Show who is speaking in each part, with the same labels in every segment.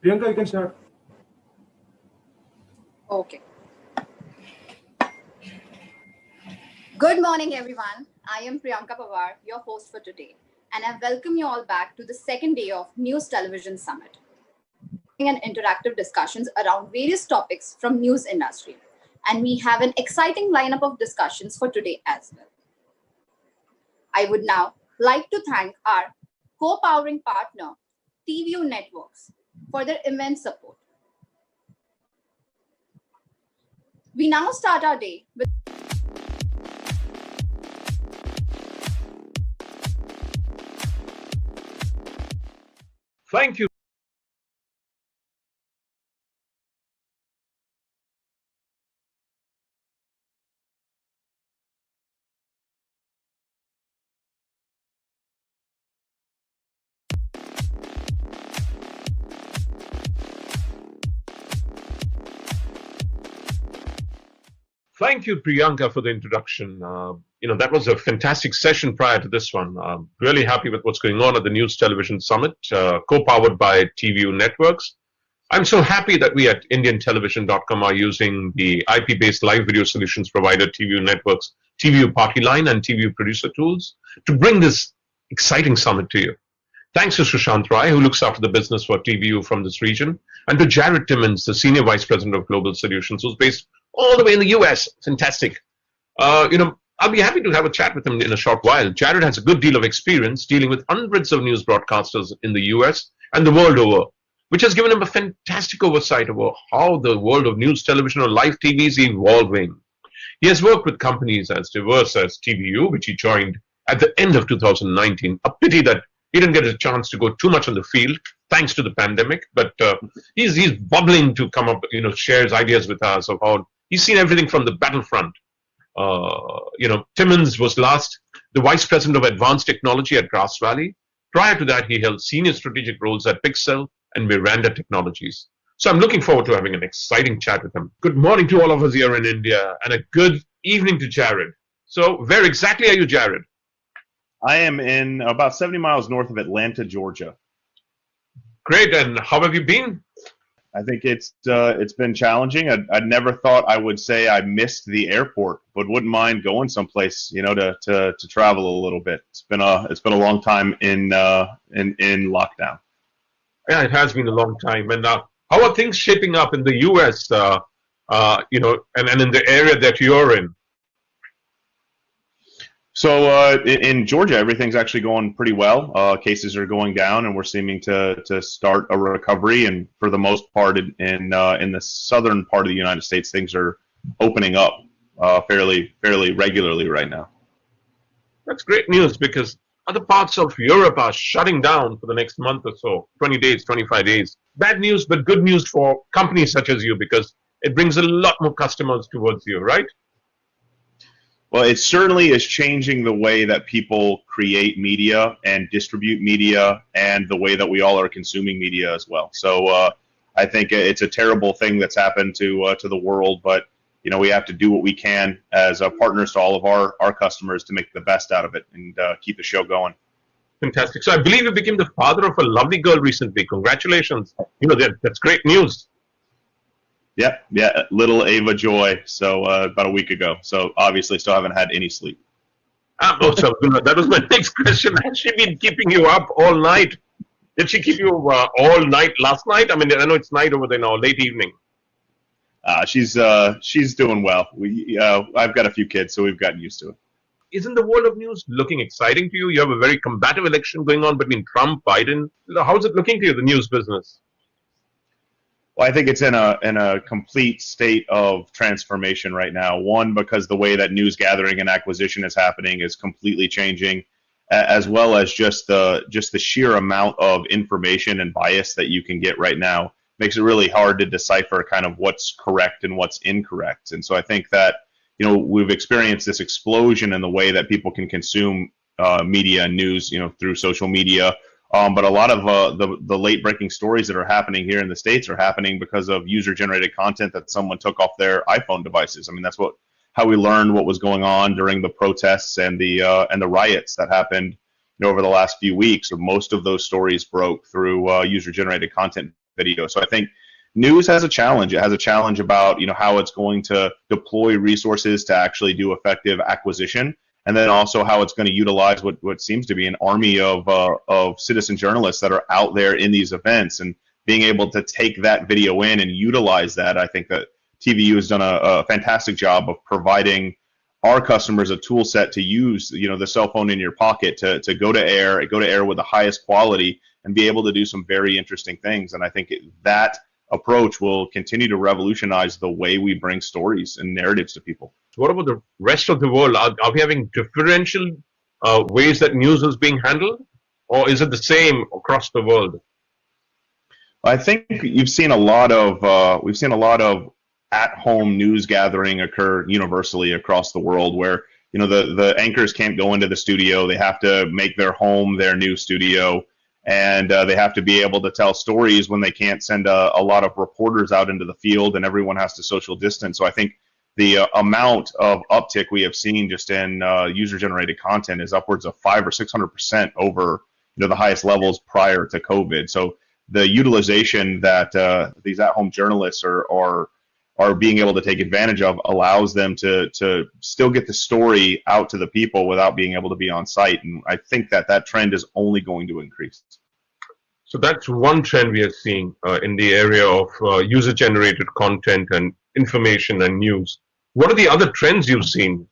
Speaker 1: Priyanka, you can start.
Speaker 2: Okay. Good morning, everyone. I am Priyanka Pawar, your host for today, and I welcome you all back to the second day of News Television Summit and interactive discussions around various topics from news industry. And we have an exciting lineup of discussions for today as well. I would now like to thank our co-powering partner, TVU Networks, for their immense support. We now start our day with
Speaker 3: Thank you. Thank you, Priyanka, for the introduction. That was a fantastic session prior to this one. I'm really happy with what's going on at the News Television Summit, co-powered by TVU Networks. I'm so happy that we at IndianTelevision.com are using the IP-based live video solutions provider TVU Networks, TVU Party Line, and TVU Producer Tools to bring this exciting summit to you. Thanks to Sushant Rai, who looks after the business for TVU from this region, and to Jared Timmons, the Senior Vice President of Global Solutions, who's based all the way in the US. Fantastic. I'll be happy to have a chat with him in a short while. Jared has a good deal of experience dealing with hundreds of news broadcasters in the US and the world over, which has given him a fantastic oversight over how the world of news television or live TV is evolving. He has worked with companies as diverse as TVU, which he joined at the end of 2019. A pity that he didn't get a chance to go too much on the field, thanks to the pandemic. But he's bubbling to come up, shares ideas with us of how he's seen everything from the battlefront. Timmons was last the Vice President of Advanced Technology at Grass Valley. Prior to that, he held senior strategic roles at Pixel and Miranda Technologies. So I'm looking forward to having an exciting chat with him. Good morning to all of us here in India, and a good evening to Jared. So where exactly are you, Jared?
Speaker 4: I am in about 70 miles north of Atlanta, Georgia.
Speaker 3: Great, and how have you been?
Speaker 4: I think it's been challenging. I never thought I would say I missed the airport, but wouldn't mind going someplace, to travel a little bit. It's been a long time in lockdown.
Speaker 3: Yeah, it has been a long time. And how are things shaping up in the U.S. And in the area that you're in?
Speaker 4: So in Georgia, everything's actually going pretty well. Cases are going down, and we're seeming to start a recovery. And for the most part, in the southern part of the United States, things are opening up fairly regularly right now.
Speaker 3: That's great news, because other parts of Europe are shutting down for the next month or so, 20 days, 25 days. Bad news, but good news for companies such as you, because it brings a lot more customers towards you, right?
Speaker 4: Well, it certainly is changing the way that people create media and distribute media, and the way that we all are consuming media as well. So I think it's a terrible thing that's happened to the world, but we have to do what we can as partners to all of our customers to make the best out of it and keep the show going.
Speaker 3: Fantastic. So I believe you became the father of a lovely girl recently. Congratulations. That's great news.
Speaker 4: Yeah, little Ava Joy. So about a week ago. So obviously still haven't had any sleep.
Speaker 3: So that was my next question. Has she been keeping you up all night? Did she keep you all night last night? I mean, I know it's night over there now, late evening.
Speaker 4: She's doing well. I've got a few kids, so we've gotten used to it.
Speaker 3: Isn't the world of news looking exciting to you? You have a very combative election going on between Trump, Biden. How's it looking to you, the news business?
Speaker 4: Well, I think it's in a complete state of transformation right now. One, because the way that news gathering and acquisition is happening is completely changing, as well as just the sheer amount of information and bias that you can get right now makes it really hard to decipher kind of what's correct and what's incorrect. And so I think that we've experienced this explosion in the way that people can consume media and news, through social media. But a lot of the late-breaking stories that are happening here in the States are happening because of user-generated content that someone took off their iPhone devices. I mean, that's how we learned what was going on during the protests and the riots that happened over the last few weeks. So most of those stories broke through user-generated content video. So I think news has a challenge. It has a challenge about how it's going to deploy resources to actually do effective acquisition, and then also how it's going to utilize what seems to be an army of citizen journalists that are out there in these events, and being able to take that video in and utilize that. I think that TVU has done a fantastic job of providing our customers a tool set to use, the cell phone in your pocket to go to air with the highest quality and be able to do some very interesting things. And I think that approach will continue to revolutionize the way we bring stories and narratives to people.
Speaker 3: What about the rest of the world? Are we having differential ways that news is being handled, or is it the same across the world?
Speaker 4: I think we've seen a lot of at-home news gathering occur universally across the world, where the anchors can't go into the studio; they have to make their home their new studio, and they have to be able to tell stories when they can't send a lot of reporters out into the field, and everyone has to social distance. So I think the amount of uptick we have seen just in user-generated content is upwards of 500 or 600% over the highest levels prior to COVID. So the utilization that these at-home journalists are being able to take advantage of allows them to still get the story out to the people without being able to be on site. And I think that trend is only going to increase.
Speaker 3: So that's one trend we are seeing in the area of user-generated content and information and news. What are the other trends you've seen?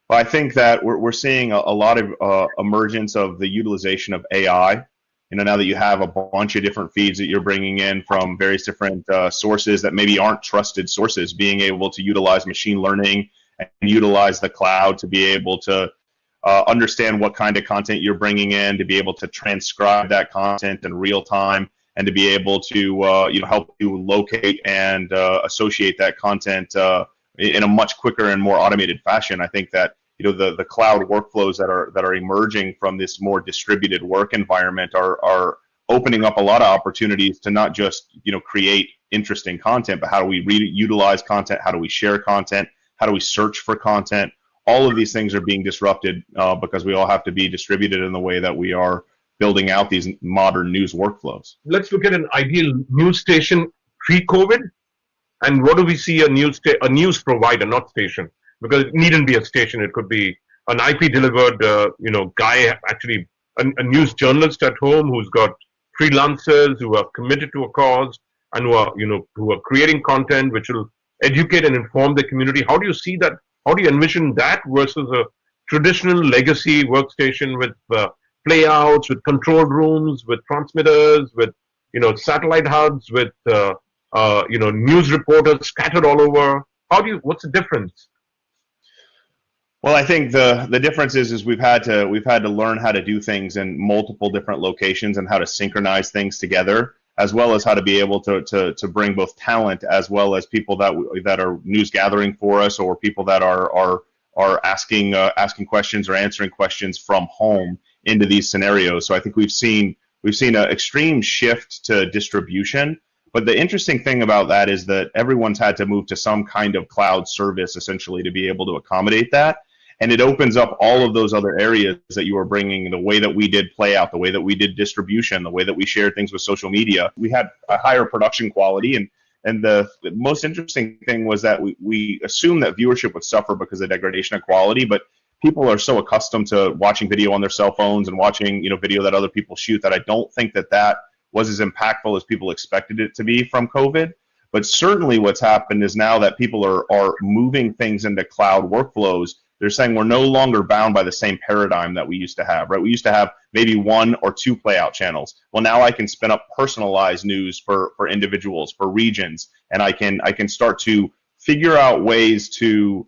Speaker 4: Well, I think that we're seeing a lot of emergence of the utilization of AI. Now that you have a bunch of different feeds that you're bringing in from various different sources that maybe aren't trusted sources, being able to utilize machine learning and utilize the cloud to be able to understand what kind of content you're bringing in, to be able to transcribe that content in real time, and to be able to help you locate and associate that content in a much quicker and more automated fashion. I think that the cloud workflows that are emerging from this more distributed work environment are opening up a lot of opportunities to not just create interesting content, but how do we utilize content, how do we share content, how do we search for content. All of these things are being disrupted because we all have to be distributed in the way that we are building out these modern news workflows.
Speaker 3: Let's look at an ideal news station pre-COVID, and what do we see a news provider, not station? Because it needn't be a station. It could be an IP delivered, guy, actually a news journalist at home who's got freelancers who are committed to a cause and who are creating content which will educate and inform the community. How do you see that? How do you envision that versus a traditional legacy workstation with playouts, with control rooms, with transmitters, with satellite hubs, with news reporters scattered all over? What's the difference?
Speaker 4: Well, I think the difference is we've had to learn how to do things in multiple different locations and how to synchronize things together, as well as how to be able to bring both talent as well as people that are news gathering for us, or people that are asking questions or answering questions from home into these scenarios. So I think we've seen an extreme shift to distribution. But the interesting thing about that is that everyone's had to move to some kind of cloud service essentially to be able to accommodate that. And it opens up all of those other areas that you are bringing, the way that we did play out, the way that we did distribution, the way that we shared things with social media. We had a higher production quality, and the most interesting thing was that we assumed that viewership would suffer because of degradation of quality, but people are so accustomed to watching video on their cell phones and watching video that other people shoot that I don't think that was as impactful as people expected it to be from COVID. But certainly what's happened is now that people are moving things into cloud workflows, they're saying we're no longer bound by the same paradigm that we used to have, right? We used to have maybe 1 or 2 playout channels. Well, now I can spin up personalized news for individuals, for regions, and I can start to figure out ways to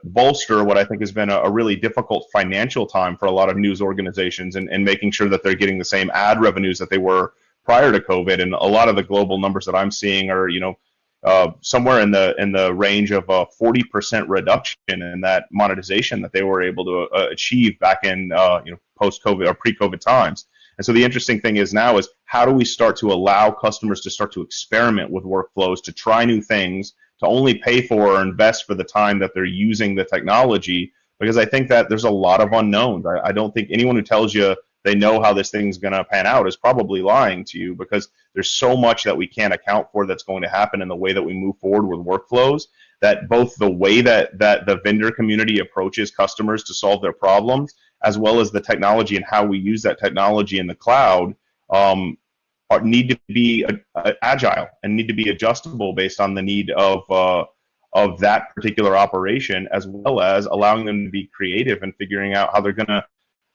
Speaker 4: bolster what I think has been a really difficult financial time for a lot of news organizations, and making sure that they're getting the same ad revenues that they were prior to COVID. And a lot of the global numbers that I'm seeing are, somewhere in the range of a 40% reduction in that monetization that they were able to achieve back in post-COVID or pre-COVID times. And so the interesting thing is now is how do we start to allow customers to start to experiment with workflows, to try new things, to only pay for or invest for the time that they're using the technology, because I think that there's a lot of unknowns. I don't think anyone who tells you they know how this thing's going to pan out is probably lying to you, because there's so much that we can't account for that's going to happen in the way that we move forward with workflows, that both the way that the vendor community approaches customers to solve their problems, as well as the technology and how we use that technology in the cloud, need to be agile and need to be adjustable based on the need of that particular operation, as well as allowing them to be creative and figuring out how they're going to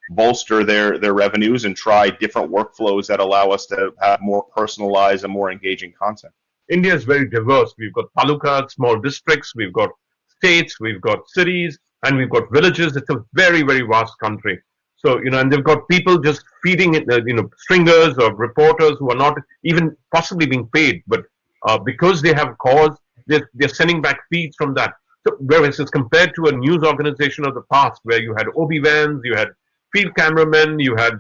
Speaker 4: bolster their revenues and try different workflows that allow us to have more personalized and more engaging content.
Speaker 3: India is very diverse. We've got talukas, small districts, we've got states, we've got cities, and we've got villages. It's a very, very vast country. So, and they've got people just feeding it, stringers or reporters who are not even possibly being paid, but because they have cause, they're sending back feeds from that. So, whereas it's compared to a news organization of the past, where you had OB-vans, you had field cameramen, you had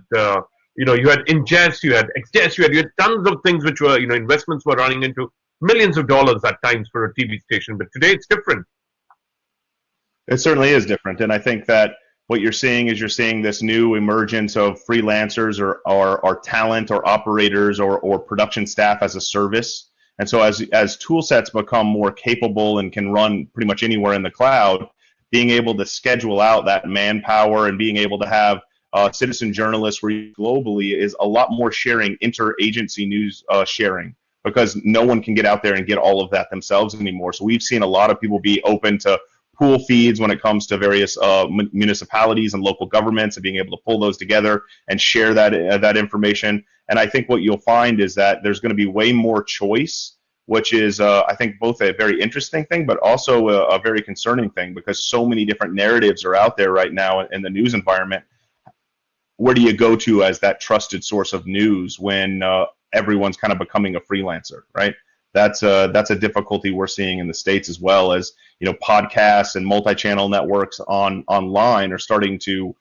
Speaker 3: you had ingest, you had exgest, you had tons of things which were, investments were running into millions of dollars at times for a TV station. But today it's different.
Speaker 4: It certainly is different, and I think that what you're seeing is this new emergence of freelancers or talent or operators or production staff as a service. And so as tool sets become more capable and can run pretty much anywhere in the cloud, being able to schedule out that manpower and being able to have citizen journalists globally is a lot more sharing, interagency news sharing, because no one can get out there and get all of that themselves anymore. So we've seen a lot of people be open to pool feeds when it comes to various municipalities and local governments, and being able to pull those together and share that information. And I think what you'll find is that there's going to be way more choice, which is, I think, both a very interesting thing, but also a very concerning thing, because so many different narratives are out there right now in the news environment. Where do you go to as that trusted source of news when everyone's kind of becoming a freelancer, right? That's a difficulty we're seeing in the States, as well as podcasts and multi-channel networks online are starting to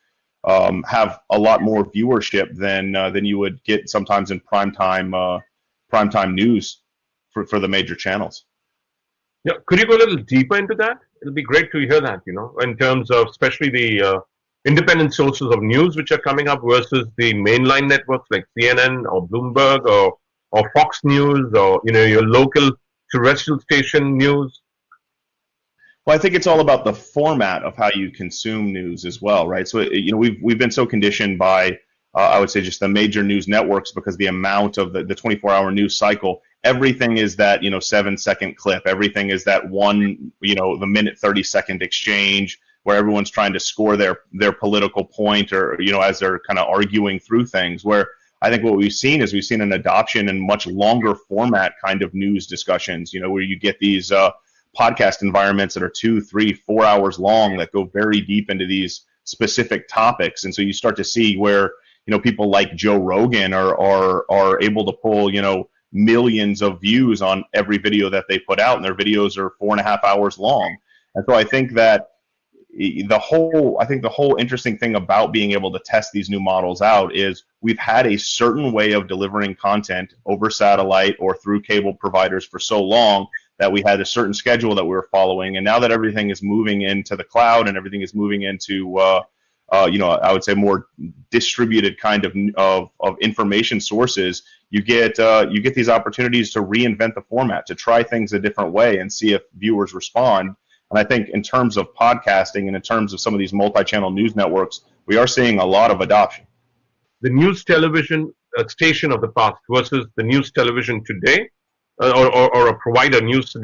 Speaker 4: have a lot more viewership than you would get sometimes in primetime news for the major channels.
Speaker 3: Yeah, could you go a little deeper into that? It'll be great to hear that, in terms of especially the independent sources of news which are coming up versus the mainline networks like CNN or Bloomberg or Fox News, or your local terrestrial station news.
Speaker 4: Well, I think it's all about the format of how you consume news as well, right? So we've been so conditioned by I would say just the major news networks, because the amount of the 24-hour news cycle, everything is that 7-second clip, everything is that one the minute 30-second exchange where everyone's trying to score their political point, or as they're kind of arguing through things. Where I think what we've seen an adoption in much longer format kind of news discussions, where you get these podcast environments that are 2, 3, 4 hours long that go very deep into these specific topics. And so you start to see where people like Joe Rogan are able to pull millions of views on every video that they put out, and their videos are 4.5 hours long. And so I think that the whole interesting thing about being able to test these new models out is we've had a certain way of delivering content over satellite or through cable providers for so long that we had a certain schedule that we were following, and now that everything is moving into the cloud and everything is moving into I would say more distributed kind of information sources, you get these opportunities to reinvent the format, to try things a different way and see if viewers respond. And I think in terms of podcasting and in terms of some of these multi-channel news networks, we are seeing a lot of adoption.
Speaker 3: The news television station of the past versus the news television today, or a provider, news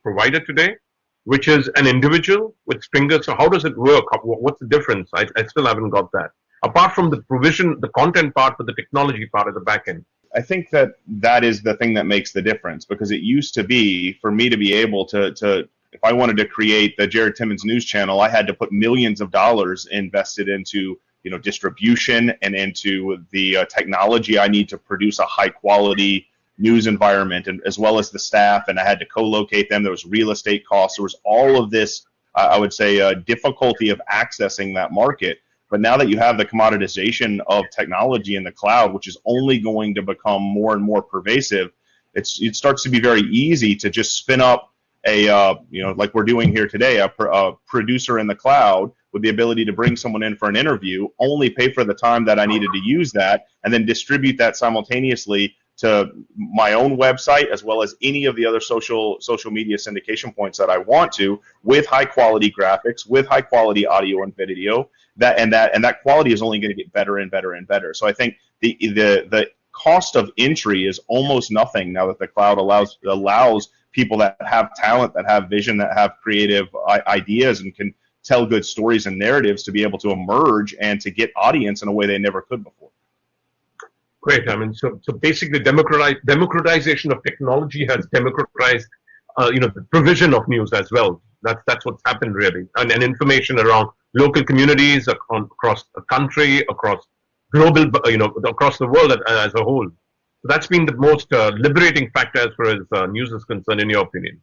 Speaker 3: provider today, which is an individual with stringers. So how does it work? What's the difference? I still haven't got that. Apart from the provision, the content part, but the technology part at the back end.
Speaker 4: I think that is the thing that makes the difference, because it used to be, for me to be able to if I wanted to create the Jared Timmons News Channel, I had to put millions of dollars invested into distribution and into the technology I need to produce a high quality news environment, and as well as the staff, and I had to co-locate them. There was real estate costs. There was all of this, I would say, difficulty of accessing that market. But now that you have the commoditization of technology in the cloud, which is only going to become more and more pervasive, it starts to be very easy to just spin up like we're doing here today, a producer in the cloud with the ability to bring someone in for an interview, only pay for the time that I needed to use that, and then distribute that simultaneously to my own website as well as any of the other social media syndication points that I want to, with high quality graphics, with high quality audio and video. That quality is only going to get better and better and better. So I think the cost of entry is almost nothing now that the cloud allows people that have talent, that have vision, that have creative ideas and can tell good stories and narratives to be able to emerge and to get audience in a way they never could before.
Speaker 3: Great. I mean, so basically, democratization of technology has democratized, the provision of news as well. That's what's happened really, and information around local communities across the country, across global, across the world as a whole. So that's been the most liberating factor as far as news is concerned, in your opinion.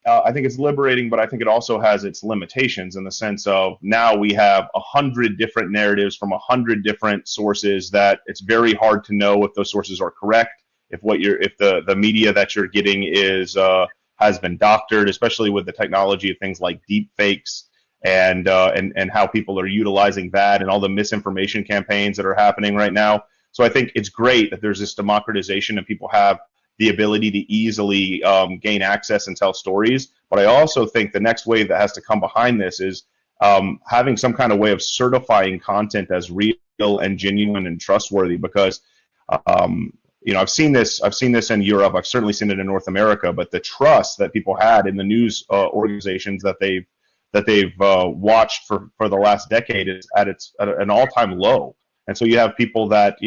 Speaker 4: I think it's liberating, but I think it also has its limitations in the sense of now we have 100 different narratives from 100 different sources that it's very hard to know if those sources are correct, if the media that you're getting has been doctored, especially with the technology of things like deep fakes and how people are utilizing that and all the misinformation campaigns that are happening right now. So I think it's great that there's this democratization and people have the ability to easily gain access and tell stories. But I also think the next wave that has to come behind this is having some kind of way of certifying content as real and genuine and trustworthy. Because I've seen this in Europe. I've certainly seen it in North America. But the trust that people had in the news organizations that they've watched for the last decade is at an all-time low. And so you have people that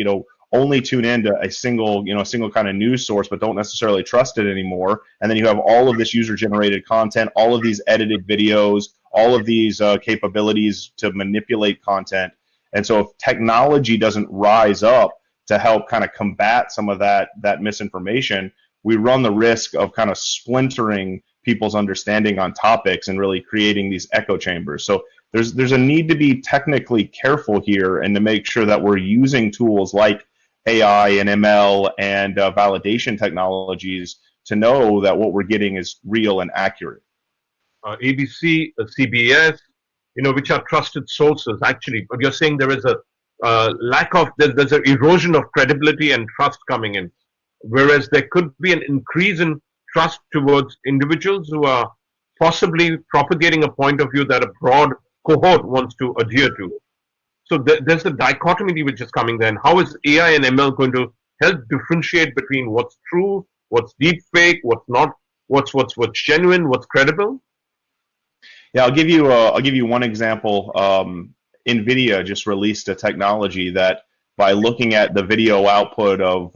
Speaker 4: only tune into a single kind of news source, but don't necessarily trust it anymore. And then you have all of this user-generated content, all of these edited videos, all of these capabilities to manipulate content. And so if technology doesn't rise up to help kind of combat some of that misinformation, we run the risk of kind of splintering people's understanding on topics and really creating these echo chambers. So there's a need to be technically careful here and to make sure that we're using tools like AI and ML and validation technologies to know that what we're getting is real and accurate.
Speaker 3: ABC, CBS, which are trusted sources actually, but you're saying there is a there's an erosion of credibility and trust coming in, whereas there could be an increase in trust towards individuals who are possibly propagating a point of view that a broad cohort wants to adhere to. So there's a dichotomy which is coming there. And how is AI and ML going to help differentiate between what's true, what's deep fake, what's not, what's genuine, what's credible?
Speaker 4: Yeah, I'll give you one example. NVIDIA just released a technology that by looking at the video output of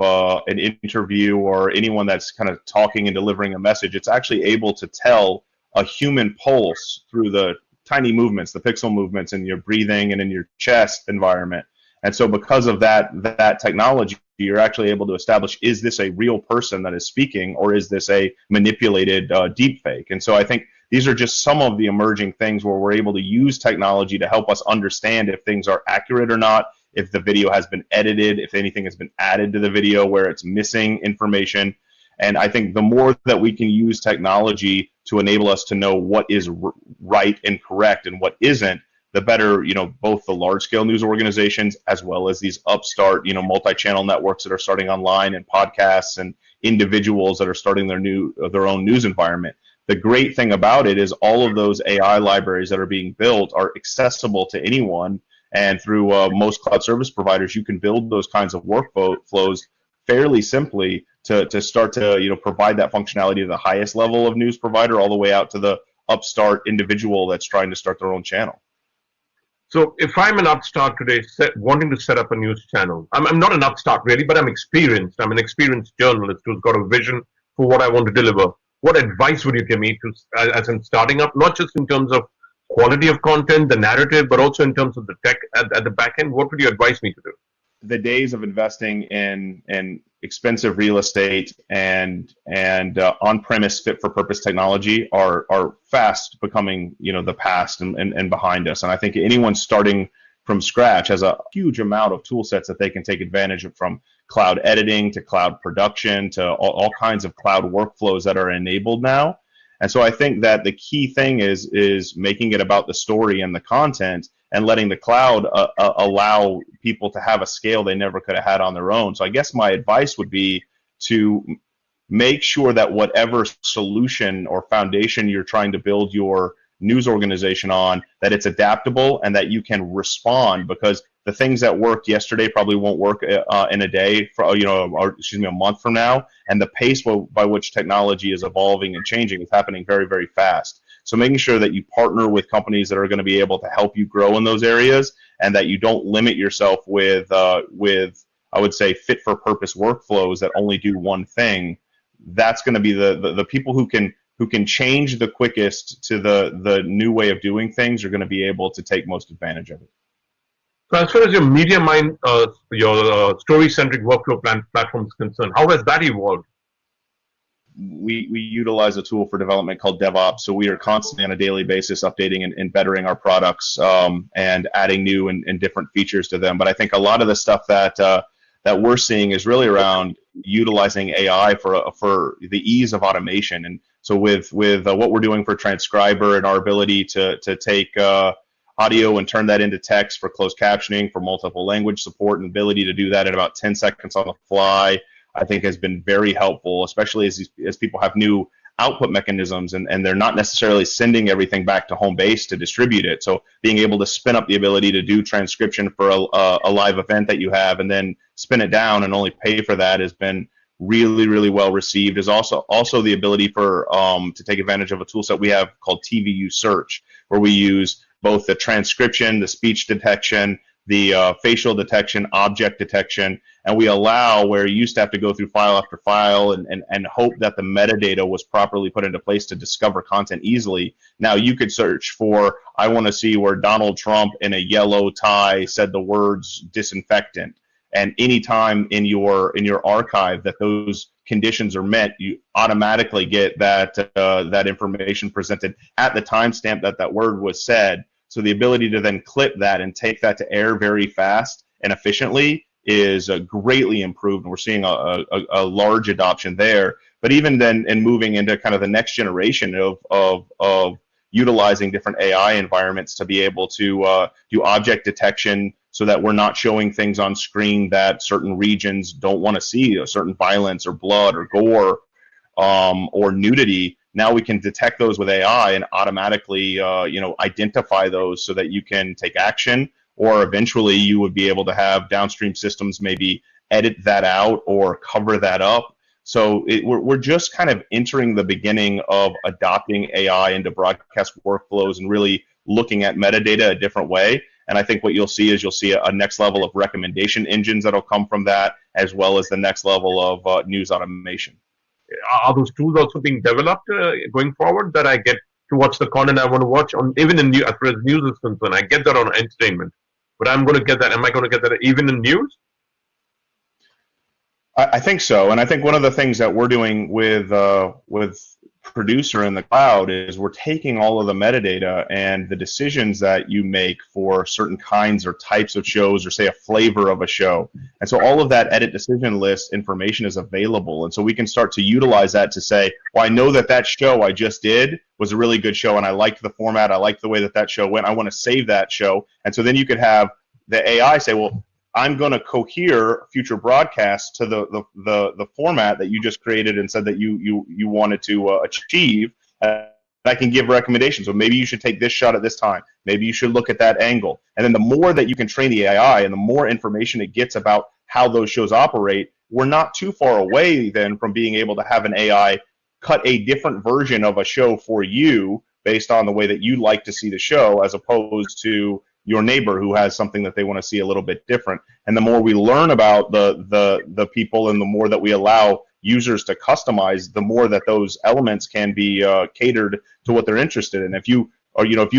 Speaker 4: an interview or anyone that's kind of talking and delivering a message, it's actually able to tell a human pulse through the tiny movements, the pixel movements in your breathing and in your chest environment. And so because of that technology, you're actually able to establish, is this a real person that is speaking or is this a manipulated deep fake? And so I think these are just some of the emerging things where we're able to use technology to help us understand if things are accurate or not, if the video has been edited, if anything has been added to the video where it's missing information. And I think the more that we can use technology to enable us to know what is right and correct and what isn't, the better, both the large-scale news organizations as well as these upstart, multi-channel networks that are starting online and podcasts and individuals that are starting their own news environment. The great thing about it is all of those AI libraries that are being built are accessible to anyone, and through most cloud service providers, you can build those kinds of workflows fairly simply to start to provide that functionality to the highest level of news provider all the way out to the upstart individual that's trying to start their own channel.
Speaker 3: So if I'm an upstart today wanting to set up a news channel, I'm not an upstart really, but I'm experienced. I'm an experienced journalist who's got a vision for what I want to deliver. What advice would you give me as in starting up, not just in terms of quality of content, the narrative, but also in terms of the tech at the back end? What would you advise me to do?
Speaker 4: The days of investing in expensive real estate and on-premise fit-for-purpose technology are fast becoming the past and behind us. And I think anyone starting from scratch has a huge amount of tool sets that they can take advantage of, from cloud editing to cloud production to all kinds of cloud workflows that are enabled now. And so I think that the key thing is making it about the story and the content, and letting the cloud allow people to have a scale they never could have had on their own. So I guess my advice would be to make sure that whatever solution or foundation you're trying to build your news organization on, that it's adaptable and that you can respond, because the things that worked yesterday probably won't work in a day, for, or excuse me, a month from now. And the pace by which technology is evolving and changing is happening very, very fast. So making sure that you partner with companies that are going to be able to help you grow in those areas, and that you don't limit yourself with I would say, fit for purpose workflows that only do one thing. That's going to be the people who can change the quickest to the new way of doing things are going to be able to take most advantage of it.
Speaker 3: So as far as your media mind, your story-centric workflow platform is concerned, how has that evolved?
Speaker 4: We utilize a tool for development called DevOps. So we are constantly on a daily basis updating and bettering our products, and adding new and different features to them. But I think a lot of the stuff that we're seeing is really around utilizing AI for the ease of automation. And so with what we're doing for Transcriber and our ability to take audio and turn that into text for closed captioning, for multiple language support, and ability to do that in about 10 seconds on the fly, I think has been very helpful, especially as people have new output mechanisms, and they're not necessarily sending everything back to home base to distribute it. So being able to spin up the ability to do transcription for a live event that you have, and then spin it down and only pay for that, has been really, really well received. Is also the ability for to take advantage of a tool set we have called TVU Search, where we use both the transcription, the speech detection, the facial detection, object detection, and we allow, where you used to have to go through file after file and hope that the metadata was properly put into place to discover content easily. Now you could search for, I want to see where Donald Trump in a yellow tie said the words disinfectant, and anytime in your archive that those conditions are met, you automatically get that information presented at the timestamp that word was said. So the ability to then clip that and take that to air very fast and efficiently is greatly improved, and we're seeing a large adoption there. But even then, in moving into kind of the next generation of utilizing different AI environments to be able to do object detection, so that we're not showing things on screen that certain regions don't want to see, a certain violence or blood or gore or nudity. Now we can detect those with AI and automatically identify those so that you can take action, or eventually you would be able to have downstream systems maybe edit that out or cover that up. So we're just kind of entering the beginning of adopting AI into broadcast workflows and really looking at metadata a different way. And I think what you'll see is a next level of recommendation engines that'll come from that, as well as the next level of news automation.
Speaker 3: Are those tools also being developed going forward, that I get to watch the content I want to watch on, even in news, as far as news is concerned? I get that on entertainment, but I'm going to get that. Am I going to get that even in news?
Speaker 4: I think so, and I think one of the things that we're doing with Producer in the cloud is we're taking all of the metadata and the decisions that you make for certain kinds or types of shows, or say a flavor of a show. And so all of that edit decision list information is available. And so we can start to utilize that to say, well, I know that show I just did was a really good show, and I liked the format, I liked the way that show went, I want to save that show. And so then you could have the AI say, well, I'm going to cohere future broadcasts to the format that you just created and said that you wanted to achieve. I can give recommendations. So maybe you should take this shot at this time. Maybe you should look at that angle. And then the more that you can train the AI and the more information it gets about how those shows operate, we're not too far away then from being able to have an AI cut a different version of a show for you based on the way that you like to see the show, as opposed to your neighbor who has something that they want to see a little bit different. And the more we learn about the people, and the more that we allow users to customize, the more that those elements can be catered to what they're interested in. If you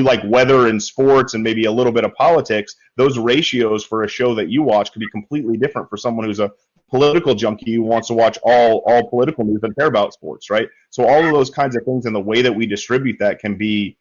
Speaker 4: like weather and sports and maybe a little bit of politics, those ratios for a show that you watch could be completely different for someone who's a political junkie who wants to watch all political news and care about sports, right? So all of those kinds of things, and the way that we distribute that can be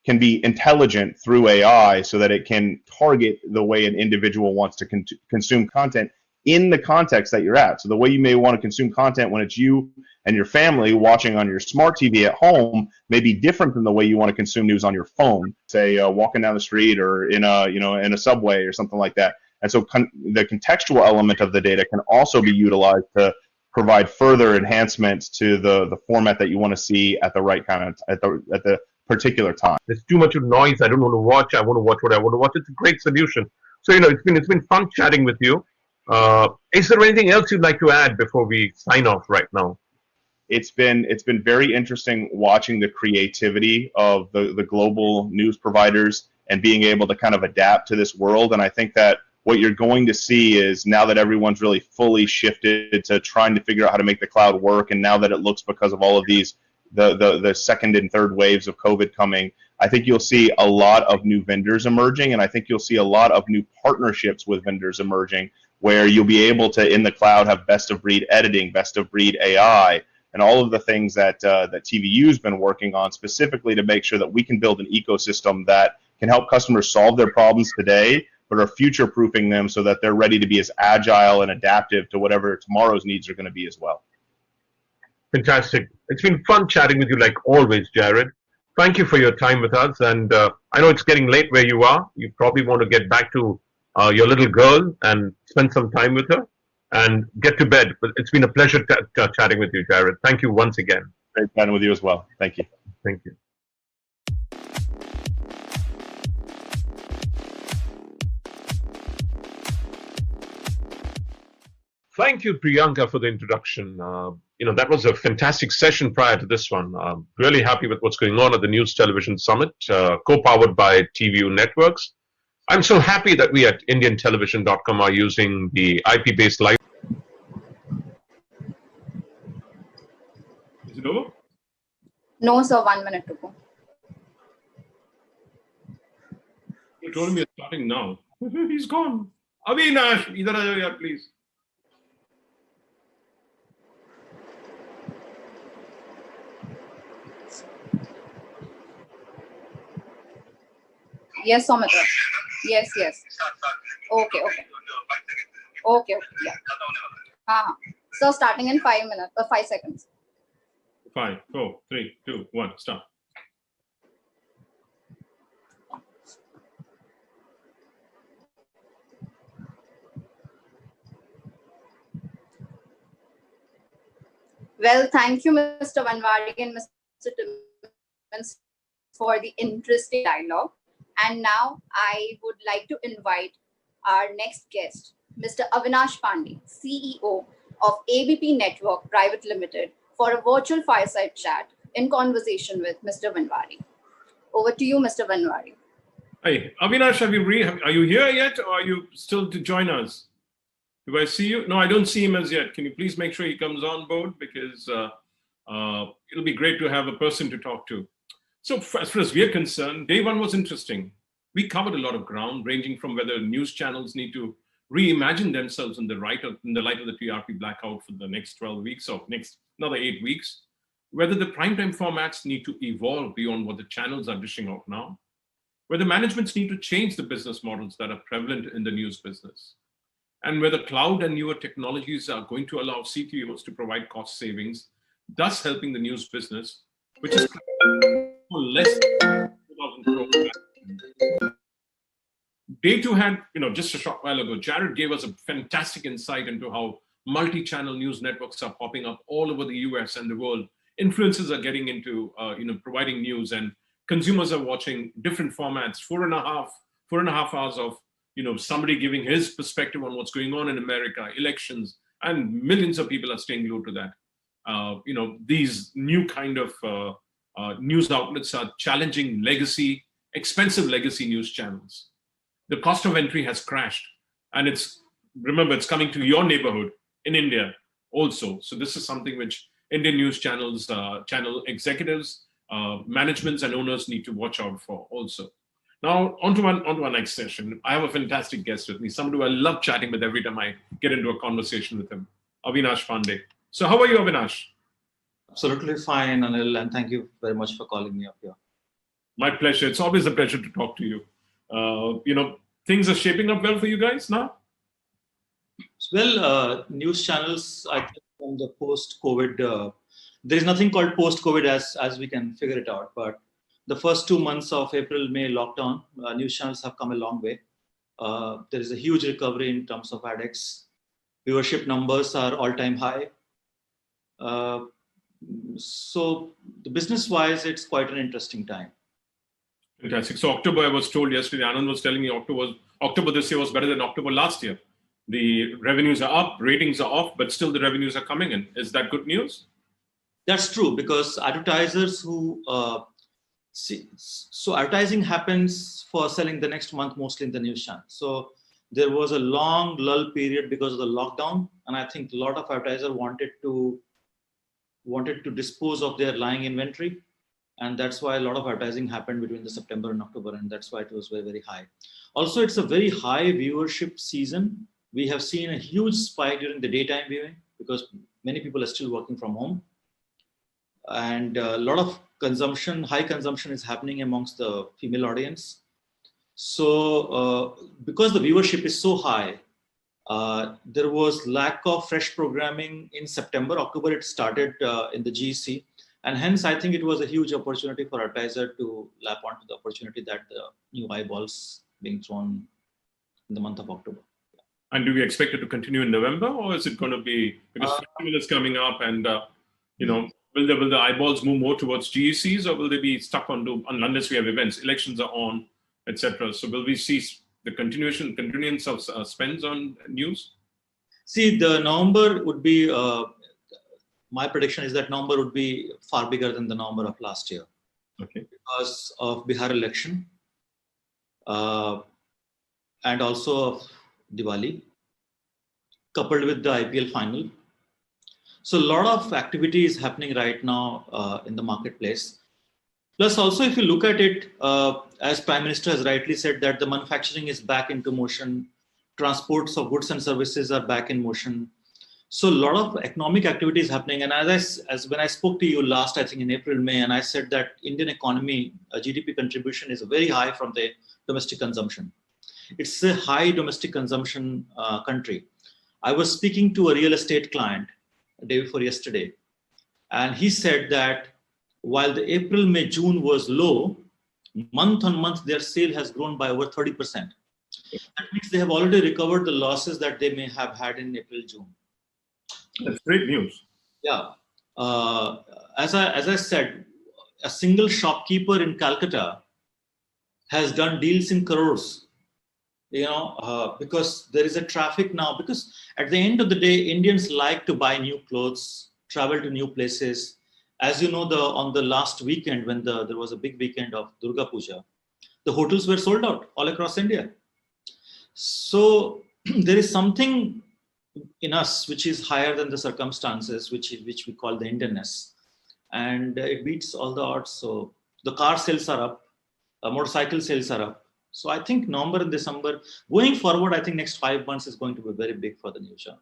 Speaker 4: intelligent through AI, so that it can target the way an individual wants to consume content in the context that you're at. So the way you may want to consume content when it's you and your family watching on your smart TV at home may be different than the way you want to consume news on your phone, say walking down the street or in a subway or something like that. And so the contextual element of the data can also be utilized to provide further enhancements to the format that you want to see at the right kind of at the particular time.
Speaker 3: There's too much of noise. I don't want to watch. I want to watch what I want to watch. It's a great solution. So it's been fun chatting with you. Is there anything else you'd like to add before we sign off right now?
Speaker 4: It's been very interesting watching the creativity of the global news providers and being able to kind of adapt to this world. And I think that what you're going to see is, now that everyone's really fully shifted to trying to figure out how to make the cloud work, and now that it looks, because of all of these the second and third waves of COVID coming, I think you'll see a lot of new vendors emerging, and I think you'll see a lot of new partnerships with vendors emerging, where you'll be able to, in the cloud, have best of breed editing, best of breed AI, and all of the things that TVU's been working on specifically to make sure that we can build an ecosystem that can help customers solve their problems today, but are future-proofing them so that they're ready to be as agile and adaptive to whatever tomorrow's needs are going to be as well.
Speaker 3: Fantastic. It's been fun chatting with you like always, Jared. Thank you for your time with us. And I know it's getting late where you are. You probably want to get back to your little girl and spend some time with her and get to bed. But it's been a pleasure chatting with you, Jared. Thank you once again.
Speaker 4: Great chatting with you as well. Thank you.
Speaker 3: Thank you. Thank you, Priyanka, for the introduction. That was a fantastic session prior to this one. Really happy with what's going on at the News Television Summit, co-powered by TVU Networks. I'm so happy that we at IndianTelevision.com are using the IP-based live.
Speaker 1: Is it over?
Speaker 2: No, sir, 1 minute to go.
Speaker 1: You told me you're starting now. He's gone. Avinash, idhar aa jao yaar, please.
Speaker 2: Yes, Soumitra. Yes. Okay. Yeah. So starting in 5 minutes or 5 seconds.
Speaker 1: 5, 4, 3, 2, 1, start.
Speaker 2: Well, thank you, Mr. Vanwadi and Mr. Timmons, for the interesting dialogue. And now I would like to invite our next guest, Mr. Avinash Pandey, CEO of ABP Network Private Limited, for a virtual fireside chat in conversation with Mr. Vanwadi. Over to you, Mr. Vanwadi.
Speaker 1: Hey, Avinash, are you here yet, or are you still to join us? Do I see you? No, I don't see him as yet. Can you please make sure he comes on board, because it'll be great to have a person to talk to. So as far as we're concerned, day one was interesting. We covered a lot of ground, ranging from whether news channels need to reimagine themselves in the light of the TRP blackout for the next 12 weeks or next another 8 weeks, whether the primetime formats need to evolve beyond what the channels are dishing out now, whether managements need to change the business models that are prevalent in the news business, and whether cloud and newer technologies are going to allow CTOs to provide cost savings, thus helping the news business, which is less than 2,000 crore. Day2 had, just a short while ago, Jared gave us a fantastic insight into how multi-channel news networks are popping up all over the US and the world. Influencers are getting into, providing news, and consumers are watching different formats, 4.5 hours of, somebody giving his perspective on what's going on in America, elections, and millions of people are staying glued to that. These new kind of news outlets are challenging expensive legacy news channels. The cost of entry has crashed, and it's coming to your neighborhood in India also. So this is something which Indian news channels, channel executives, managements, and owners need to watch out for also. Now, on to our next session. I have a fantastic guest with me, somebody who I love chatting with every time I get into a conversation with him, Avinash Pandey. So how are you, Avinash?
Speaker 5: Absolutely fine, Anil, and thank you very much for calling me up here.
Speaker 1: My pleasure. It's always a pleasure to talk to you. Things are shaping up well for you guys now?
Speaker 5: Well, news channels, I think from the post-COVID there is nothing called post-COVID as we can figure it out. But the first 2 months of April, May lockdown, news channels have come a long way. There is a huge recovery in terms of ADX. Viewership numbers are all-time high. So the business-wise, it's quite an interesting time.
Speaker 1: Fantastic. So October, I was told yesterday, Anand was telling me October this year was better than October last year. The revenues are up, ratings are off, but still the revenues are coming in. Is that good news?
Speaker 5: That's true, because advertisers who so advertising happens for selling the next month mostly in the news channel. So there was a long lull period because of the lockdown, and I think a lot of advertisers wanted to dispose of their lying inventory, and that's why a lot of advertising happened between the September and October, and that's why it was very, very high. Also, it's a very high viewership season. We have seen a huge spike during the daytime viewing because many people are still working from home, and a lot of high consumption is happening amongst the female audience. So because the viewership is so high, there was lack of fresh programming in September. October, it started in the GEC. And hence, I think it was a huge opportunity for advertiser to lap onto the opportunity that the new eyeballs being thrown in the month of October.
Speaker 1: And do we expect it to continue in November, or is it going to be, because festival is coming up, and will the eyeballs move more towards GECs, or will they be stuck unless we have events, elections are on, etc. So will we see the continuance of spends on news?
Speaker 5: See, the November would be, my prediction is that November would be far bigger than the November of last year.
Speaker 1: Okay.
Speaker 5: Because of Bihar election and also of Diwali, coupled with the IPL final. So a lot of activity is happening right now in the marketplace. Plus also, if you look at it, as Prime Minister has rightly said, that the manufacturing is back into motion, transports of goods and services are back in motion. So a lot of economic activity is happening. And as when I spoke to you last, I think in April, May, and I said that Indian economy, GDP contribution is very high from the domestic consumption. It's a high domestic consumption country. I was speaking to a real estate client the day before yesterday, and he said that while the April, May, June was low, month on month, their sale has grown by over 30%. That means they have already recovered the losses that they may have had in April, June.
Speaker 1: That's great news.
Speaker 5: Yeah. As I said, a single shopkeeper in Calcutta has done deals in crores, because there is a traffic now. Because at the end of the day, Indians like to buy new clothes, travel to new places. As you know, on the last weekend, when there was a big weekend of Durga Puja, the hotels were sold out all across India. So there is something in us which is higher than the circumstances, which we call the Indianness, and it beats all the odds. So the car sales are up, motorcycle sales are up. So I think November and December, going forward, I think next 5 months is going to be very big for the news genre.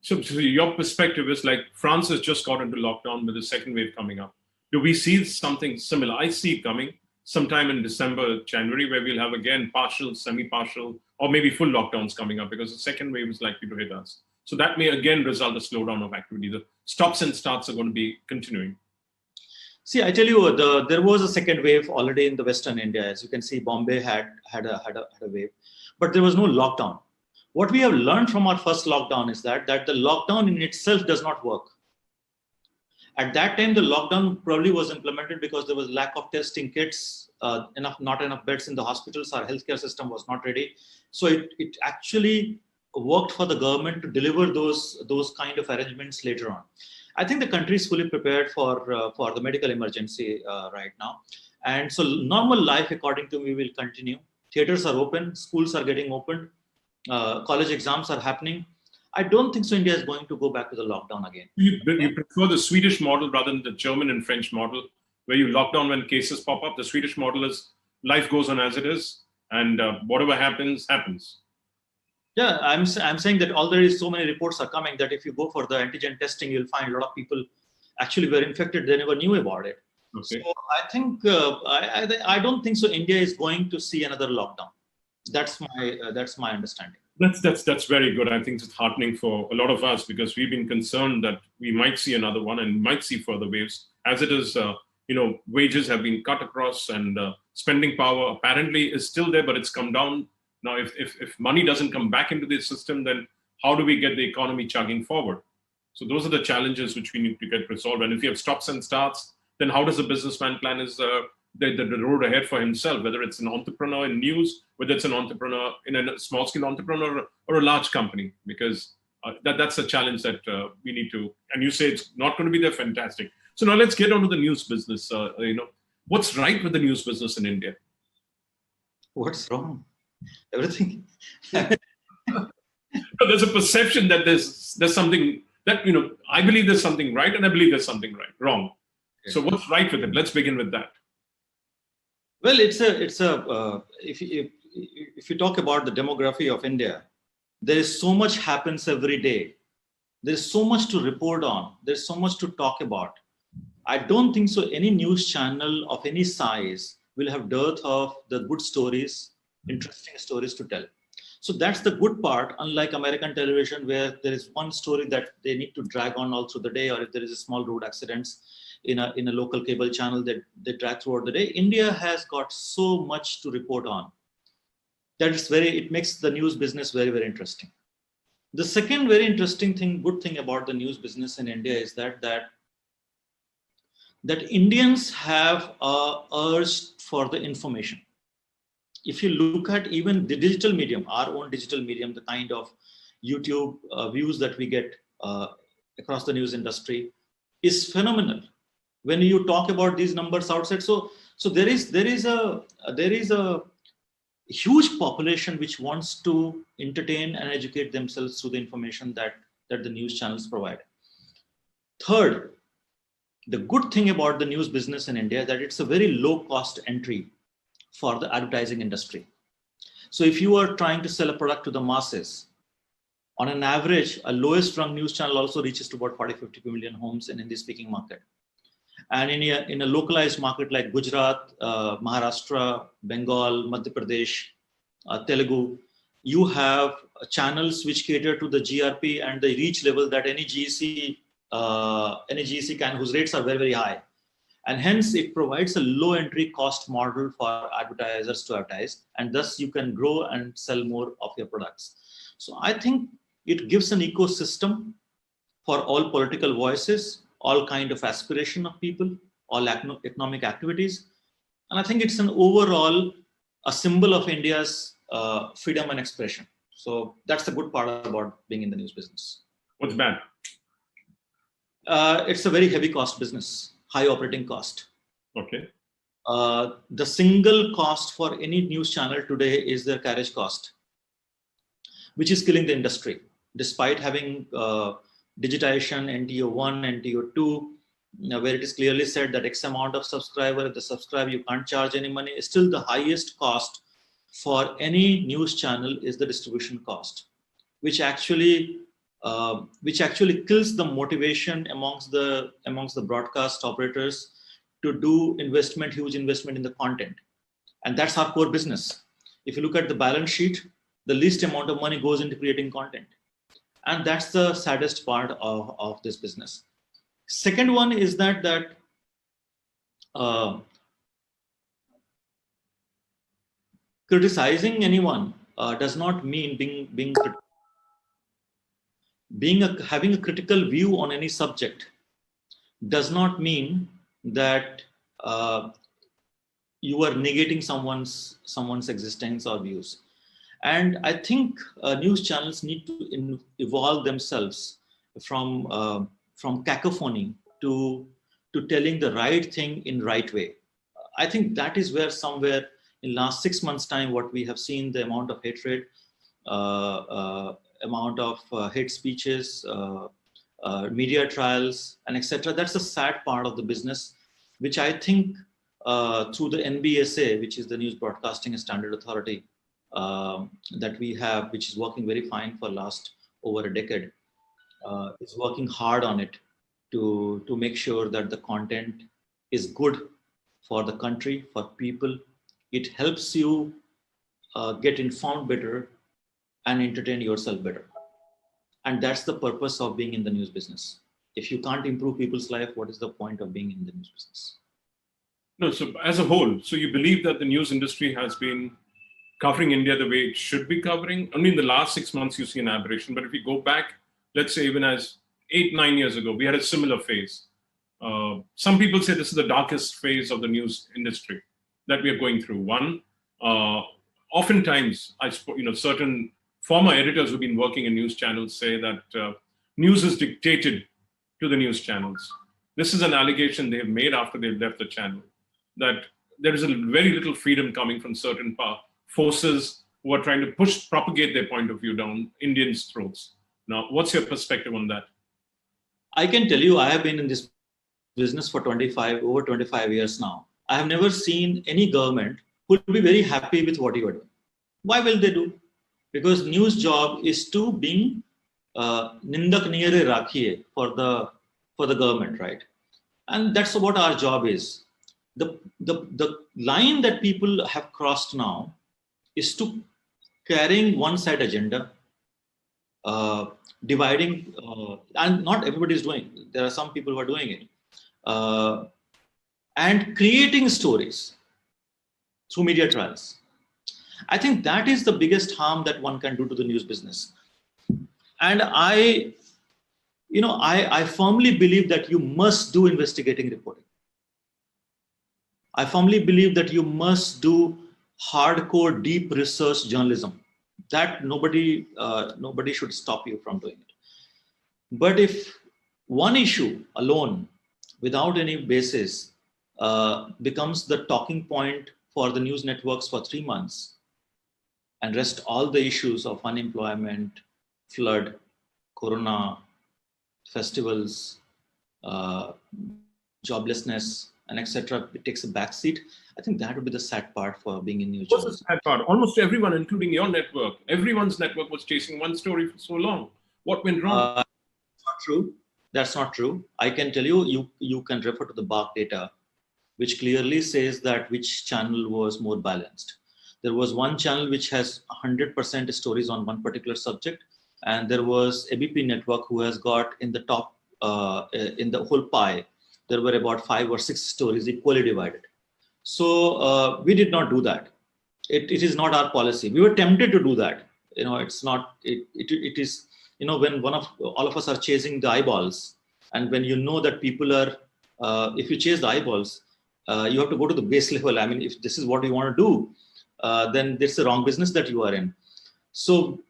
Speaker 1: So your perspective is like France has just got into lockdown with the second wave coming up. Do we see something similar? I see it coming sometime in December, January, where we'll have again partial, semi-partial, or maybe full lockdowns coming up, because the second wave is likely to hit us. So that may again result in a slowdown of activity. The stops and starts are going to be continuing.
Speaker 5: See, I tell you, there was a second wave already in the Western India. As you can see, Bombay had a wave, but there was no lockdown. What we have learned from our first lockdown is that the lockdown in itself does not work. At that time, the lockdown probably was implemented because there was lack of testing kits, not enough beds in the hospitals. Our healthcare system was not ready. So it actually worked for the government to deliver those kind of arrangements later on. I think the country is fully prepared for the medical emergency right now. And so normal life, according to me, will continue. Theaters are open, schools are getting opened, college exams are happening. I don't think so India is going to go back to the lockdown again.
Speaker 1: You prefer the Swedish model rather than the German and French model, where you lock down when cases pop up. The Swedish model is life goes on as it is, and whatever happens, happens.
Speaker 5: Yeah, I'm saying that already so many reports are coming that if you go for the antigen testing, you'll find a lot of people actually were infected. They never knew about it.
Speaker 1: Okay.
Speaker 5: So I think I don't think so India is going to see another lockdown. That's my understanding.
Speaker 1: That's very good. I think it's heartening for a lot of us because we've been concerned that we might see another one and might see further waves. As it is, wages have been cut across, and spending power apparently is still there, but it's come down. Now, if money doesn't come back into the system, then how do we get the economy chugging forward? So those are the challenges which we need to get resolved. And if you have stops and starts, then how does the businessman plan his the road ahead for himself, whether it's an entrepreneur in news, whether it's an entrepreneur in a small scale entrepreneur or a large company, because that's a challenge that we need to, and you say it's not going to be there, fantastic. So now let's get on to the news business. What's right with the news business in India?
Speaker 5: What's wrong? Everything.
Speaker 1: There's a perception that there's something that, I believe there's something right and I believe there's something wrong. Okay. So what's right with it? Let's begin with that.
Speaker 5: Well, if you talk about the demography of India, there is so much happens every day. There is so much to report on. There's so much to talk about. I don't think so any news channel of any size will have dearth of the good stories, interesting stories to tell. So that's the good part, unlike American television, where there is one story that they need to drag on all through the day, or if there is a small road accidents in a local cable channel that they drag throughout the day. India has got so much to report on. It makes the news business very, very interesting. The second very interesting thing, good thing about the news business in India is that Indians have a urge for the information. If you look at even the digital medium, our own digital medium, the kind of YouTube views that we get across the news industry is phenomenal. When you talk about these numbers outside, so there is a huge population which wants to entertain and educate themselves through the information that the news channels provide. Third, the good thing about the news business in India is that it's a very low cost entry for the advertising industry. So if you are trying to sell a product to the masses, on an average, a lowest rung news channel also reaches to about 40-50 million homes in Hindi speaking market. And in a localized market like Gujarat, Maharashtra, Bengal, Madhya Pradesh, Telugu, you have channels which cater to the GRP and the reach level that any GEC can, whose rates are very, very high. And hence it provides a low entry cost model for advertisers to advertise, and thus you can grow and sell more of your products. So I think it gives an ecosystem for all political voices, all kind of aspiration of people, all economic activities. And I think it's an overall a symbol of India's freedom and expression. So that's the good part about being in the news business.
Speaker 1: What's bad?
Speaker 5: It's a very heavy cost business, high operating cost.
Speaker 1: Okay.
Speaker 5: The single cost for any news channel today is their carriage cost, which is killing the industry. Despite having digitization, NTO 1, NTO 2, where it is clearly said that X amount of subscriber, if they subscribe, you can't charge any money. Still, the highest cost for any news channel is the distribution cost, which actually kills the motivation amongst the broadcast operators to do huge investment in the content. And that's our core business. If you look at the balance sheet, the least amount of money goes into creating content. And that's the saddest part of this business. Second one is that criticizing anyone does not mean having a critical view on any subject does not mean that you are negating someone's existence or views. And I think news channels need to evolve themselves from cacophony to telling the right thing in right way. I think that is where somewhere in last 6 months' time, what we have seen, the amount of hatred, amount of hate speeches, media trials, and etc. That's the sad part of the business, which I think through the NBSA, which is the News Broadcasting Standard Authority that we have, which is working very fine for last over a decade, is working hard on it to make sure that the content is good for the country, for people. It helps you get informed better, and entertain yourself better. And that's the purpose of being in the news business. If you can't improve people's life, what is the point of being in the news business?
Speaker 1: No, so as a whole, so you believe that the news industry has been covering India the way it should be covering? Only in the last 6 months you see an aberration, but if you go back, let's say even as 8-9 years ago, we had a similar phase. Some people say this is the darkest phase of the news industry that we are going through. One, oftentimes, certain former editors who've been working in news channels say that news is dictated to the news channels. This is an allegation they have made after they've left the channel, that there is a very little freedom coming from certain forces who are trying to propagate their point of view down Indians' throats. Now, what's your perspective on that?
Speaker 5: I can tell you, I have been in this business for over 25 years now. I have never seen any government who will be very happy with what you are doing. Why will they do? Because news job is to being nindak niyare rakhiye for the government, right? And that's what our job is. The line that people have crossed now is to carrying one side agenda, dividing, and not everybody is doing. There are some people who are doing it, and creating stories through media trials. I think that is the biggest harm that one can do to the news business. And I firmly believe that you must do investigating reporting. I firmly believe that you must do hardcore, deep research journalism. That nobody should stop you from doing it. But if one issue alone, without any basis, becomes the talking point for the news networks for 3 months, and rest all the issues of unemployment, flood, corona, festivals, joblessness, and etc., it takes a backseat. I think that would be the sad part for being in news.
Speaker 1: What's the sad part? Almost everyone, including your network, everyone's network was chasing one story for so long. What went wrong?
Speaker 5: That's not true. That's not true. I can tell you, you can refer to the BARC data, which clearly says that which channel was more balanced. There was one channel which has 100% stories on one particular subject, and there was ABP network who has got in the top, in the whole pie, there were about 5 or 6 stories equally divided. So we did not do that. It is not our policy. We were tempted to do that. It's not, it is, when all of us are chasing the eyeballs, and when you know that people are, if you chase the eyeballs, you have to go to the base level. I mean, if this is what you want to do, then it's the wrong business that you are in. So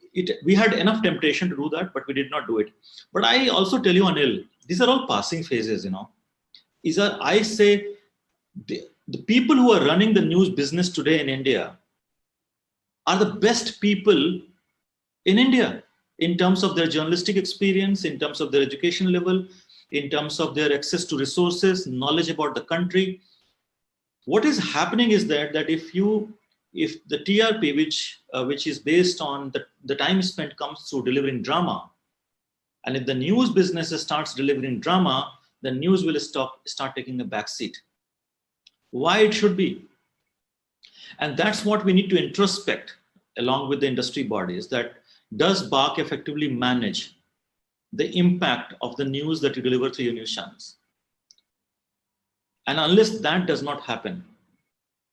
Speaker 5: we had enough temptation to do that, but we did not do it. But I also tell you, Anil, these are all passing phases, I say the people who are running the news business today in India are the best people in India in terms of their journalistic experience, in terms of their education level, in terms of their access to resources, knowledge about the country. What is happening is that if the TRP, which is based on the time spent, comes through delivering drama, and if the news business starts delivering drama, the news will start taking a back seat. Why it should be? And that's what we need to introspect along with the industry bodies, that does BARC effectively manage the impact of the news that you deliver through your news channels? And unless that does not happen,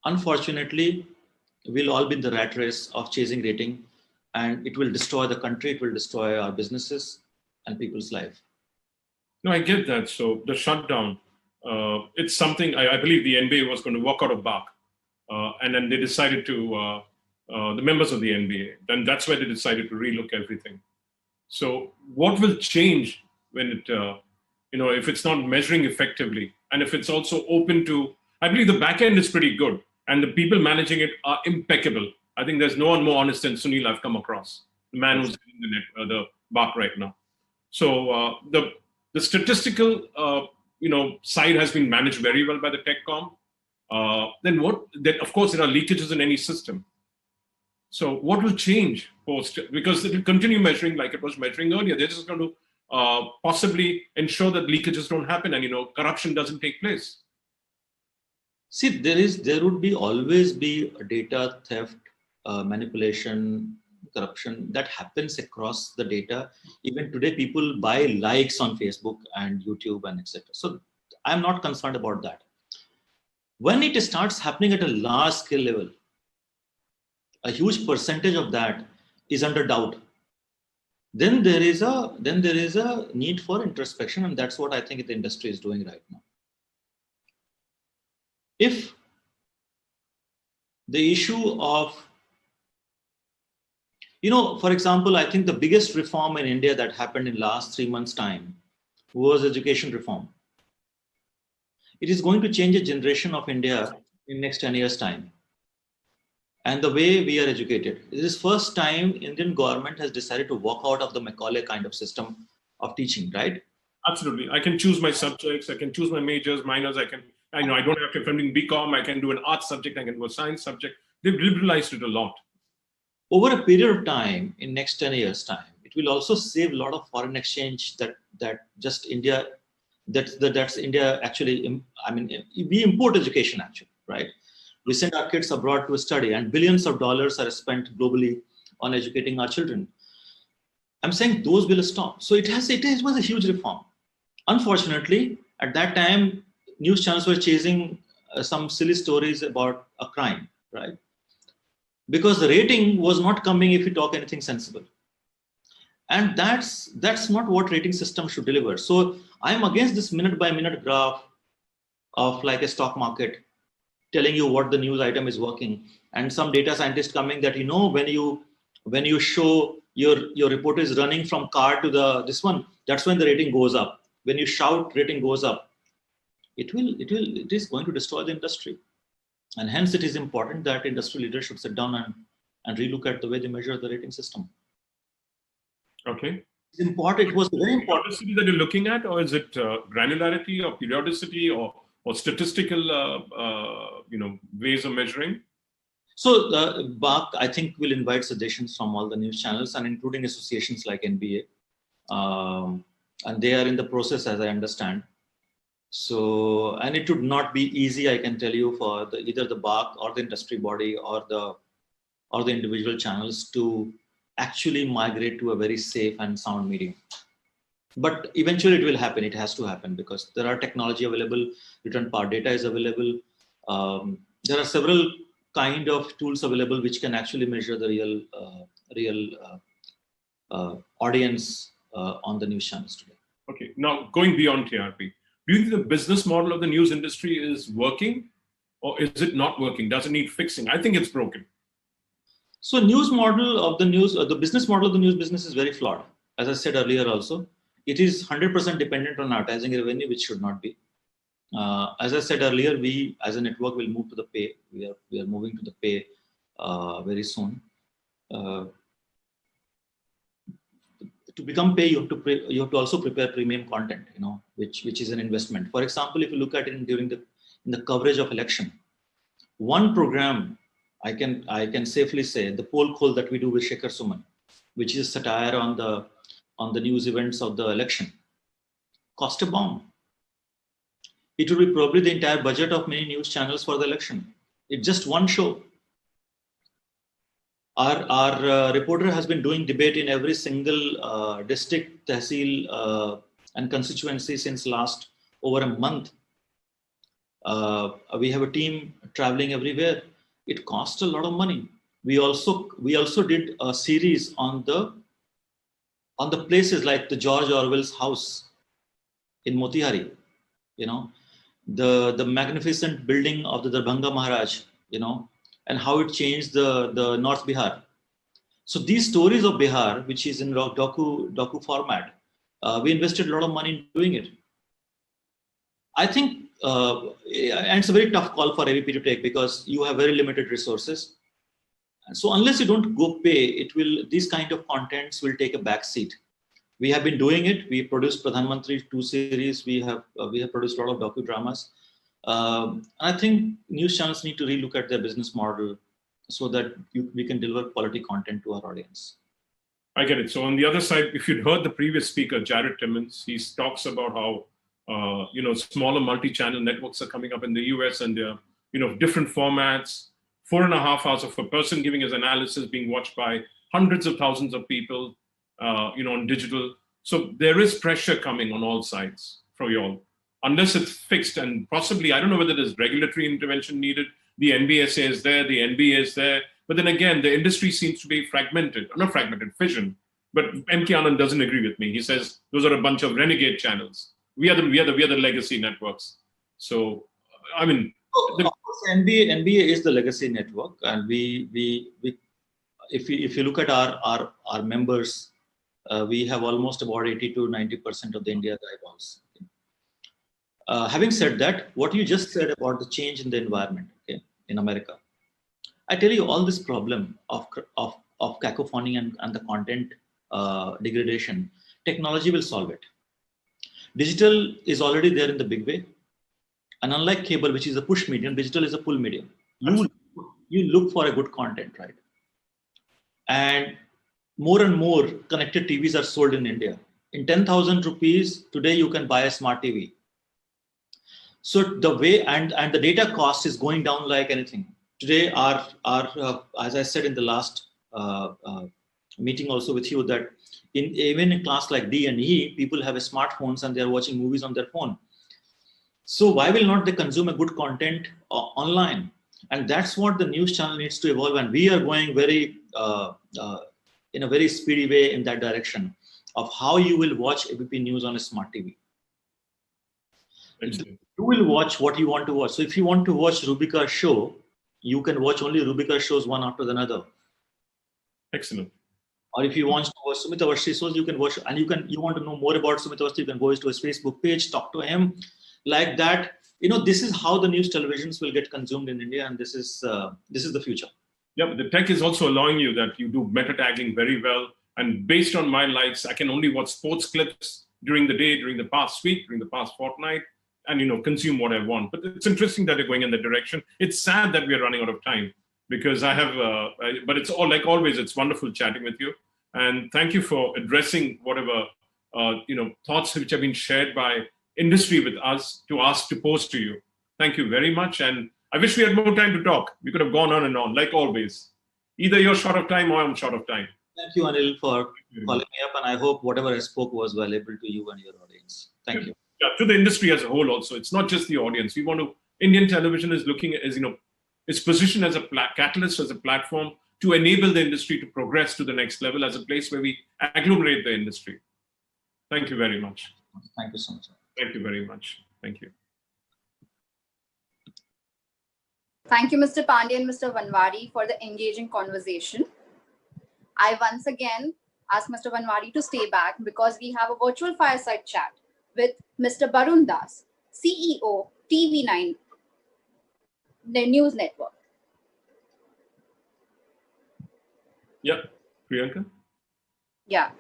Speaker 5: unfortunately, we'll all be in the rat race of chasing rating, and it will destroy the country, it will destroy our businesses and people's life.
Speaker 1: No, I get that. So the shutdown, it's something I believe the NBA was going to walk out of BARC, and then they decided to, the members of the NBA, then that's where they decided to relook everything. So what will change when it, if it's not measuring effectively, and if it's also open to, I believe the back end is pretty good, and the people managing it are impeccable. I think there's no one more honest than Sunil I've come across, the man who's in the BARC right now. So the statistical, side has been managed very well by the TechCom. Then of course, there are leakages in any system. So what will change post? Because it will continue measuring like it was measuring earlier. They're just going to possibly ensure that leakages don't happen and, corruption doesn't take place.
Speaker 5: See, there would always be a data theft, manipulation, corruption that happens across the data. Even today, people buy likes on Facebook and YouTube and etc. So I'm not concerned about that. When it starts happening at a large scale level, a huge percentage of that is under doubt. Then there is a need for introspection, and that's what I think the industry is doing right now. If the issue of, for example, I think the biggest reform in India that happened in last 3 months' time was education reform. It is going to change a generation of India in next 10 years' time. And the way we are educated. This is first time Indian government has decided to walk out of the Macaulay kind of system of teaching, right?
Speaker 1: Absolutely. I can choose my subjects. I can choose my majors, minors. I don't have to, if I'm doing BCom, I can do an arts subject. I can do a science subject. They've liberalized it a lot.
Speaker 5: Over a period of time, in next 10 years' time, it will also save a lot of foreign exchange that just India, that's India actually, we import education actually, right? We send our kids abroad to study, and billions of dollars are spent globally on educating our children. I'm saying those will stop. So it was a huge reform. Unfortunately, at that time, news channels were chasing some silly stories about a crime, right? Because the rating was not coming if you talk anything sensible. And that's not what rating system should deliver. So I'm against this minute by minute graph of like a stock market telling you what the news item is working, and some data scientist coming that when you show your reporter is running from car to this one, that's when the rating goes up. When you shout, rating goes up. It is going to destroy the industry, and hence it is important that industry leaders should sit down and relook at the way they measure the rating system.
Speaker 1: Okay.
Speaker 5: It's important. It was very important.
Speaker 1: Periodicity that you're looking at, or is it granularity or periodicity or statistical, ways of measuring?
Speaker 5: So BAC, I think, will invite suggestions from all the news channels and including associations like NBA. And they are in the process, as I understand. So, and it would not be easy, I can tell you, for either the BAC or the industry body or the individual channels to actually migrate to a very safe and sound medium. But eventually it will happen. It has to happen because there are technology available. Return part data is available. There are several kind of tools available which can actually measure the real audience on the news channels today.
Speaker 1: Okay. Now, going beyond TRP, do you think the business model of the news industry is working, or is it not working? Does it need fixing? I think it's broken.
Speaker 5: So the business model of the news business is very flawed. As I said earlier also, it is 100% dependent on advertising revenue, which should not be. As I said earlier, we as a network will move to the pay. We are moving to the pay very soon. To become pay, you have to also prepare premium content, which is an investment. For example, if you look at it in the coverage of election, one program I can safely say, the poll call that we do with Shekhar Suman, which is satire on the news events of the election, cost a bomb. It will be probably the entire budget of many news channels for the election. It's just one show. Our reporter has been doing debate in every single district, tehsil, and constituency since last over a month. We have a team traveling everywhere. It costs a lot of money. We also did a series on the places like the George Orwell's house in Motihari, the magnificent building of the Darbhanga Maharaj, and how it changed the North Bihar. So these stories of Bihar, which is in docu format, we invested a lot of money in doing it. I think, and it's a very tough call for AVP to take because you have very limited resources. And so unless you don't go pay, these kind of contents will take a back seat. We have been doing it. We produced Pradhan Mantri 2 series. We have produced a lot of docudramas. I think news channels need to relook at their business model so that we can deliver quality content to our audience.
Speaker 1: I get it. So on the other side, if you'd heard the previous speaker, Jared Timmons, he talks about how smaller multi-channel networks are coming up in the US and they're different formats, 4.5 hours of a person giving his analysis being watched by hundreds of thousands of people, on digital. So there is pressure coming on all sides for you all, unless it's fixed. And possibly, I don't know whether there's regulatory intervention needed. The NBSA is there, the NBA is there. But then again, the industry seems to be fragmented, not fragmented, fission. But M.K. Anand doesn't agree with me. He says those are a bunch of renegade channels. We are the legacy networks. So, I mean,
Speaker 5: of course, NBA is the legacy network, and if you look at our members, we have almost about 80 to 90% of the India's eyeballs. Having said that, what you just said about the change in the environment, okay, in America, I tell you, all this problem of cacophony and the content degradation, technology will solve it. Digital is already there in the big way. And unlike cable, which is a push medium, digital is a pull medium. You look for a good content, right? And more connected TVs are sold in India. In 10,000 rupees, today you can buy a smart TV. So the way, and the data cost is going down like anything. Today, as I said in the last meeting also with you, that even in class like D and E, people have smartphones and they're watching movies on their phone. So why will not they consume a good content online? And that's what the news channel needs to evolve. And we are going very, in a very speedy way in that direction of how you will watch ABP News on a smart TV.
Speaker 1: Excellent.
Speaker 5: You will watch what you want to watch. So if you want to watch Rubika's show, you can watch only Rubika shows one after another.
Speaker 1: Excellent.
Speaker 5: Or if you want to watch Sumit Awasthi shows, you can watch, and you want to know more about Sumit Awasthi, you can go to his Facebook page, talk to him, like that. This is how the news televisions will get consumed in India, and this is the future.
Speaker 1: Yeah, the tech is also allowing you that you do meta tagging very well. And based on my likes, I can only watch sports clips during the day, during the past week, during the past fortnight, and consume what I want. But it's interesting that they're going in that direction. It's sad that we're running out of time because I have, but it's all like always. It's wonderful chatting with you, and thank you for addressing whatever thoughts which have been shared by industry with us to pose to you. Thank you very much, and I wish we had more time to talk. We could have gone on and on, like always. Either you're short of time or I'm short of time.
Speaker 5: Thank you, Anil, for calling me up, and I hope whatever I spoke was valuable to you and your audience. Thank you.
Speaker 1: Yeah, to the industry as a whole also. It's not just the audience. Indian television is looking at, its position as a catalyst, as a platform to enable the industry to progress to the next level, as a place where we agglomerate the industry. Thank you very much.
Speaker 5: Thank you so much.
Speaker 1: Thank you very much. Thank you.
Speaker 2: Thank you, Mr. Pandey and Mr. Vanwari, for the engaging conversation. I once again ask Mr. Vanwari to stay back because we have a virtual fireside chat with Mr. Barun Das, CEO, TV9, the news network.
Speaker 1: Yeah, Priyanka?
Speaker 2: Yeah.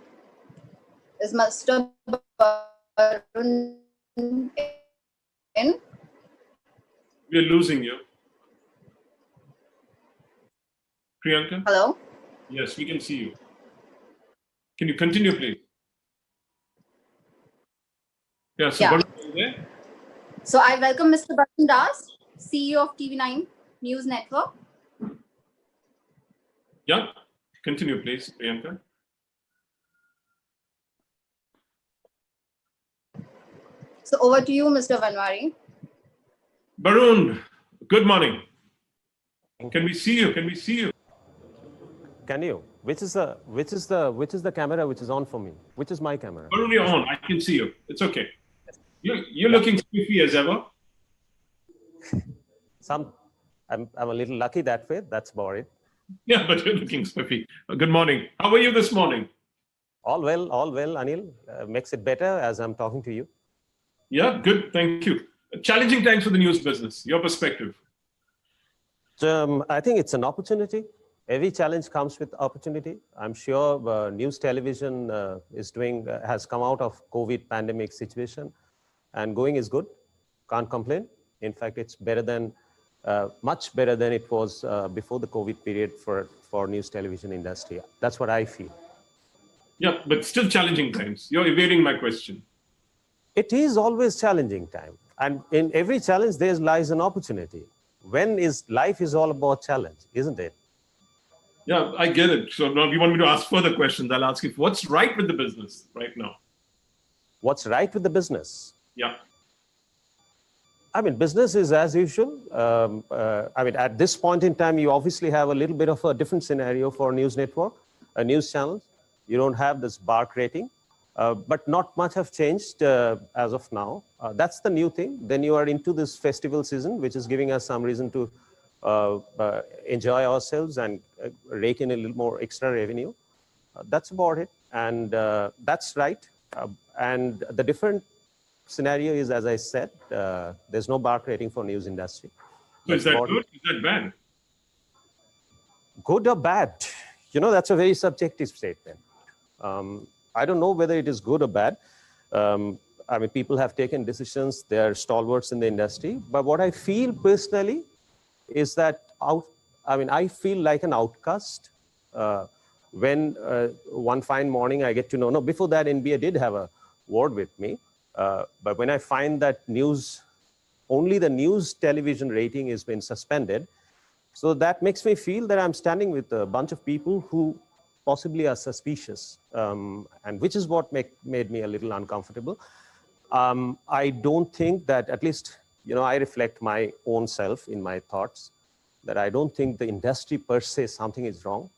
Speaker 2: Is Mr. Barun in?
Speaker 1: We're losing you. Priyanka?
Speaker 2: Hello?
Speaker 1: Yes, we can see you. Can you continue, please? Yeah, so what are you there?
Speaker 2: So I welcome Mr. Barun Das, CEO of TV9 News Network.
Speaker 1: Yeah, continue, please, Priyanka.
Speaker 2: So over to you, Mr. Vanwari.
Speaker 1: Barun, good morning. Can we see you? Can we see you?
Speaker 6: Can you? Which is the camera which is on for me? Which is my camera?
Speaker 1: Barun, you're on. I can see you. It's okay. You're looking spiffy as ever.
Speaker 6: I'm a little lucky that way. That's about it.
Speaker 1: Yeah, but you're looking spiffy. Good morning. How are you this morning?
Speaker 6: All well, Anil. Makes it better as I'm talking to you.
Speaker 1: Yeah, good. Thank you. Challenging times for the news business. Your perspective.
Speaker 6: I think it's an opportunity. Every challenge comes with opportunity. I'm sure news television has come out of COVID pandemic situation, and going is good. Can't complain. In fact, it's better than much better than it was before the COVID period for news television industry. That's what I feel.
Speaker 1: Yeah, but still challenging times. You're evading my question.
Speaker 6: It is always challenging time, and in every challenge there lies an opportunity. Life is all about challenge, isn't it?
Speaker 1: Yeah, I get it. So now you want me to ask further questions. I'll ask you what's right with the business right now?
Speaker 6: What's right with the business?
Speaker 1: Yeah.
Speaker 6: I mean, business is as usual. I mean, at this point in time, you obviously have a little bit of a different scenario for news network, news channels. You don't have this BARC rating, but not much have changed as of now. That's the new thing. Then you are into this festival season, which is giving us some reason to enjoy ourselves and rake in a little more extra revenue. That's about it. And that's right. And the different scenario is, as I said, there's no BARC rating for news industry.
Speaker 1: So is that good? Is that bad?
Speaker 6: Good or bad? You know, that's a very subjective statement. I don't know whether it is good or bad. I mean, people have taken decisions, they're stalwarts in the industry. But what I feel personally is that I feel like an outcast when one fine morning I get to know, no, before that NBA did have a word with me. But when I find that only the news television rating has been suspended, so that makes me feel that I'm standing with a bunch of people who possibly are suspicious, and which is what made me a little uncomfortable. I don't think that, at least, you know, I reflect my own self in my thoughts, that I don't think the industry per se something is wrong.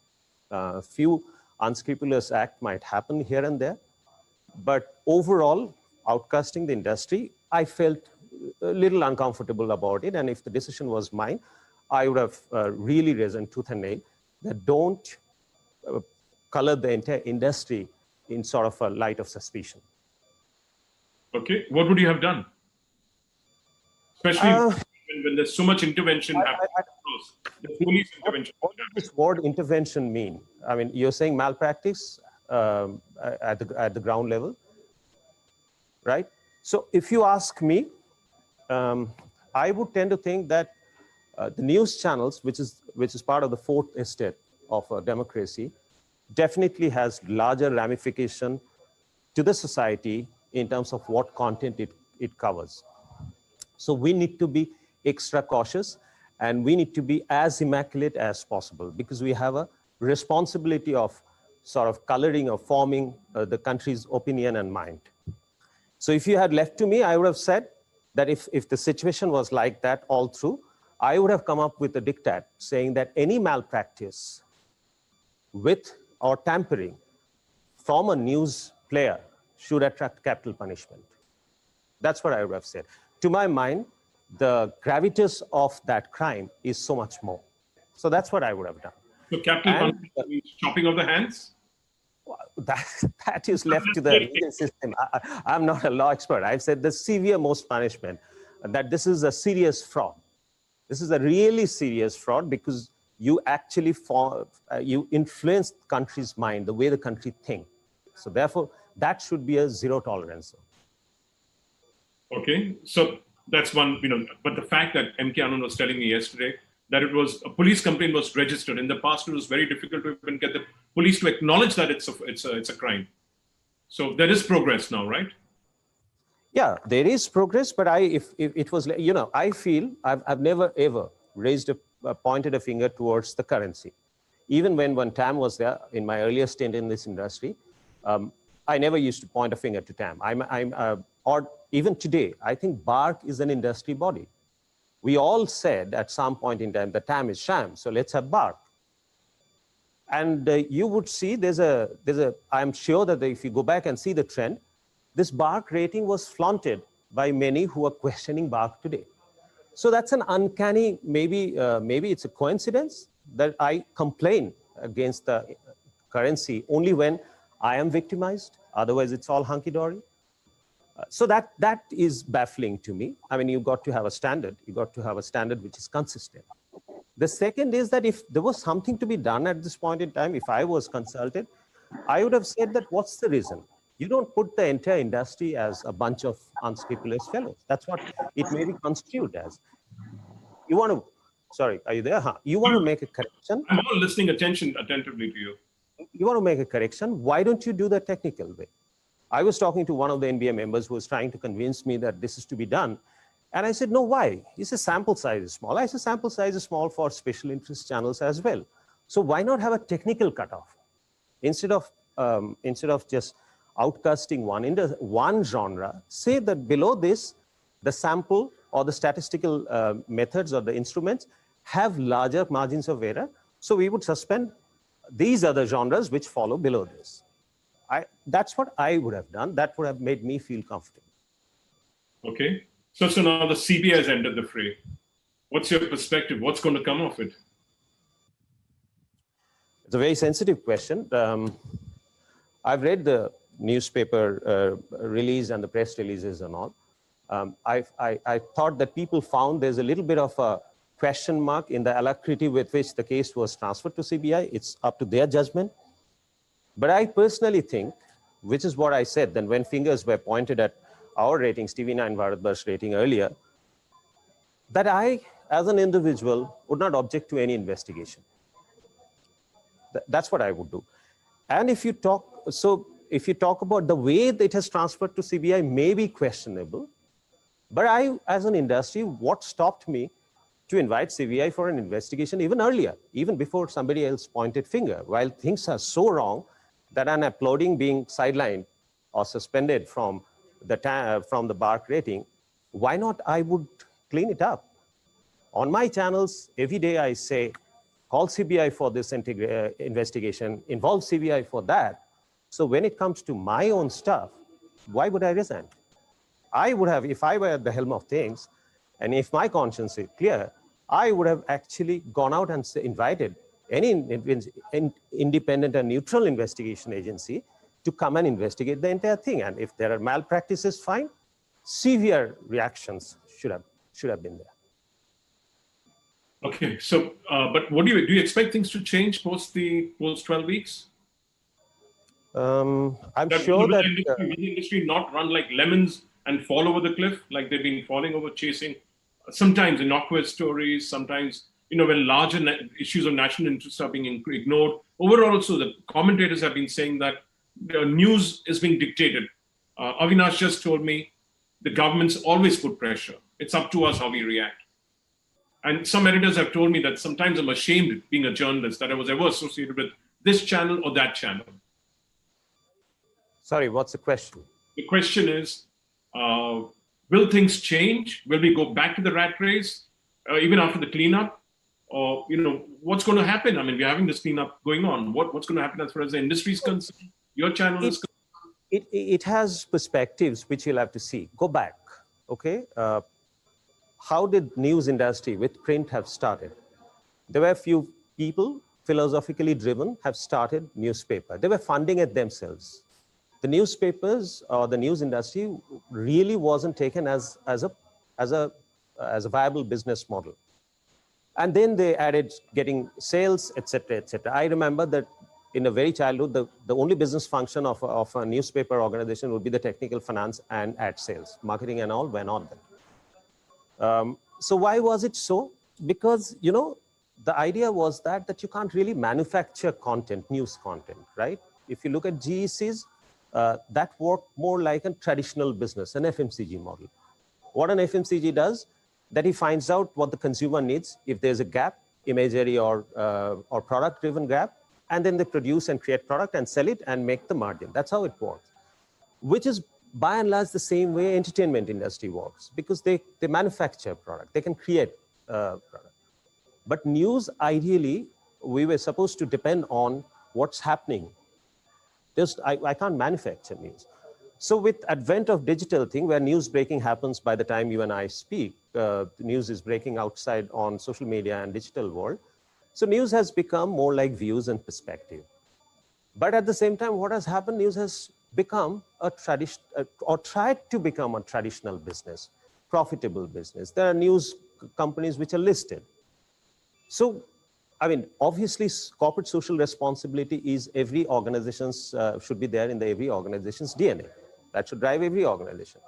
Speaker 6: Few unscrupulous acts might happen here and there, but overall, outcasting the industry, I felt a little uncomfortable about it. And if the decision was mine, I would have really risen tooth and nail that don't color the entire industry in sort of a light of suspicion.
Speaker 1: Okay, what would you have done? Especially when there's so much intervention happening. The police intervention.
Speaker 6: What does this word intervention mean? I mean, you're saying malpractice at the ground level, right? So if you ask me, I would tend to think that the news channels, which is part of the fourth estate of a democracy, definitely has larger ramification to the society in terms of what content it covers. So we need to be extra cautious, and we need to be as immaculate as possible, because we have a responsibility of sort of coloring or forming the country's opinion and mind. So if you had left to me, I would have said that if the situation was like that all through, I would have come up with a diktat saying that any malpractice with or tampering from a news player should attract capital punishment. That's what I would have said. To my mind, the gravitas of that crime is so much more. So that's what I would have done.
Speaker 1: So capital punishment means chopping of the hands?
Speaker 6: That is left to the legal system. I'm not a law expert. I've said the severe most punishment, that this is a serious fraud. This is a really serious fraud, because you actually you influence the country's mind, the way the country thinks. So therefore, that should be a zero tolerance.
Speaker 1: Okay, so that's one, you know, but the fact that M.K. Anand was telling me yesterday that it was a police complaint was registered. In the past, it was very difficult to even get the police to acknowledge that it's a crime. So there is progress now, right?
Speaker 6: Yeah, there is progress, but if it was, you know, I feel I've never ever pointed a finger towards the currency. Even when TAM was there in my earlier stint in this industry, I never used to point a finger to TAM. Or even today, I think BARC is an industry body. We all said at some point in time that TAM is sham, so let's have BARC. And you would see I'm sure that if you go back and see the trend, this BARC rating was flaunted by many who are questioning BARC today. So that's an uncanny, maybe it's a coincidence that I complain against the currency only when I am victimized. Otherwise, it's all hunky-dory. So that is baffling to me. I mean, you've got to have a standard. You've got to have a standard which is consistent. The second is that if there was something to be done at this point in time, if I was consulted, I would have said that what's the reason? You don't put the entire industry as a bunch of unscrupulous fellows. That's what it may be construed as. You want to, sorry, are you there? Huh? You want to make a correction?
Speaker 1: I'm all listening attentively to you.
Speaker 6: You want to make a correction? Why don't you do the technical way? I was talking to one of the NBA members who was trying to convince me that this is to be done. And I said, no, why? He said, sample size is small. I said, sample size is small for special interest channels as well. So why not have a technical cutoff? Instead of just outcasting one genre, say that below this, the sample or the statistical methods or the instruments have larger margins of error. So we would suspend these other genres which follow below this. That's what I would have done. That would have made me feel comfortable.
Speaker 1: Okay. So now the CBI has entered the fray. What's your perspective? What's going to come of it?
Speaker 6: It's a very sensitive question. I've read the newspaper release and the press releases and all. I thought that people found there's a little bit of a question mark in the alacrity with which the case was transferred to CBI. It's up to their judgment. But I personally think, which is what I said, then when fingers were pointed at our ratings, TV9 Bharatvarsh rating earlier, that I, as an individual, would not object to any investigation. That's what I would do. And if you talk about the way that it has transferred to CBI may be questionable, but I, as an industry, what stopped me to invite CBI for an investigation even earlier, even before somebody else pointed finger, while things are so wrong that an uploading being sidelined or suspended from the BARC rating, why not I would clean it up? On my channels, every day I say, call CBI for this investigation, involve CBI for that. So when it comes to my own stuff, why would I resign? I would have, if I were at the helm of things, and if my conscience is clear, I would have actually gone out and invited any independent and neutral investigation agency to come and investigate the entire thing. And if there are malpractices, fine. Severe reactions should have been there.
Speaker 1: Okay, so but what do you expect things to change post 12 weeks?
Speaker 6: I'm sure that
Speaker 1: will the industry not run like lemons and fall over the cliff like they've been falling over, chasing sometimes innocuous stories, sometimes when larger issues of national interest are being ignored. Overall, also the commentators have been saying that the news is being dictated. Avinash just told me the governments always put pressure. It's up to us how we react. And some editors have told me that sometimes I'm ashamed being a journalist that I was ever associated with this channel or that channel.
Speaker 6: Sorry, what's the question?
Speaker 1: The question is, will things change? Will we go back to the rat race even after the cleanup? Or, what's going to happen? I mean, we're having this cleanup going on. What's going to happen as far as the industry is concerned? Your channel is concerned?
Speaker 6: It has perspectives which you'll have to see. Go back, okay? How did news industry with print have started? There were a few people, philosophically driven, have started newspaper. They were funding it themselves. The newspapers or the news industry really wasn't taken as a viable business model. And then they added getting sales, etc., etc. I remember that in the very childhood, the only business function of a newspaper organization would be the technical finance and ad sales. Marketing and all were not there. So why was it so? Because, the idea was that you can't really manufacture content, news content, right? If you look at GECs, that worked more like a traditional business, an FMCG model. What an FMCG does, that he finds out what the consumer needs, if there's a gap, imagery or product-driven gap, and then they produce and create product and sell it and make the margin. That's how it works, which is by and large the same way entertainment industry works, because they manufacture product, they can create product. But news, ideally, we were supposed to depend on what's happening. I can't manufacture news. So with advent of digital thing, where news breaking happens by the time you and I speak, the news is breaking outside on social media and digital world. So news has become more like views and perspective. But at the same time, what has happened, news has become a tradition, or tried to become a traditional business, profitable business. There are news companies which are listed. So, I mean, obviously, corporate social responsibility is every organization's, should be there in every organization's DNA. That should drive every organization.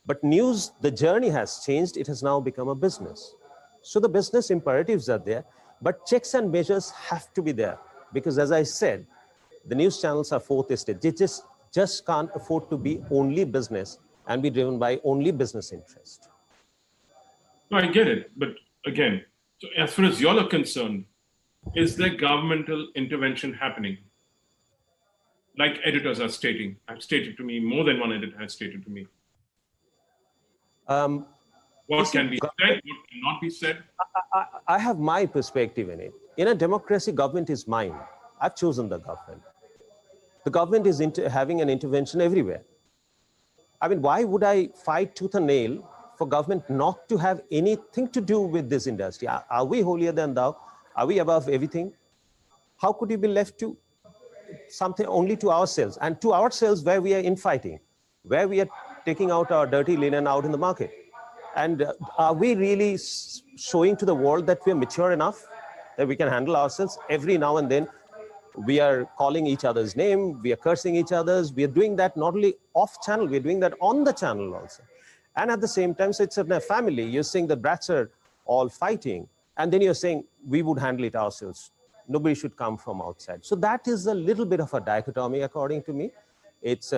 Speaker 6: But news, the journey has changed. It has now become a business. So the business imperatives are there, but checks and measures have to be there. Because as I said, the news channels are fourth estate. They just can't afford to be only business and be driven by only business interest.
Speaker 1: No, I get it. But again, so as far as y'all are concerned, is there governmental intervention happening? Like editors are stating, have stated to me, more than one editor has stated to me.
Speaker 6: Um,
Speaker 1: What can be said, what cannot be said?
Speaker 6: I have my perspective in it. In a democracy, government is mine. I've chosen the government. The government is having an intervention everywhere. I mean, why would I fight tooth and nail for government not to have anything to do with this industry? Are we holier than thou? Are we above everything? How could you be left to something only to ourselves, and to ourselves where we are infighting, where we are taking out our dirty linen out in the market? And are we really showing to the world that we are mature enough, that we can handle ourselves? Every now and then, we are calling each other's name, we are cursing each other's, we are doing that not only off channel, we're doing that on the channel also. And at the same time, so it's a family, you're saying the brats are all fighting, and then you're saying we would handle it ourselves. Nobody should come from outside. So that is a little bit of a dichotomy, according to me. It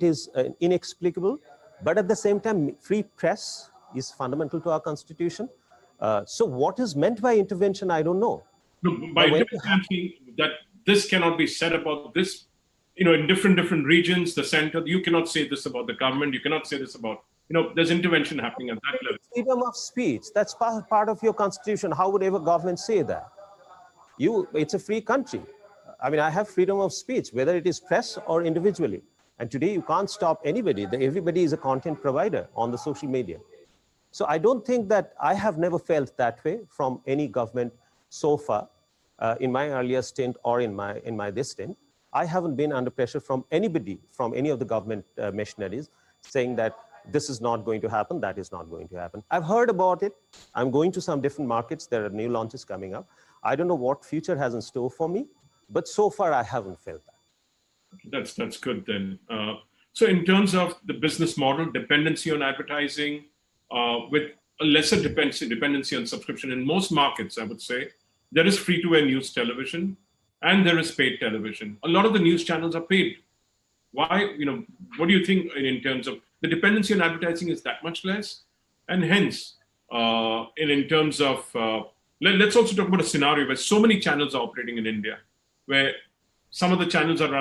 Speaker 6: is inexplicable, but at the same time, free press is fundamental to our constitution. So what is meant by intervention, I don't know.
Speaker 1: No, by intervention, I'm saying that this cannot be said about this, in different regions, the center. You cannot say this about the government. You cannot say this about, there's intervention happening at that level.
Speaker 6: Freedom of speech, that's part of your constitution. How would ever government say that? It's a free country. I mean, I have freedom of speech, whether it is press or individually. And today you can't stop anybody. Everybody is a content provider on the social media. So I don't think that I have never felt that way from any government so far in my earlier stint or in my this stint. I haven't been under pressure from anybody, from any of the government machineries saying that this is not going to happen, that is not going to happen. I've heard about it. I'm going to some different markets. There are new launches coming up. I don't know what future has in store for me, but so far I haven't felt that.
Speaker 1: That's good then. So in terms of the business model, dependency on advertising, with a lesser dependency on subscription in most markets, I would say, there is free-to-air news television and there is paid television. A lot of the news channels are paid. Why, what do you think in terms of the dependency on advertising is that much less? And hence, in terms of, let's also talk about a scenario where so many channels are operating in India, where some of the channels are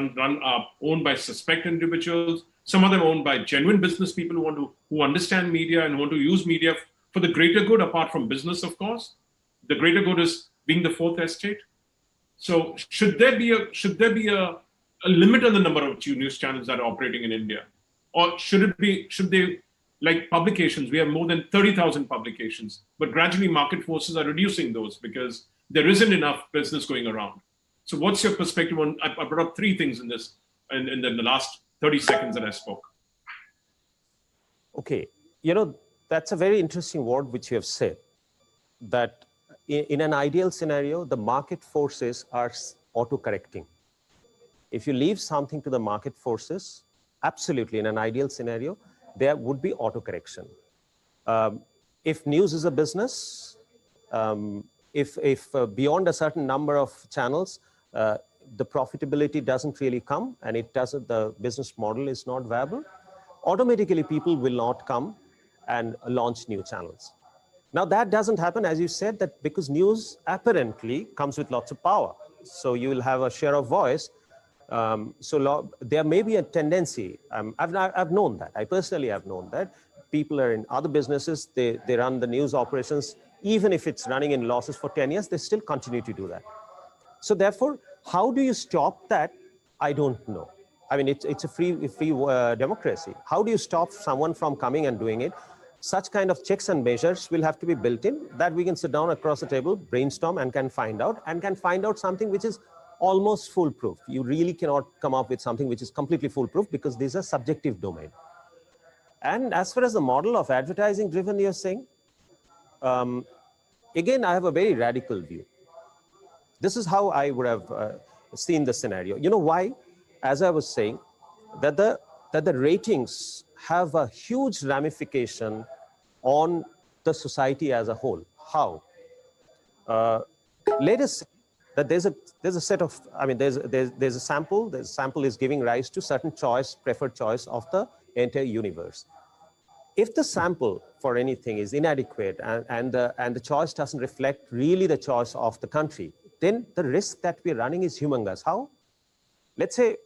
Speaker 1: owned by suspect individuals, some of them owned by genuine business people who understand media and want to use media for the greater good, apart from business, of course. The greater good is being the fourth estate. So should there be a limit on the number of news channels that are operating in India? Or should they, like publications, we have more than 30,000 publications, but gradually market forces are reducing those because there isn't enough business going around. So what's your perspective on, I brought up three things in this, in the last 30 seconds that I spoke.
Speaker 6: Okay, that's a very interesting word which you have said, that in an ideal scenario, the market forces are auto-correcting. If you leave something to the market forces, absolutely, in an ideal scenario, there would be auto-correction. If news is a business, if beyond a certain number of channels, the profitability doesn't really come and the business model is not viable, automatically people will not come and launch new channels. Now that doesn't happen, as you said, that because news apparently comes with lots of power. So you will have a share of voice. There may be a tendency, I've known that, I personally have known that, people are in other businesses, they run the news operations, even if it's running in losses for 10 years, they still continue to do that. So therefore, how do you stop that? I don't know. I mean, it's a free democracy. How do you stop someone from coming and doing it? Such kind of checks and measures will have to be built in, that we can sit down across the table, brainstorm, and can find out something which is almost foolproof. You really cannot come up with something which is completely foolproof because this is a subjective domain. And as far as the model of advertising driven you're saying, again, I have a very radical view. This is how I would have seen the scenario. You know why? As I was saying, that the ratings have a huge ramification on the society as a whole. How? Let us say that there's a set of, I mean, there's a sample. The sample is giving rise to certain preferred choice of the entire universe. If the sample for anything is inadequate and the choice doesn't reflect really the choice of the country, then the risk that we're running is humongous. How? Let's say,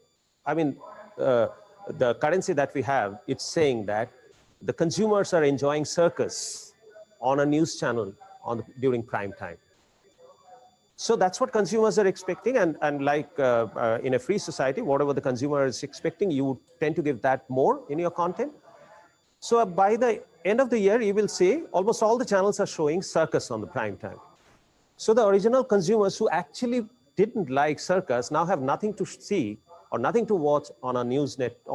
Speaker 6: I mean, the currency that we have, it's saying that the consumers are enjoying circus on a news channel during prime time. So that's what consumers are expecting. And like in a free society, whatever the consumer is expecting, you would tend to give that more in your content. So by the end of the year, you will see almost all the channels are showing circus on the prime time. So the original consumers who actually didn't like circus now have nothing to see or nothing to watch on a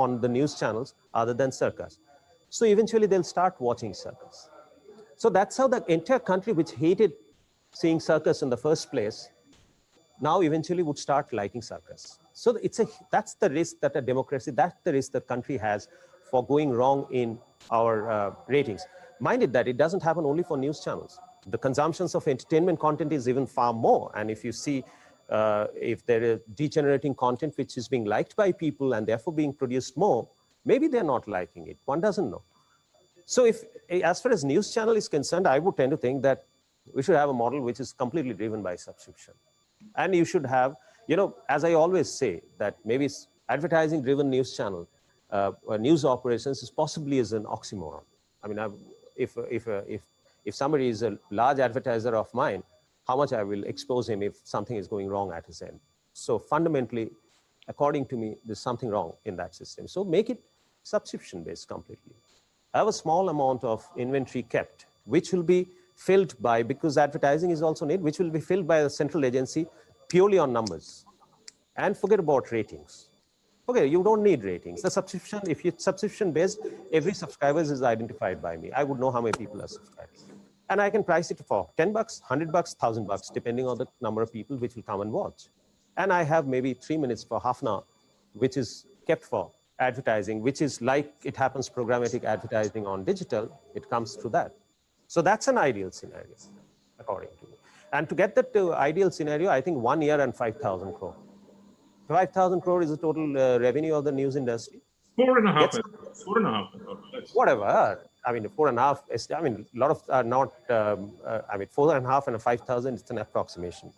Speaker 6: on the news channels other than circus. So eventually they'll start watching circus. So that's how the entire country, which hated seeing circus in the first place, now eventually would start liking circus. So that's the risk that a democracy, that's the risk the country has for going wrong in our ratings. Mind it that it doesn't happen only for news channels. The consumptions of entertainment content is even far more. And if you see, if there is degenerating content which is being liked by people and therefore being produced more, maybe they're not liking it. One doesn't know. So as far as news channel is concerned, I would tend to think that we should have a model which is completely driven by subscription. And you should have, as I always say, that maybe advertising driven news channel, news operations is possibly is an oxymoron. I mean, if somebody is a large advertiser of mine, how much I will expose him if something is going wrong at his end. So fundamentally, according to me, there's something wrong in that system. So make it subscription based completely. I have a small amount of inventory kept, which will be filled by, because advertising is also needed, which will be filled by a central agency purely on numbers. And forget about ratings. Okay, you don't need ratings. The subscription, if it's subscription based, every subscriber is identified by me. I would know how many people are subscribed. And I can price it for $10, $100, $1,000, depending on the number of people which will come and watch. And I have maybe 3 minutes for half an hour, which is kept for advertising, which is like it happens programmatic advertising on digital, it comes through that. So that's an ideal scenario, according to me. And to get that ideal scenario, I think 1 year and 5,000 crore. 5,000 crore is the total revenue of the news industry.
Speaker 1: 4.5. 4.5.
Speaker 6: Whatever. I mean, 4.5. I mean, a lot of are not. I mean, 4.5 and 5,000. It's an approximation.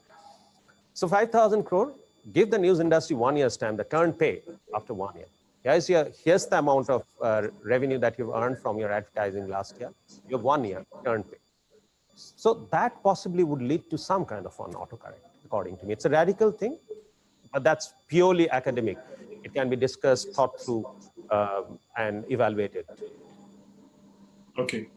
Speaker 6: So 5,000 crore. Give the news industry 1 year's time. The turn pay after 1 year. Here's the amount of revenue that you've earned from your advertising last year. You have 1 year turn pay. So that possibly would lead to some kind of an autocorrect, according to me. It's a radical thing, but that's purely academic. It can be discussed, thought through, and evaluated.
Speaker 1: Okay.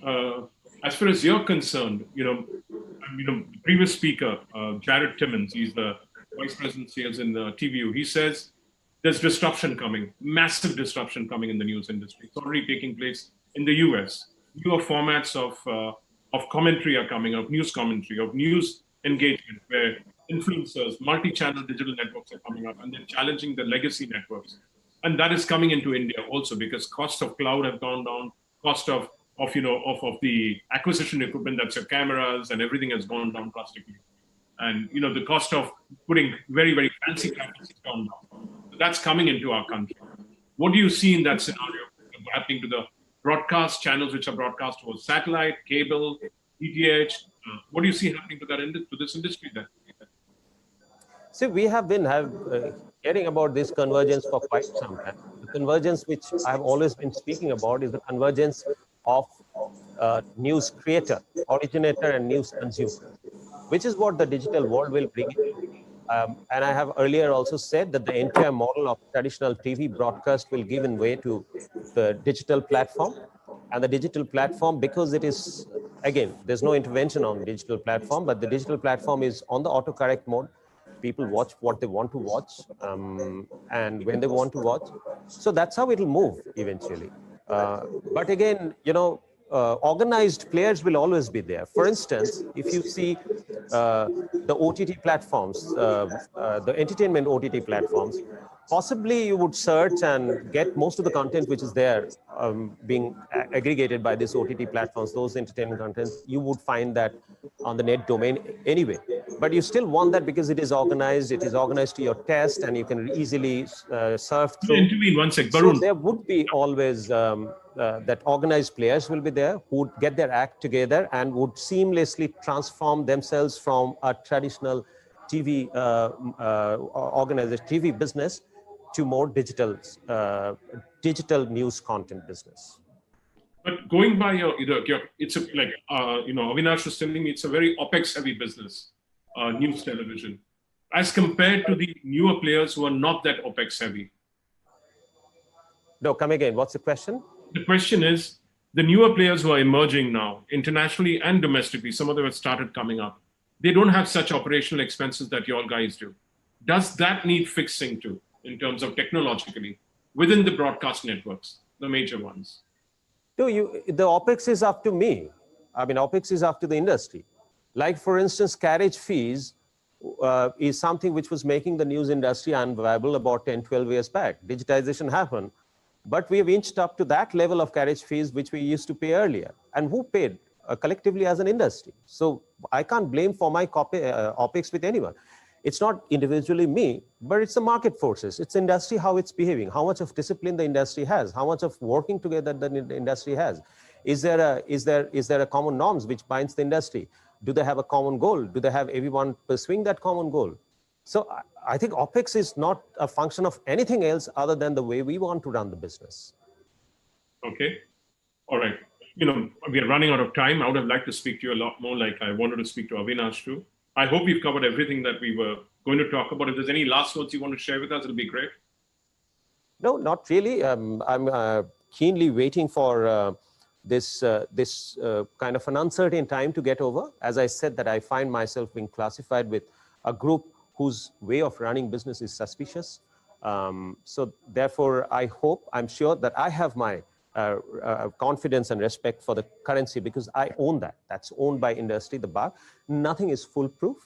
Speaker 1: As far as you're concerned, the previous speaker, Jared Timmons, he's the vice president sales in the TVU. He says there's disruption coming, massive disruption coming in the news industry. It's already taking place in the US. Newer formats of commentary are coming, of news commentary, of news engagement, where influencers, multi-channel digital networks are coming up, and they're challenging the legacy networks. And that is coming into India also, because cost of cloud have gone down, cost of the acquisition equipment, that's your cameras and everything, has gone down drastically. And the cost of putting very, very fancy graphics has gone down. So that's coming into our country. What do you see in that scenario happening to the broadcast channels, which are broadcast over satellite, cable, DTH? What do you see happening to this industry then?
Speaker 6: See, we have been hearing about this convergence for quite some time. The convergence which I've always been speaking about is the convergence of news creator, originator, and news consumer, which is what the digital world will bring in. And I have earlier also said that the entire model of traditional TV broadcast will give in way to the digital platform. And the digital platform, because it is, again, there's no intervention on the digital platform, but the digital platform is on the autocorrect mode. People watch what they want to watch and when they want to watch. So that's how it'll move eventually. But again, organized players will always be there. For instance, if you see the OTT platforms, the entertainment OTT platforms, possibly you would search and get most of the content which is there being aggregated by these OTT platforms, those entertainment content, you would find that on the net domain anyway. But you still want that because it is organized to your taste, and you can easily surf through.
Speaker 1: Intervene one sec,
Speaker 6: So
Speaker 1: Barun.
Speaker 6: there would be always that organized players will be there who would get their act together and would seamlessly transform themselves from a traditional TV organization, TV business to more digital news content business.
Speaker 1: But going by it's like Avinash was telling me it's a very OpEx heavy business, news television, as compared to the newer players who are not that OpEx heavy.
Speaker 6: No, come again. What's the question?
Speaker 1: The question is, the newer players who are emerging now, internationally and domestically, some of them have started coming up. They don't have such operational expenses that you all guys do. Does that need fixing too, in terms of technologically, within the broadcast networks, the major ones?
Speaker 6: No, the OpEx is up to me. I mean, OpEx is up to the industry. Like, for instance, carriage fees is something which was making the news industry unviable about 10, 12 years back. Digitization happened, but we have inched up to that level of carriage fees which we used to pay earlier. And who paid? Collectively as an industry. So I can't blame for my OpEx with anyone. It's not individually me, but it's the market forces. It's industry, how it's behaving, how much of discipline the industry has, how much of working together the industry has. Is there a common norms which binds the industry? Do they have a common goal? Do they have everyone pursuing that common goal? So I think OpEx is not a function of anything else other than the way we want to run the business.
Speaker 1: Okay. All right. We are running out of time. I would have liked to speak to you a lot more, like I wanted to speak to Avinash too. I hope we've covered everything that we were going to talk about. If there's any last words you want to share with us, it'll be great.
Speaker 6: No, not really. I'm keenly waiting for this kind of an uncertain time to get over. As I said, that I find myself being classified with a group whose way of running business is suspicious. So therefore, I'm sure that I have my confidence and respect for the currency because I own that. That's owned by industry, the bar. Nothing is foolproof.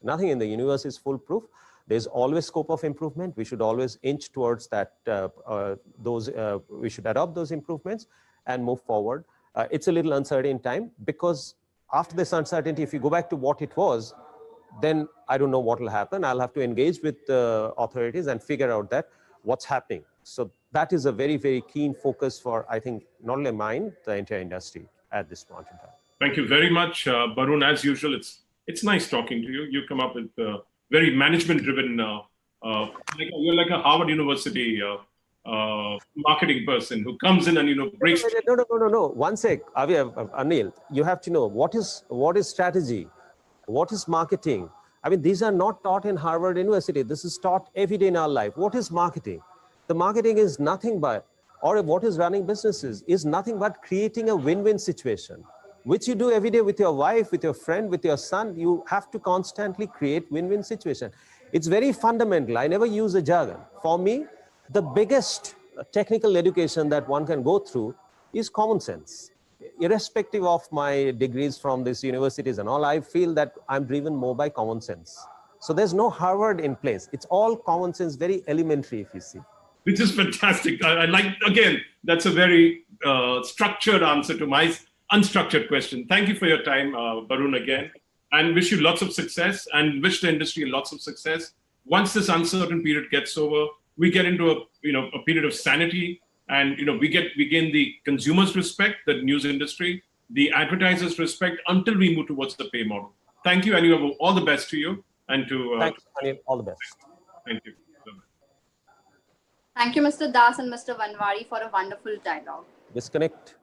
Speaker 6: Nothing in the universe is foolproof. There's always scope of improvement. We should always inch towards that. We should adopt those improvements and move forward. It's a little uncertain time because after this uncertainty, if you go back to what it was, then I don't know what will happen. I'll have to engage with the authorities and figure out that what's happening. So that is a very, very keen focus for, I think, not only mine, the entire industry at this point in time.
Speaker 1: Thank you very much, Barun. As usual, it's nice talking to you. You come up with very management-driven. You're like a Harvard University marketing person who comes in and breaks.
Speaker 6: No. One sec, Anil. You have to know what is strategy, what is marketing. I mean, these are not taught in Harvard University. This is taught every day in our life. What is marketing? The marketing is nothing but, or what is running businesses is nothing but creating a win-win situation, which you do every day with your wife, with your friend, with your son. You have to constantly create win-win situation. It's very fundamental. I never use a jargon. For me, the biggest technical education that one can go through is common sense. Irrespective of my degrees from these universities and all, I feel that I'm driven more by common sense. So there's no Harvard in place. It's all common sense, very elementary, if you see.
Speaker 1: Which is fantastic. I like, again, that's a very structured answer to my unstructured question. Thank you for your time, Barun, again, and wish you lots of success and wish the industry lots of success. Once this uncertain period gets over, we get into a period of sanity, and we gain the consumers' respect, the news industry, the advertisers' respect until we move towards the pay model. Thank you, and you have all the best to you and to.
Speaker 6: Thanks, Anil. All the best.
Speaker 1: Thank you.
Speaker 2: Thank you, Mr. Das and Mr. Vanwari, for a wonderful dialogue.
Speaker 6: Disconnect.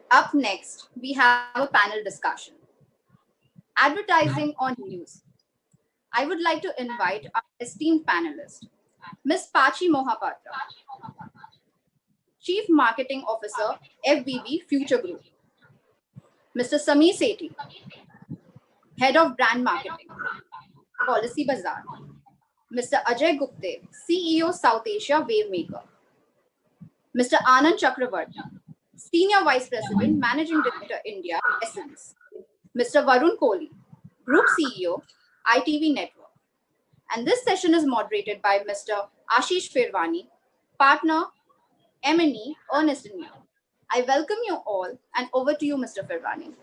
Speaker 2: Up next, we have a panel discussion. Advertising on news. I would like to invite our esteemed panelist, Ms. Pachi Mohapatra, Chief Marketing Officer, FBB Future Group, Mr. Sameer Sethi, Head of Brand Marketing, Policy Bazaar, Mr. Ajay Gupte, CEO South Asia Wavemaker, Mr. Anand Chakravarti, Senior Vice President, Managing Director, India, Essence, Mr. Varun Kohli, Group CEO, ITV Network. And this session is moderated by Mr. Ashish Firwani, Partner, M&E, Ernst & Young. I welcome you all, and over to you, Mr. Firwani.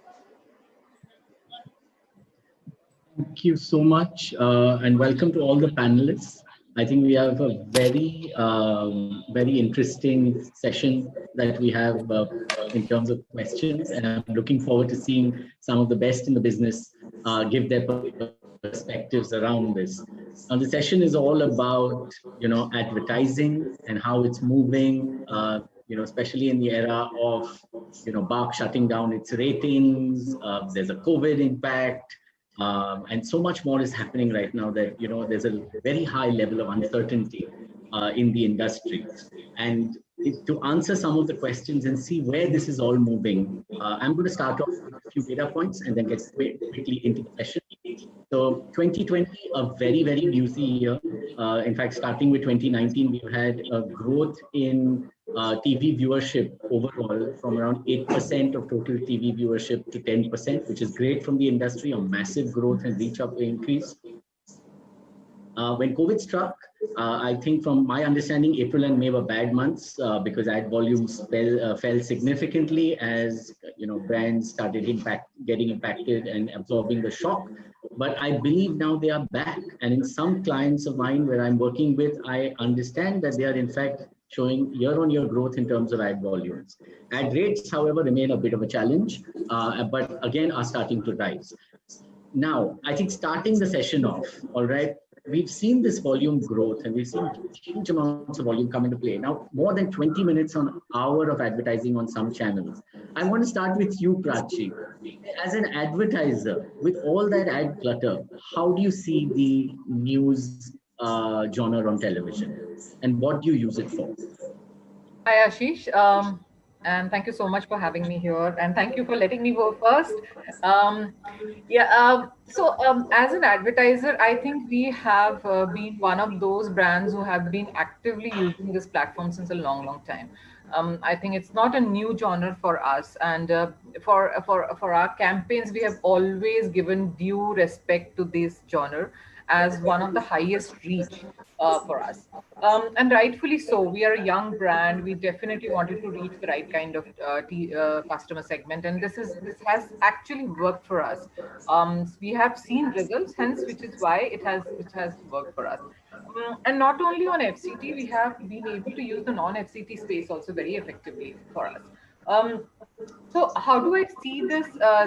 Speaker 7: Thank you so much, and welcome to all the panelists. I think we have a very interesting session that we have in terms of questions, and I'm looking forward to seeing some of the best in the business give their perspectives around this. Now, the session is all about advertising and how it's moving. Especially in the era of Bark shutting down its ratings. There's a COVID impact. And so much more is happening right now that there's a very high level of uncertainty in the industry. And to answer some of the questions and see where this is all moving, I'm going to start off with a few data points and then get quickly into the session. So 2020, a very, very newsy year. In fact, starting with 2019, we've had a growth in TV viewership overall from around 8% of total TV viewership to 10%, which is great from the industry, a massive growth and reach up increase. When COVID struck, I think from my understanding, April and May were bad months because ad volumes fell significantly as brands started getting impacted and absorbing the shock. But I believe now they are back. And in some clients of mine where I'm working with, I understand that they are in fact showing year-on-year growth in terms of ad volumes. Ad rates, however, remain a bit of a challenge, but again are starting to rise. Now, I think starting the session off, all right, we've seen this volume growth and we've seen huge amounts of volume come into play. Now, more than 20 minutes on hour of advertising on some channels. I want to start with you, Prachi. As an advertiser, with all that ad clutter, how do you see the news genre on television? And what do you use it for?
Speaker 8: Hi, Ashish. And thank you so much for having me here. And thank you for letting me go first. As an advertiser, I think we have been one of those brands who have been actively using this platform since a long, long time. I think it's not a new genre for us. And for our campaigns, we have always given due respect to this genre as one of the highest reach for us. And rightfully so. We are a young brand. We definitely wanted to reach the right kind of customer segment, and this has actually worked for us. We have seen results, hence which is why it has worked for us. And not only on FCT, we have been able to use the non-FCT space also very effectively for us. So how do I see this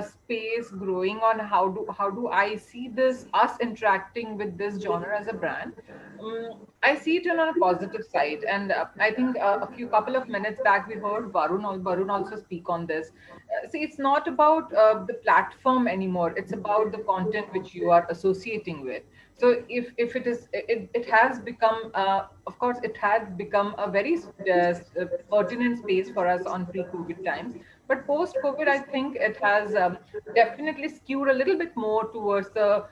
Speaker 8: space growing on? How do I see this us interacting with this genre as a brand? I see it on a positive side, and I think a couple of minutes back we heard Varun also speak on this. See, it's not about the platform anymore; it's about the content which you are associating with. So if it has become, of course, it had become a very pertinent space for us on pre-COVID times. But post-COVID, I think it has definitely skewed a little bit more towards the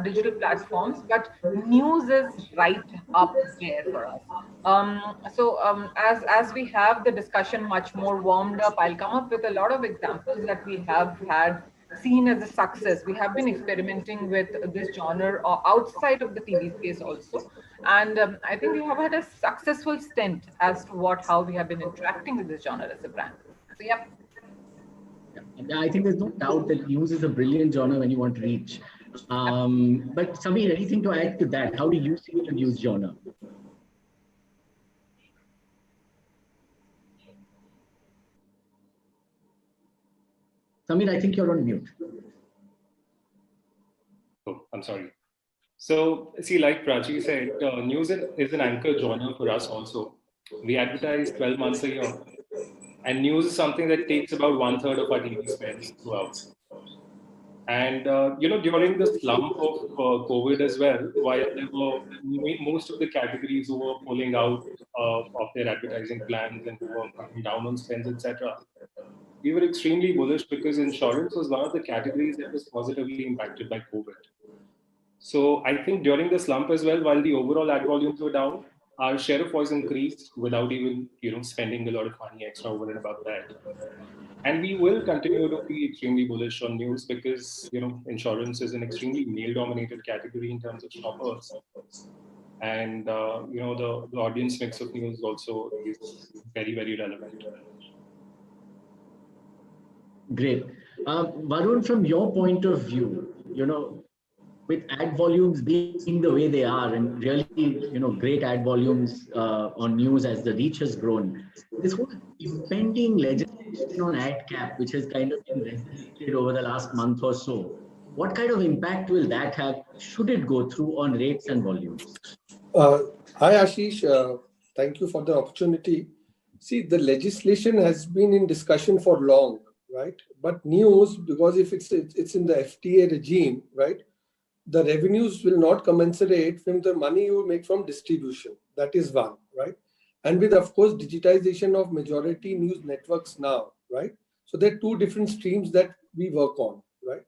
Speaker 8: digital platforms, but news is right up there for us. As we have the discussion much more warmed up, I'll come up with a lot of examples that we have had seen as a success. We have been experimenting with this genre outside of the TV space also, and I think we have had a successful stint as to how we have been interacting with this genre as a brand. So yeah.
Speaker 7: I think there's no doubt that news is a brilliant genre when you want reach. But Samir, anything to add to that? How do you see the news genre? Samir, I think you're on mute.
Speaker 9: Oh, I'm sorry. So, see, like Prachi said, news is an anchor genre for us also. We advertise 12 months a year. And news is something that takes about 1/3 of our TV spends throughout. And, during the slump of COVID as well, while there were most of the categories who were pulling out of their advertising plans and who were cutting down on spends, etc., we were extremely bullish because insurance was one of the categories that was positively impacted by COVID. So I think during the slump as well, while the overall ad volumes were down, our share of voice increased without even spending a lot of money extra over and above that. And we will continue to be extremely bullish on news because insurance is an extremely male-dominated category in terms of shoppers, and the audience mix of news also is very, very relevant.
Speaker 7: Great. Varun, from your point of view, with ad volumes being the way they are, and really, great ad volumes on news as the reach has grown, this whole impending legislation on ad cap, which has kind of been regulated over the last month or so, what kind of impact will that have, should it go through, on rates and volumes?
Speaker 10: Uh, Hi, Ashish. Thank you for the opportunity. See, the legislation has been in discussion for long, right? But news, because if it's in the FTA regime, right, the revenues will not commensurate from the money you make from distribution. That is one, right? And with, of course, digitization of majority news networks now, right? So there are two different streams that we work on, right?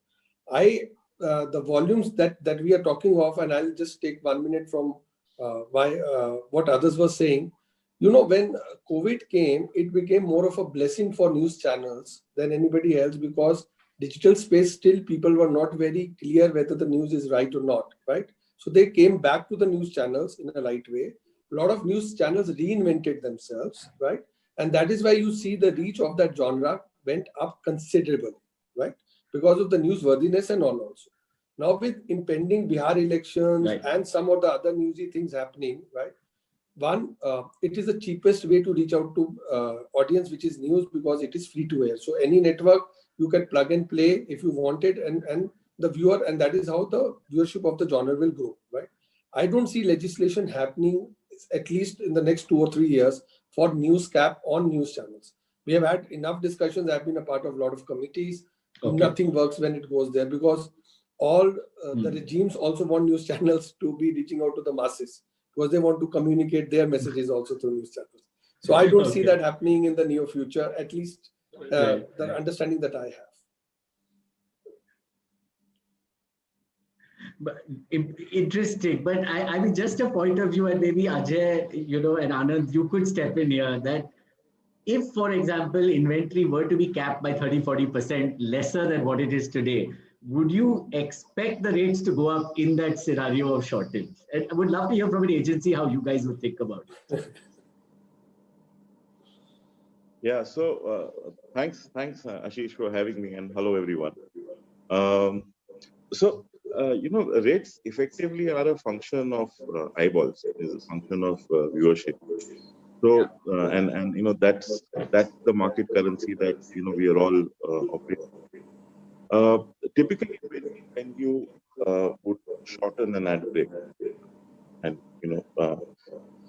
Speaker 10: I the volumes that we are talking of, and I'll just take 1 minute from what others were saying. When COVID came, it became more of a blessing for news channels than anybody else, because digital space, still people were not very clear whether the news is right or not, right? So they came back to the news channels in a right way. A lot of news channels reinvented themselves, right? And that is why you see the reach of that genre went up considerably, right? Because of the newsworthiness and all also. Now with impending Bihar elections,
Speaker 7: Right.
Speaker 10: and some of the other newsy things happening, right? One, it is the cheapest way to reach out to audience, which is news, because it is free to air. So any network you can plug and play if you want it, and the viewer, and that is how the viewership of the genre will grow, right? I don't see legislation happening, at least in the next 2 or 3 years, for news cap on news channels. We have had enough discussions. I've been a part of a lot of committees.
Speaker 7: Okay.
Speaker 10: Nothing works when it goes there, because all the regimes also want news channels to be reaching out to the masses, because they want to communicate their messages also through news channels. So I don't see
Speaker 7: Okay.
Speaker 10: that happening in the near future, at least
Speaker 7: Right.
Speaker 10: the understanding that I have.
Speaker 7: But interesting. But I mean, just a point of view, and maybe Ajay, and Anand, you could step in here, that if, for example, inventory were to be capped by 30-40% lesser than what it is today, would you expect the rates to go up in that scenario of shortage? And I would love to hear from an agency how you guys would think about it.
Speaker 4: Yeah, so thanks, Ashish, for having me, and hello, everyone. Rates effectively are a function of eyeballs, is a function of viewership. So, that's the market currency that we are all operating. Typically, when you would shorten an ad break, and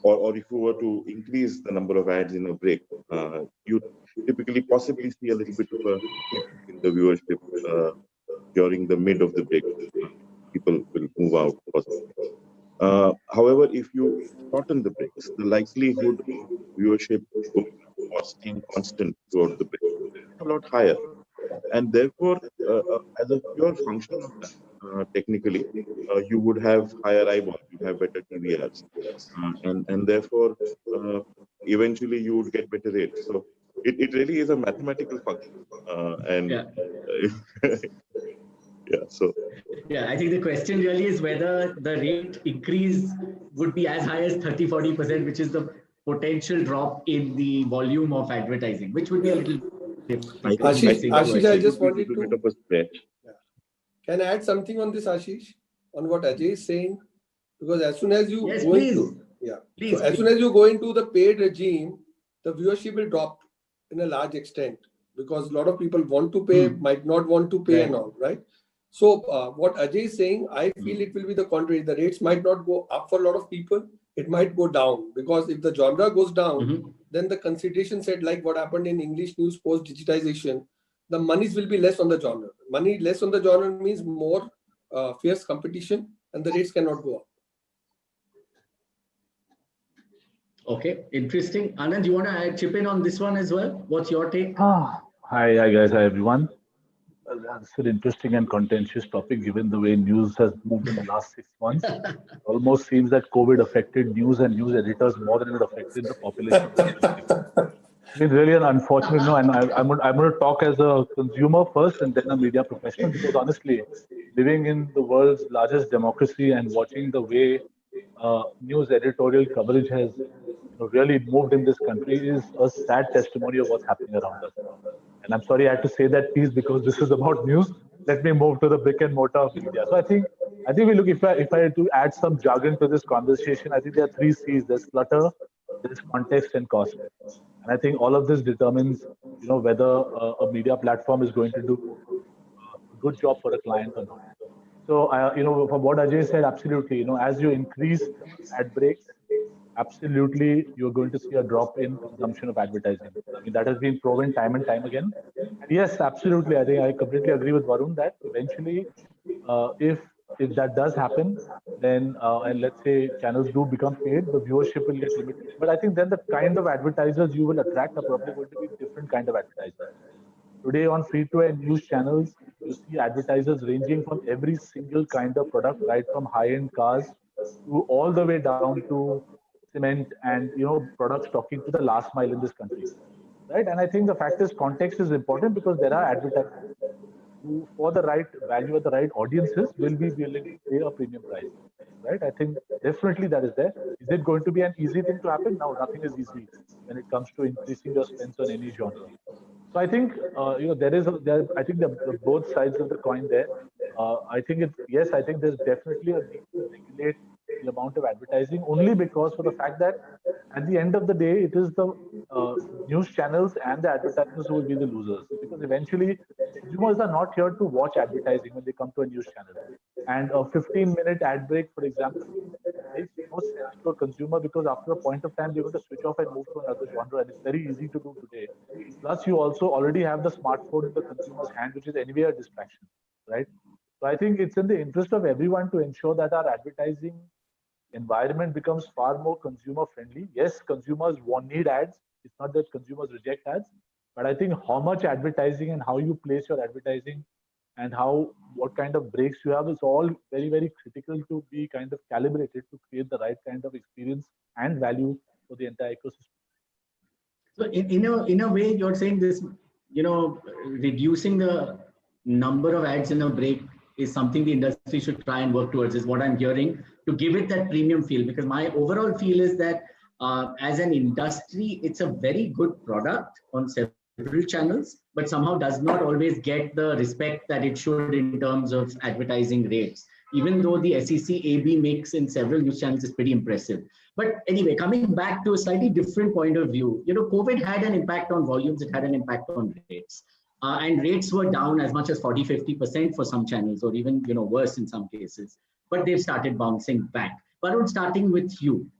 Speaker 4: or if you were to increase the number of ads in a break, you typically possibly see a little bit of a dip in the viewership during the mid of the break. People will move out possibly. However, if you shorten the breaks, the likelihood of viewership going up or staying constant throughout the break is a lot higher. And therefore, as a pure function of that, technically, you would have higher eyeballs, you have better TVRs, and therefore, eventually you would get better rates. So it really is a mathematical function, and
Speaker 7: Yeah.
Speaker 4: yeah. So
Speaker 7: Yeah, I think the question really is whether the rate increase would be as high as 30-40%, which is the potential drop in the volume of advertising, which would be a little difficult.
Speaker 4: I
Speaker 10: Ashish, I just
Speaker 4: would be a
Speaker 10: wanted
Speaker 4: little bit
Speaker 10: to.
Speaker 4: of a stretch.
Speaker 10: Can I add something on this, Ashish, on what Ajay is saying? Because as soon as you
Speaker 7: Yes,
Speaker 10: go
Speaker 7: please.
Speaker 10: into
Speaker 7: Please,
Speaker 10: as soon as you go into the paid regime, the viewership will drop in a large extent, because a lot of people want to pay, might not want to pay,
Speaker 7: Right.
Speaker 10: and all, right? So what Ajay is saying, I feel it will be the contrary. The rates might not go up for a lot of people. It might go down, because if the genre goes down, then the consideration set, like what happened in English news post digitization, the monies will be less on the genre. Money less on the genre means more fierce competition, and the rates cannot go up.
Speaker 7: Okay, interesting. Anand, you want to chip in on this one as well? What's your take?
Speaker 11: Hi guys, hi everyone. That's an interesting and contentious topic given the way news has moved in the last 6 months. Almost seems that COVID affected news and news editors more than it affected the population of the country. It's really an unfortunate, and I'm going to talk as a consumer first and then a media professional, because honestly, living in the world's largest democracy and watching the way news editorial coverage has really moved in this country is a sad testimony of what's happening around us. And I'm sorry I had to say that piece, because this is about news. Let me move to the brick and mortar of media. So I think I think we look, if I had to add some jargon to this conversation, I think there are 3 C's. There's clutter, there's context, and cost. And I think all of this determines, whether a media platform is going to do a good job for a client or not. So, from what Ajay said, absolutely, as you increase ad breaks, absolutely, you're going to see a drop in consumption of advertising. I mean, that has been proven time and time again. And yes, absolutely, I think I completely agree with Varun that eventually, if that does happen, then and let's say channels do become paid, the viewership will get limited. But I think then the kind of advertisers you will attract are probably going to be different kind of advertisers. Today on free-to-air news channels, you see advertisers ranging from every single kind of product, right from high-end cars to all the way down to cement and products talking to the last mile in this country, right? And I think the fact is context is important because there are advertisers who, for the right value at the right audiences, will be willing to pay a premium price, right? I think definitely that is there. Is it going to be an easy thing to happen? No, nothing is easy when it comes to increasing your spends on any genre. So I think I think the both sides of the coin there. I think yes, I think there's definitely a need to regulate the amount of advertising only because for the fact that at the end of the day, it is the news channels and the advertisers who will be the losers because eventually consumers are not here to watch advertising when they come to a news channel. And a 15-minute ad break, for example, makes no sense to a consumer because after a point of time, they're going to switch off and move to another genre. And it's very easy to do today. Plus, you also already have the smartphone in the consumer's hand, which is anyway a distraction, right? So I think it's in the interest of everyone to ensure that our advertising environment becomes far more consumer friendly. Yes, consumers need ads. It's not that consumers reject ads, but I think how much advertising and how you place your advertising and what kind of breaks you have is all very, very critical to be kind of calibrated to create the right kind of experience and value for the entire ecosystem.
Speaker 7: So in a way, you're saying this, reducing the number of ads in a break is something the industry should try and work towards, is what I'm hearing, to give it that premium feel. Because my overall feel is that as an industry, it's a very good product on several channels, but somehow does not always get the respect that it should in terms of advertising rates, even though the SEC AB mix in several news channels is pretty impressive. But anyway, coming back to a slightly different point of view, COVID had an impact on volumes, it had an impact on rates. And rates were down as much as 40-50% for some channels, or even worse in some cases. But they've started bouncing back. Varun, starting with you,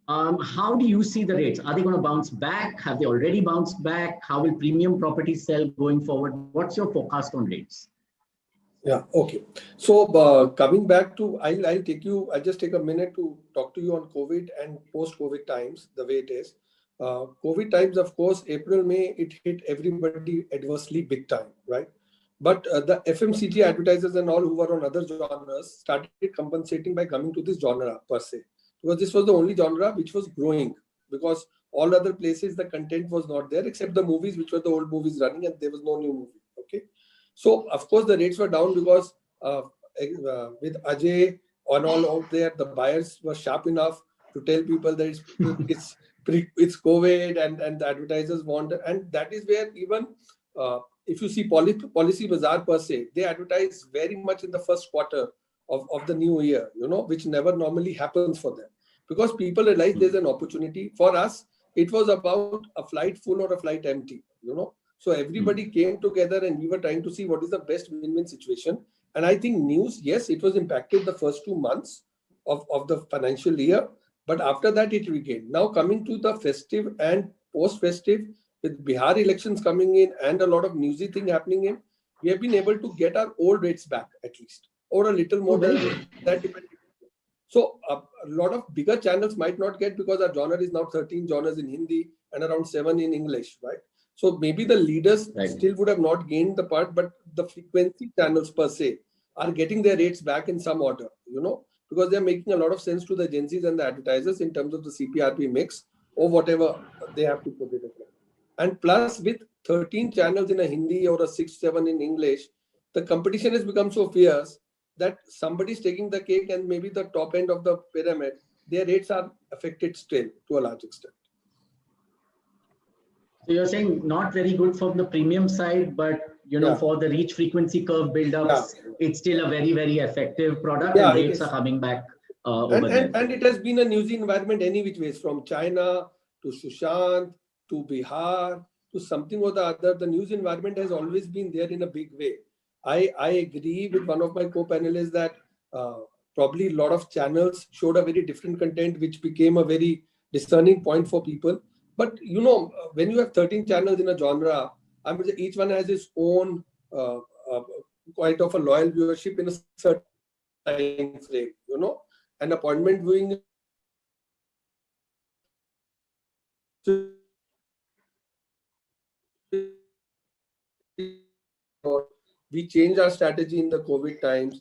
Speaker 7: how do you see the rates? Are they going to bounce back? Have they already bounced back? How will premium properties sell going forward? What's your forecast on rates?
Speaker 10: Yeah, okay. So coming back to, I'll just take a minute to talk to you on COVID and post-COVID times, the way it is. COVID times, of course, April, May, it hit everybody adversely big time, right? But the FMCG advertisers and all who were on other genres started compensating by coming to this genre per se. Because this was the only genre which was growing, because all other places the content was not there except the movies, which were the old movies running, and there was no new movie. Okay, so of course the rates were down because with Ajay on all out there, the buyers were sharp enough to tell people that it's COVID and the advertisers want, and that is where even if you see Policy Bazaar per se, they advertise very much in the first quarter of the new year, which never normally happens for them, because people realize there's an opportunity. For us, it was about a flight full or a flight empty, So everybody came together and we were trying to see what is the best win-win situation. And I think news, yes, it was impacted the first 2 months of the financial year, but after that it regained. Now coming to the festive and post-festive, with Bihar elections coming in and a lot of newsy thing happening in, we have been able to get our old rates back at least, or a little more than that. So a lot of bigger channels might not get, because our genre is now 13 genres in Hindi and around 7 in English, right? So maybe the leaders still would have not gained the part, but the frequency channels per se are getting their rates back in some order, because they're making a lot of sense to the agencies and the advertisers in terms of the CPRP mix or whatever they have to put it in. And plus, with 13 channels in a Hindi or a 6-7 in English, the competition has become so fierce that somebody's taking the cake, and maybe the top end of the pyramid, their rates are affected still to a large extent.
Speaker 7: So you're saying not very good from the premium side, but for the reach frequency curve build-ups, it's still a very, very effective product, and rates are coming back over there.
Speaker 10: And it has been a newsy environment any which ways, from China to Sushant to Bihar to something or the other. The news environment has always been there in a big way. I agree with one of my co-panelists that probably a lot of channels showed a very different content, which became a very discerning point for people. But when you have 13 channels in a genre, I mean, each one has its own quite of a loyal viewership in a certain time frame. And appointment viewing, we changed our strategy in the COVID times.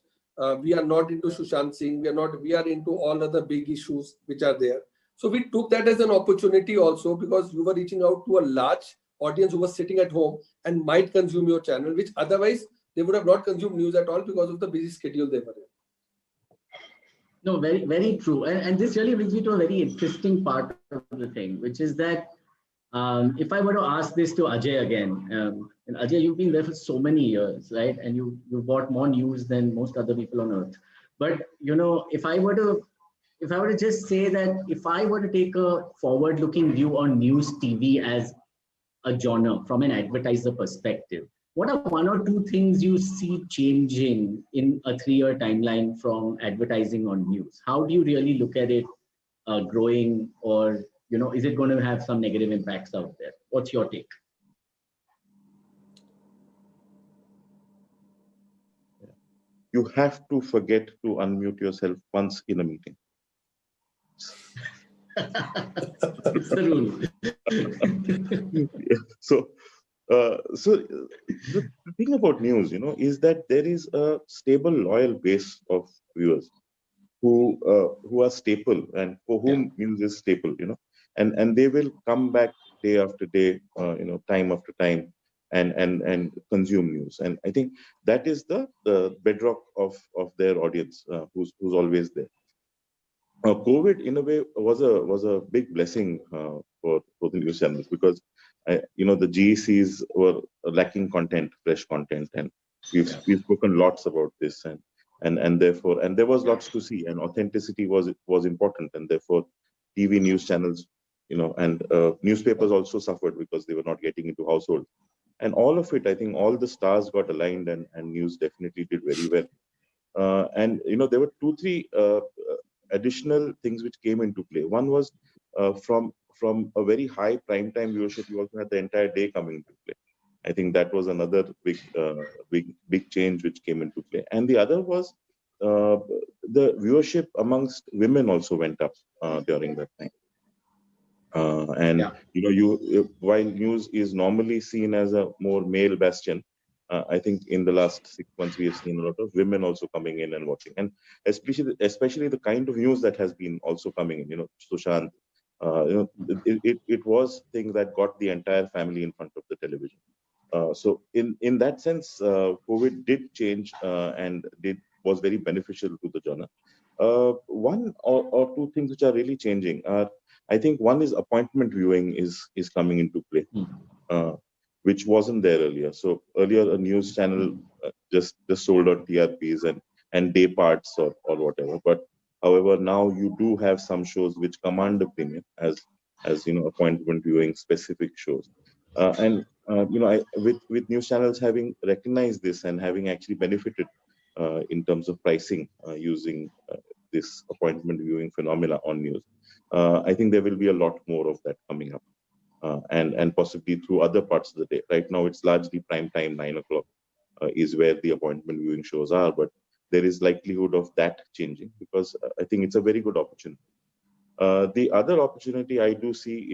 Speaker 10: We are not into Sushant Singh. We are into all other big issues which are there. So we took that as an opportunity also, because you were reaching out to a large audience who was sitting at home and might consume your channel, which otherwise they would have not consumed news at all because of the busy schedule they were in.
Speaker 7: No, very, very true. And this really brings me to a very interesting part of the thing, which is that if I were to ask this to Ajay again, and Ajay, you've been there for so many years, right? And you've bought more news than most other people on earth. But if I were to just say that if I were to take a forward-looking view on news TV as a genre from an advertiser perspective, what are one or two things you see changing in a 3-year timeline from advertising on news? How do you really look at it growing, or is it going to have some negative impacts out there? What's your take?
Speaker 12: You have to forget to unmute yourself once in a meeting.
Speaker 7: It's the rule.
Speaker 12: So the thing about news, is that there is a stable, loyal base of viewers who are staple and for whom news is staple, and they will come back day after day, time after time, and consume news. And I think that is the bedrock of their audience, who's always there. COVID, in a way, was a big blessing for the news channels, because the GECs were lacking content, fresh content, and we've spoken lots about this, and therefore, and there was lots to see, and authenticity was important, and therefore TV news channels, and newspapers also suffered because they were not getting into households, and all of it, I think all the stars got aligned, and news definitely did very well. And there were 2-3 additional things which came into play. One was from a very high prime time viewership, you also had the entire day coming into play. I think that was another big change which came into play. And the other was the viewership amongst women also went up during that time. While news is normally seen as a more male bastion, I think in the last 6 months we have seen a lot of women also coming in and watching, and especially the kind of news that has been also coming in. Sushant, it was things that got the entire family in front of the television. So in that sense, COVID did change and was very beneficial to the genre. One or two things which are really changing are, I think one is appointment viewing is coming into play, which wasn't there earlier. So earlier a news channel just sold out TRPs and day parts or whatever. But however, now you do have some shows which command a premium as appointment viewing specific shows. With news channels having recognized this and having actually benefited in terms of pricing using this appointment viewing phenomena on news, I think there will be a lot more of that coming up, and possibly through other parts of the day. Right now, it's largely prime time, 9 o'clock is where the appointment viewing shows are, but there is likelihood of that changing, because I think it's a very good opportunity. The other opportunity I do see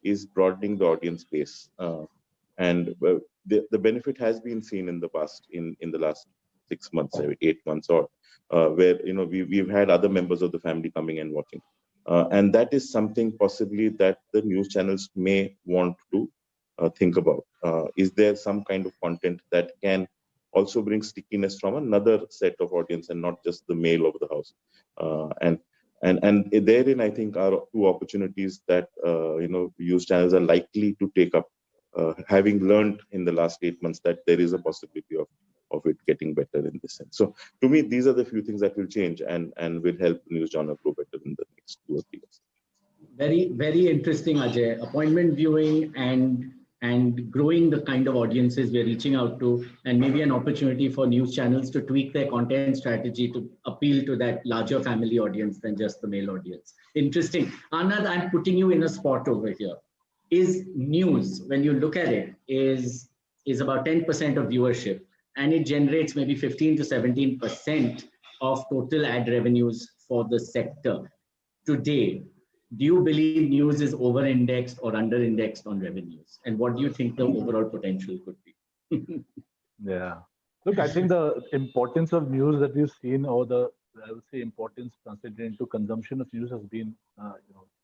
Speaker 12: is broadening the audience base, and the benefit has been seen in the past, in the last 6 months, 8 months, or where we've had other members of the family coming and watching, and that is something possibly that the news channels may want to think about. Is there some kind of content that can also bring stickiness from another set of audience and not just the male of the house? And therein, I think, are two opportunities that news channels are likely to take up having learned in the last 8 months that there is a possibility of it getting better in this sense. So to me, these are the few things that will change and will help the news genre grow better in the next 2 or 3 years.
Speaker 7: Very, very interesting, Ajay. Appointment viewing and growing the kind of audiences we're reaching out to, and maybe an opportunity for news channels to tweak their content strategy to appeal to that larger family audience than just the male audience. Interesting. Anand, I'm putting you in a spot over here. Is news, when you look at it, is about 10% of viewership, and it generates maybe 15 to 17% of total ad revenues for the sector. Today, do you believe news is over-indexed or under-indexed on revenues? And what do you think the overall potential could be?
Speaker 11: Yeah. Look, I think the importance of news that we've seen, or I would say importance translated into consumption of news, has been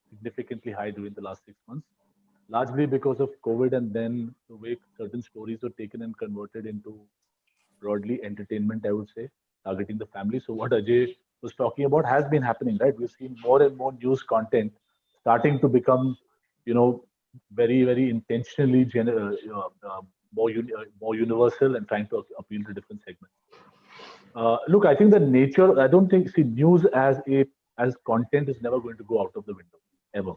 Speaker 11: significantly high during the last 6 months, largely because of COVID, and then the way certain stories were taken and converted into broadly entertainment, I would say, targeting the family. So what Ajay was talking about has been happening, right? We've seen more and more news content starting to become, very, very intentionally more universal and trying to appeal to different segments. Look, I think the nature, I don't think, news as content is never going to go out of the window, ever.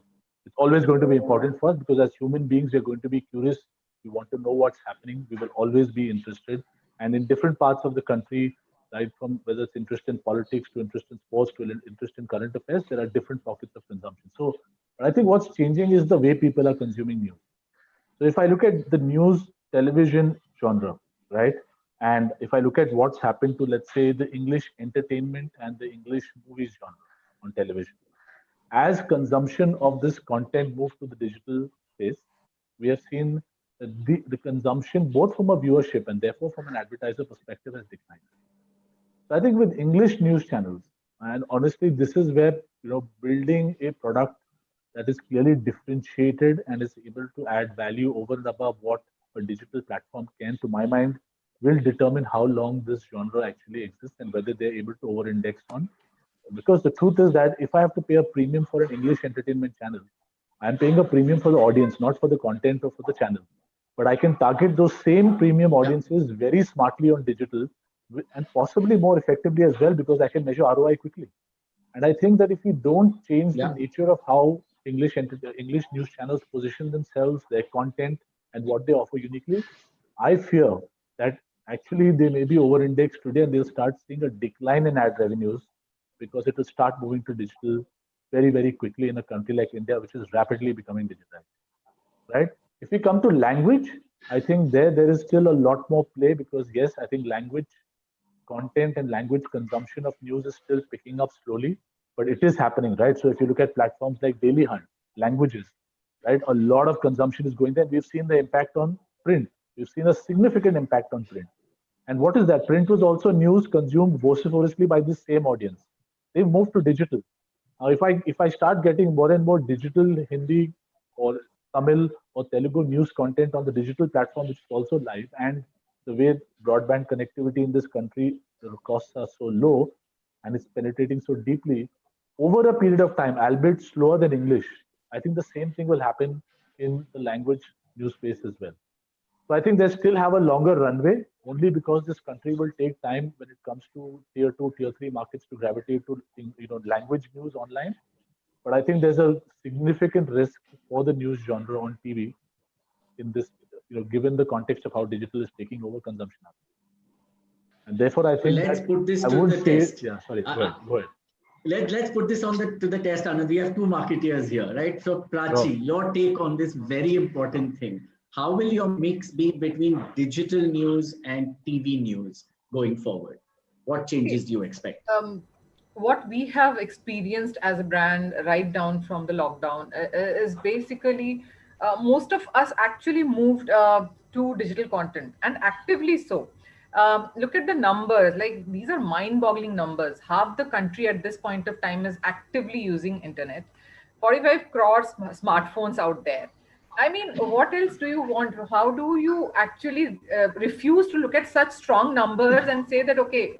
Speaker 11: It's always going to be important for us because as human beings, we're going to be curious. We want to know what's happening. We will always be interested. And in different parts of the country, right, from whether it's interest in politics to interest in sports to interest in current affairs, there are different pockets of consumption. So I think what's changing is the way people are consuming news. So if I look at the news television genre, right, and if I look at what's happened to, let's say, the English entertainment and the English movies genre on television, as consumption of this content moved to the digital space, we have seen that the consumption, both from a viewership and therefore from an advertiser perspective, has declined. So I think with English news channels, and honestly, this is where building a product that is clearly differentiated and is able to add value over and above what a digital platform can, to my mind, will determine how long this genre actually exists and whether they're able to over-index on. Because the truth is that if I have to pay a premium for an English entertainment channel, I'm paying a premium for the audience, not for the content or for the channel. But I can target those same premium audiences very smartly on digital and possibly more effectively as well, because I can measure ROI quickly. And I think that if we don't change the nature of how English news channels position themselves, their content, and what they offer uniquely, I fear that actually they may be over-indexed today and they'll start seeing a decline in ad revenues because it will start moving to digital very, very quickly in a country like India, which is rapidly becoming digitized, right? If we come to language, I think there is still a lot more play because, yes, I think language content and language consumption of news is still picking up slowly, but it is happening, right? So if you look at platforms like Daily Hunt, languages, right? A lot of consumption is going there. We've seen the impact on print. We've seen a significant impact on print. And what is that? Print was also news consumed vociferously by this same audience. They've moved to digital. Now, if I start getting more and more digital Hindi or Tamil or Telugu news content on the digital platform, which is also live, and the way broadband connectivity in this country, the costs are so low and it's penetrating so deeply, over a period of time, albeit slower than English, I think the same thing will happen in the language news space as well. So I think they still have a longer runway, only because this country will take time when it comes to tier 2, tier 3 markets to gravitate to language news online. But I think there's a significant risk for the news genre on TV in this, given the context of how digital is taking over consumption. And therefore, I think
Speaker 7: let's put this to the test.
Speaker 11: Yeah, sorry, go ahead.
Speaker 7: Let's put this to the test, Anand. We have two marketeers here, right? So Prachi, your take on this very important thing. How will your mix be between digital news and TV news going forward? What changes do you expect?
Speaker 8: What we have experienced as a brand right down from the lockdown is basically most of us actually moved to digital content, and actively so. Look at the numbers, like these are mind-boggling numbers. Half the country at this point of time is actively using internet. 45 crore smartphones out there. I mean, what else do you want? How do you actually refuse to look at such strong numbers and say that, okay,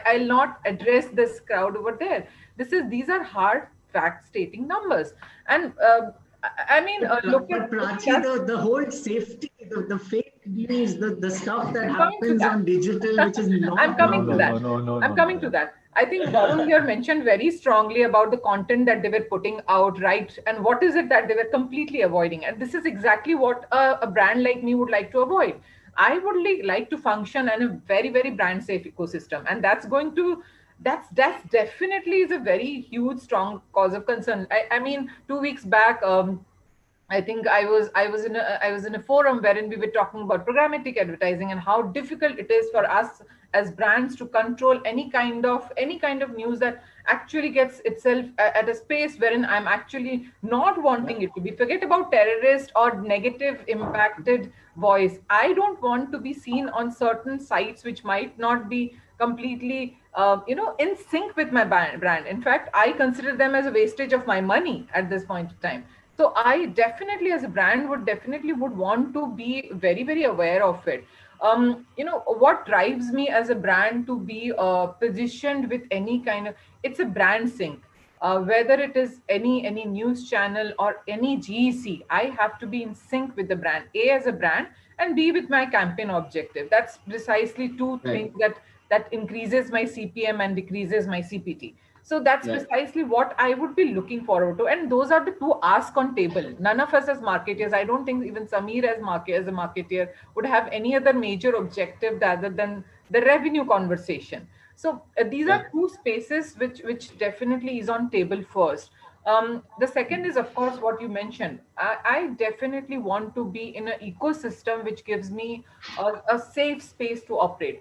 Speaker 8: I'll not address this crowd over there? These are hard fact stating numbers. And I mean, look
Speaker 7: But
Speaker 8: at
Speaker 7: Prachi, the whole safety, the fake news, the stuff that
Speaker 8: I'm coming to
Speaker 7: happens
Speaker 8: that.
Speaker 7: on digital, which is not
Speaker 8: I'm coming to
Speaker 11: No,
Speaker 8: that.
Speaker 11: no, no, no,
Speaker 8: I'm
Speaker 11: no,
Speaker 8: coming
Speaker 11: no.
Speaker 8: to that. I think Varun here mentioned very strongly about the content that they were putting out, right? And what is it that they were completely avoiding? And this is exactly what a brand like me would like to avoid. I would like to function in a very, very brand safe ecosystem. And that's definitely is a very huge, strong cause of concern. I mean, 2 weeks back, I think I was in a forum wherein we were talking about programmatic advertising and how difficult it is for us as brands to control any kind of news that actually gets itself at a space wherein I'm actually not wanting it to be. Forget about terrorist or negative impacted voice. I don't want to be seen on certain sites which might not be completely in sync with my brand. In fact, I consider them as a wastage of my money at this point in time. So I definitely, as a brand, would want to be very, very aware of it. What drives me as a brand to be positioned with any kind of, it's a brand sync. Whether it is any news channel or any GEC, I have to be in sync with the brand. A, as a brand, and B, with my campaign objective. That's precisely two
Speaker 7: Right.
Speaker 8: things that increases my CPM and decreases my CPT. So that's
Speaker 7: Right.
Speaker 8: precisely what I would be looking forward to. And those are the two asks on table. None of us as marketers, I don't think even Samir as a marketer would have any other major objective other than the revenue conversation. So these are two spaces which definitely is on table first. The second is, of course, what you mentioned. I definitely want to be in an ecosystem which gives me a safe space to operate.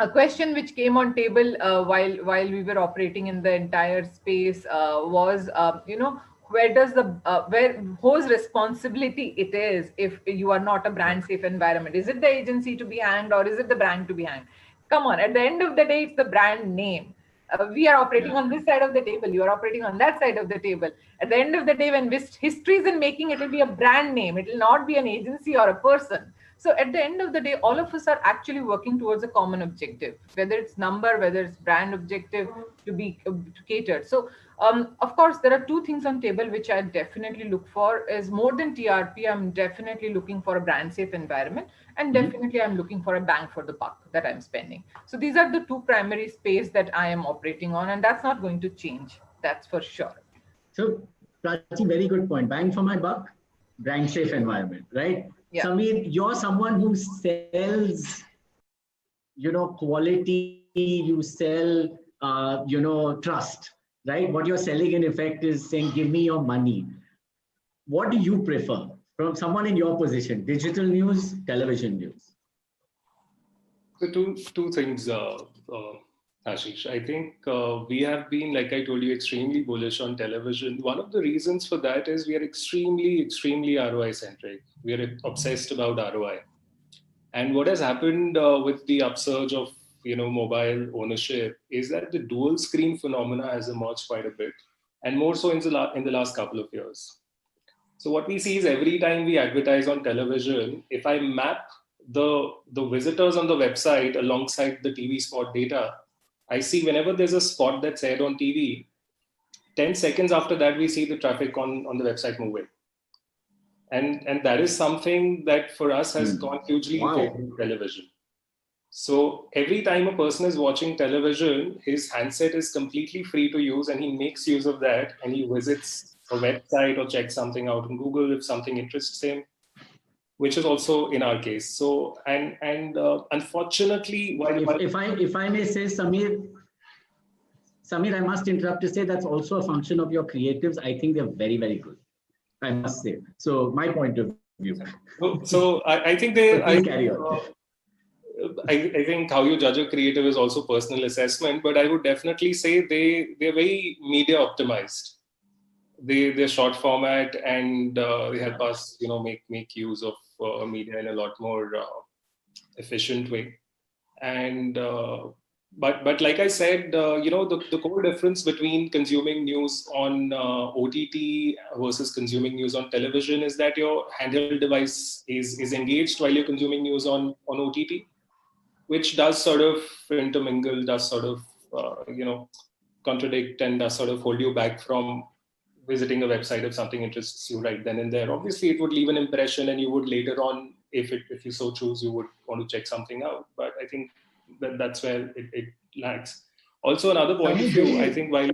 Speaker 8: A question which came on table while we were operating in the entire space was, where does the where whose responsibility it is if you are not a brand safe environment? Is it the agency to be hanged, or is it the brand to be hanged? Come on, at the end of the day, it's the brand name. We are operating on this side of the table, you are operating on that side of the table. At the end of the day, when history is in making, it will be a brand name, it will not be an agency or a person. So at the end of the day, all of us are actually working towards a common objective, whether it's number, whether it's brand objective to be to catered. So of course, there are two things on table which I definitely look for. Is more than TRP, I'm definitely looking for a brand safe environment, and definitely I'm looking for a bang for the buck that I'm spending. So these are the two primary space that I am operating on, and that's not going to change. That's for sure.
Speaker 7: So, Prachi, very good point. Bang for my buck, brand safe environment, right?
Speaker 8: Yeah.
Speaker 7: Samir, you're someone who sells, quality, you sell, trust, right? What you're selling in effect is saying, give me your money. What do you prefer from someone in your position? Digital news, television news?
Speaker 9: So two things, Ashish. I think we have been, like I told you, extremely bullish on television. One of the reasons for that is we are extremely ROI centric. We are obsessed about ROI. And what has happened with the upsurge of mobile ownership is that the dual screen phenomena has emerged quite a bit, and more so in the last couple of years. So what we see is every time we advertise on television, if I map the visitors on the website alongside the TV spot data, I see whenever there's a spot that's aired on TV, 10 seconds after that, we see the traffic on the website moving. And that is something that for us has gone hugely in favor of television. So every time a person is watching television, his handset is completely free to use, and he makes use of that, and he visits a website or checks something out on Google if something interests him, which is also in our case. So and unfortunately,
Speaker 7: If I may say, Samir, I must interrupt to say that's also a function of your creatives. I think they're very, very good, I must say. So my point of view.
Speaker 9: So I think they.
Speaker 7: So please carry on.
Speaker 9: I think how you judge a creative is also personal assessment, but I would definitely say they're very media optimized. They're short format, and they help us make use of media in a lot more efficient way. And but like I said, the core difference between consuming news on OTT versus consuming news on television is that your handheld device is engaged while you're consuming news on OTT, which does sort of intermingle, does sort of contradict, and does sort of hold you back from visiting a website if something interests you right then and there. Obviously, it would leave an impression, and you would later on, if you so choose, you would want to check something out. But I think that's where it lags. Also, another point of view, I think while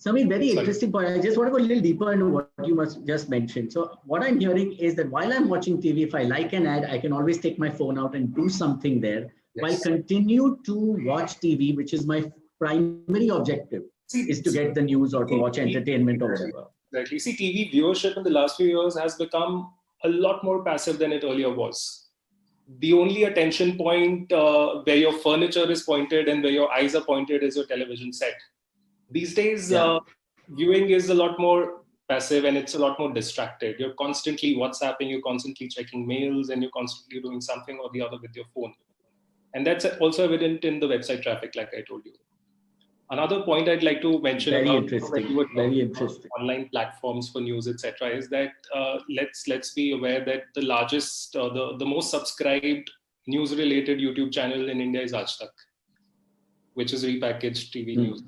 Speaker 7: Samir, very
Speaker 9: Sorry.
Speaker 7: interesting point. I just want to go a little deeper into what you just mentioned. So what I'm hearing is that while I'm watching TV, if I like an ad, I can always take my phone out and do something there while continue to watch TV, which is my primary objective, is to get the news or to watch entertainment or whatever.
Speaker 9: Exactly. See, TV viewership in the last few years has become a lot more passive than it earlier was. The only attention point where your furniture is pointed and where your eyes are pointed is your television set. These days, viewing is a lot more passive and it's a lot more distracted. You're constantly WhatsApping, you're constantly checking mails, and you're constantly doing something or the other with your phone. And that's also evident in the website traffic, like I told you. Another point I'd like to mention about online platforms for news, etc., is that let's be aware that the largest, the most subscribed news-related YouTube channel in India is Aaj Tak, which is repackaged TV news.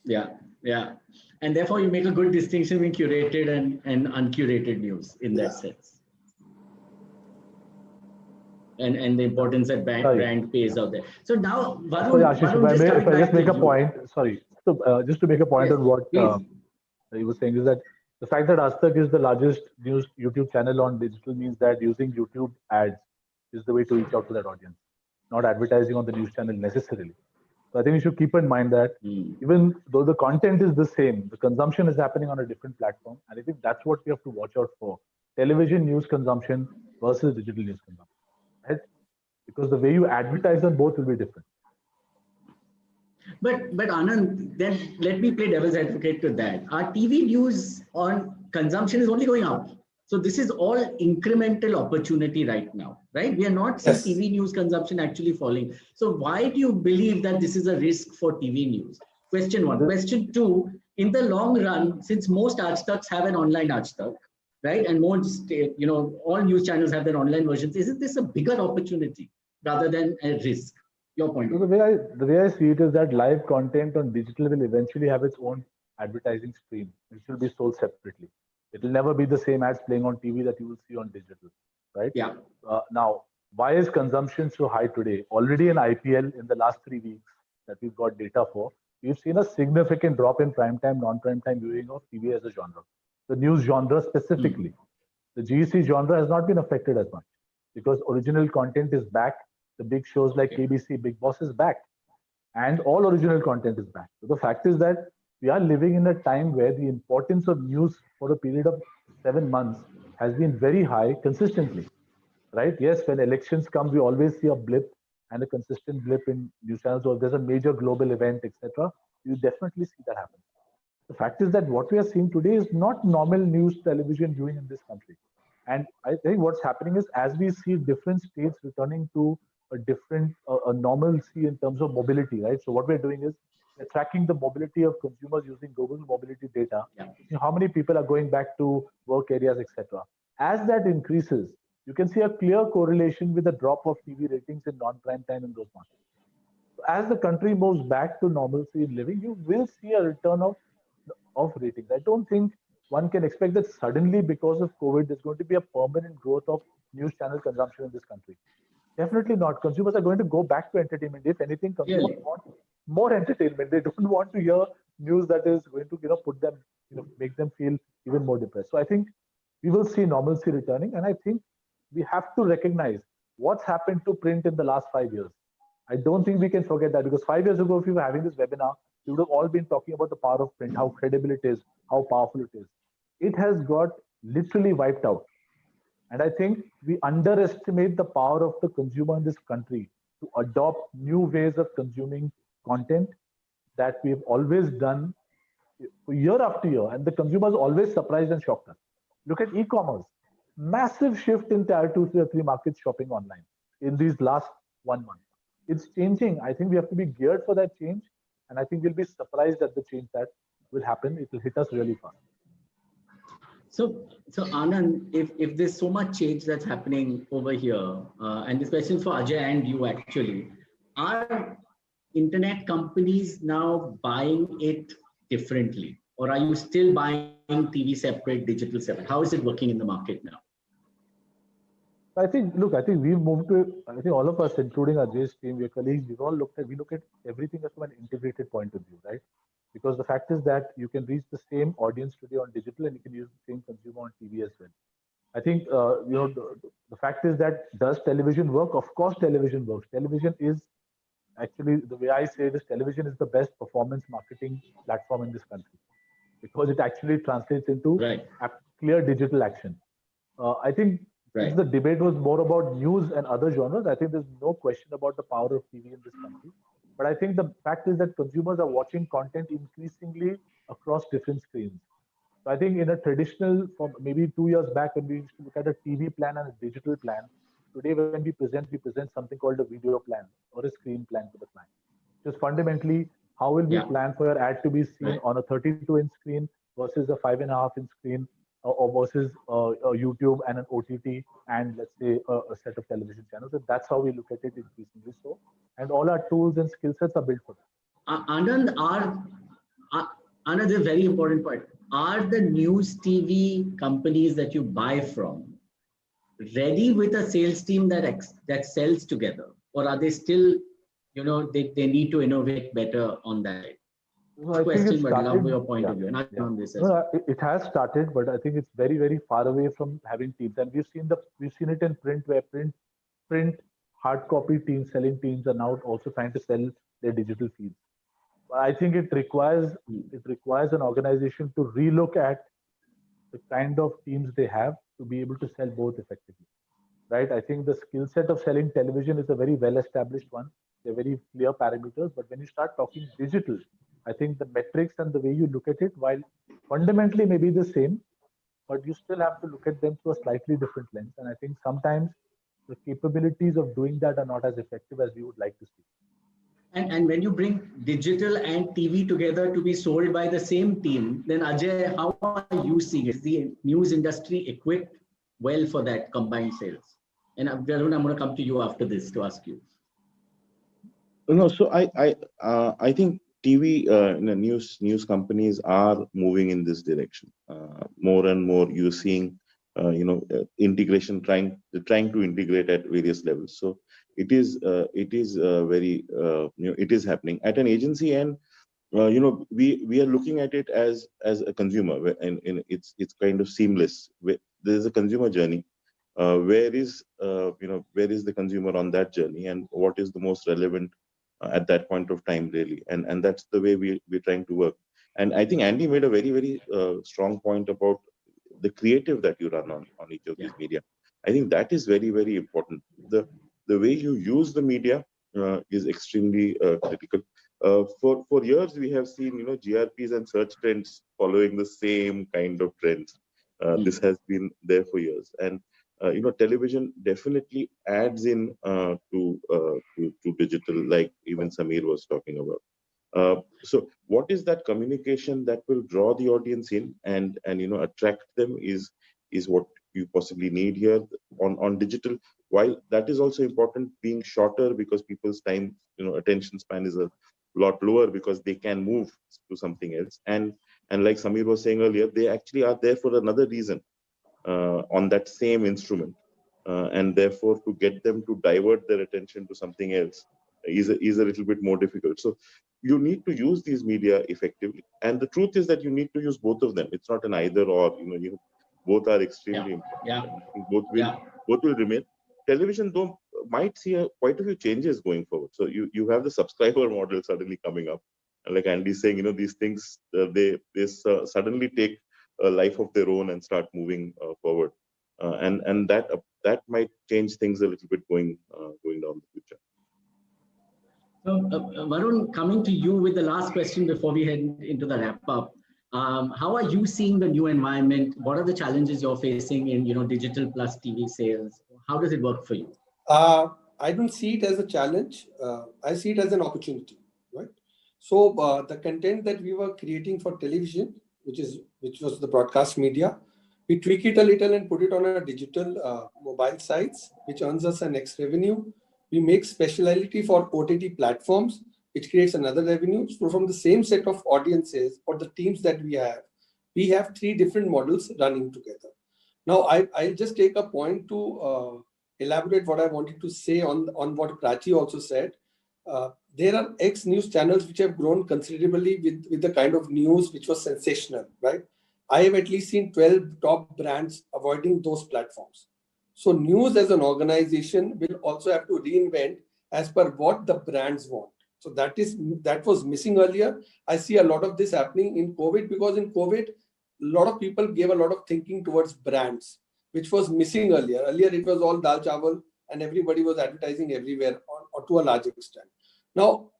Speaker 7: Yeah. And therefore, you make a good distinction between curated and uncurated news in that sense. And the importance that brand pays out there. So now, Varun,
Speaker 11: if I just make a point, So just to make a point on what he was saying is that the fact that Aaj Tak is the largest news YouTube channel on digital means that using YouTube ads is the way to reach out to that audience, not advertising on the news channel necessarily. So I think you should keep in mind that even though the content is the same, the consumption is happening on a different platform. And I think that's what we have to watch out for. Television news consumption versus digital news consumption. Right? Because the way you advertise on both will be different.
Speaker 7: But Anand, then let me play devil's advocate to that. Our TV news on consumption is only going up. So this is all incremental opportunity right now, right? We are not seeing TV news consumption actually falling. So why do you believe that this is a risk for TV news? Question one. Question two, in the long run, since most Aaj Taks have an online Aaj Tak, right? And most, all news channels have their online versions. Isn't this a bigger opportunity rather than a risk? Your point.
Speaker 11: So the way I see it is that live content on digital will eventually have its own advertising stream, which will be sold separately. It will never be the same ads playing on TV that you will see on digital, right?
Speaker 7: Yeah.
Speaker 11: Now, why is consumption so high today? Already in IPL in the last 3 weeks that we've got data for, we've seen a significant drop in primetime, non-primetime viewing of TV as a genre. The news genre specifically. The GEC genre has not been affected as much because original content is back. The big shows like KBC, Big Boss is back. And all original content is back. So the fact is that we are living in a time where the importance of news for a period of 7 months has been very high consistently, right? Yes, when elections come, we always see a blip and a consistent blip in news channels, or there's a major global event, etc. You definitely see that happen. The fact is that what we are seeing today is not normal news television viewing in this country. And I think what's happening is as we see different states returning to a different normalcy in terms of mobility, right? So what we're doing is we're tracking the mobility of consumers using global mobility data. How many people are going back to work areas, etc. As that increases, you can see a clear correlation with the drop of TV ratings in non-prime time in those markets. So as the country moves back to normalcy in living, you will see a return of ratings. I don't think one can expect that suddenly because of COVID, there's going to be a permanent growth of news channel consumption in this country. Definitely not. Consumers are going to go back to entertainment. If anything, consumers want more entertainment. They don't want to hear news that is going to, put them, make them feel even more depressed. So I think we will see normalcy returning, and I think we have to recognize what's happened to print in the last 5 years. I don't think we can forget that, because 5 years ago, if we were having this webinar, we would have all been talking about the power of print, how credible it is, how powerful it is. It has got literally wiped out. And I think we underestimate the power of the consumer in this country to adopt new ways of consuming content that we've always done year after year. And the consumers always surprised and shocked us. Look at e-commerce. Massive shift in tier 2, tier 3 markets shopping online in these last 1 month. It's changing. I think we have to be geared for that change. And I think we'll be surprised at the change that will happen. It will hit us really fast.
Speaker 7: So Anand, if there's so much change that's happening over here, and this question is for Ajay and you actually, are internet companies now buying it differently? Or are you still buying TV separate, digital separate? How is it working in the market now?
Speaker 11: I think, look, I think we've moved to, I think all of us, including Ajay's team, your colleagues, we look at everything as from an integrated point of view, right? Because the fact is that you can reach the same audience today on digital and you can use the same consumer on TV as well. I think, the fact is that does television work? Of course, television works. Television is actually, the way I say this, television is the best performance marketing platform in this country because it actually translates into clear digital action. I think if the debate was more about news and other genres, I think there's no question about the power of TV in this country. But I think the fact is that consumers are watching content increasingly across different screens. So I think in a traditional, from maybe 2 years back when we used to look at a TV plan and a digital plan, today when we present something called a video plan or a screen plan to the client. Just fundamentally, how will we plan for your ad to be seen on a 32-inch screen versus a 5.5-inch screen, or versus YouTube and an OTT and let's say a set of television channels. And that's how we look at it increasingly so. And all our tools and skill sets are built for that.
Speaker 7: Anand, a very important point. Are the news TV companies that you buy from ready with a sales team that sells together? Or are they still, they need to innovate better on that? Question, but love your point of view. And on this
Speaker 11: it has started, but I think it's very, very far away from having teams. And we've seen it in print, where print hard copy teams, selling teams are now also trying to sell their digital feeds. But I think it requires an organization to relook at the kind of teams they have to be able to sell both effectively. Right? I think the skill set of selling television is a very well-established one. They're very clear parameters, but when you start talking digital, I think the metrics and the way you look at it, while fundamentally maybe the same, but you still have to look at them through a slightly different lens. And I think sometimes the capabilities of doing that are not as effective as we would like to see.
Speaker 7: And when you bring digital and TV together to be sold by the same team, then Ajay, how are you seeing it? Is the news industry equipped well for that combined sales? And Varun, I'm going to come to you after this to ask you.
Speaker 12: No, so I think TV news companies are moving in this direction. More and more, you're seeing integration, trying to integrate at various levels. So it is very it is happening at an agency end. We are looking at it as a consumer, and it's kind of seamless. There's a consumer journey. Where is the consumer on that journey, and what is the most relevant at that point of time, really? And that's the way we're trying to work. And I think Andy made a very, very strong point about the creative that you run on each of these media. I think that is very, very important. The way you use the media is extremely critical. For years, we have seen GRPs and search trends following the same kind of trends. This has been there for years, and television definitely adds in to digital, like even Samir was talking about. So what is that communication that will draw the audience in and attract them is what you possibly need here on digital. While that is also important, being shorter, because people's time attention span is a lot lower because they can move to something else. And like Samir was saying earlier, they actually are there for another reason on that same instrument, and therefore to get them to divert their attention to something else is a little bit more difficult. So you need to use these media effectively, and the truth is that you need to use both of them. It's not an either or. Both are extremely important. Both will remain. Television though might see quite a few changes going forward. So you have the subscriber model suddenly coming up, and like Andy's saying, these things they suddenly take a life of their own and start moving forward, and that might change things a little bit going down the future.
Speaker 7: So, Varun, coming to you with the last question before we head into the wrap up. How are you seeing the new environment? What are the challenges you're facing in digital plus TV sales? How does it work for you?
Speaker 10: I don't see it as a challenge. I see it as an opportunity, right? So the content that we were creating for television, which was the broadcast media, we tweak it a little and put it on our digital mobile sites, which earns us an extra revenue. We make speciality for OTT platforms, which creates another revenue. So from the same set of audiences or the teams that we have three different models running together. Now, I'll just take a point to elaborate what I wanted to say on what Prachi also said. There are X news channels which have grown considerably with the kind of news which was sensational, right? I have at least seen 12 top brands avoiding those platforms. So news as an organization will also have to reinvent as per what the brands want. So that was missing earlier. I see a lot of this happening in COVID, because in COVID, a lot of people gave a lot of thinking towards brands, which was missing earlier. Earlier, it was all dal chawal and everybody was advertising everywhere or to a large extent. Now,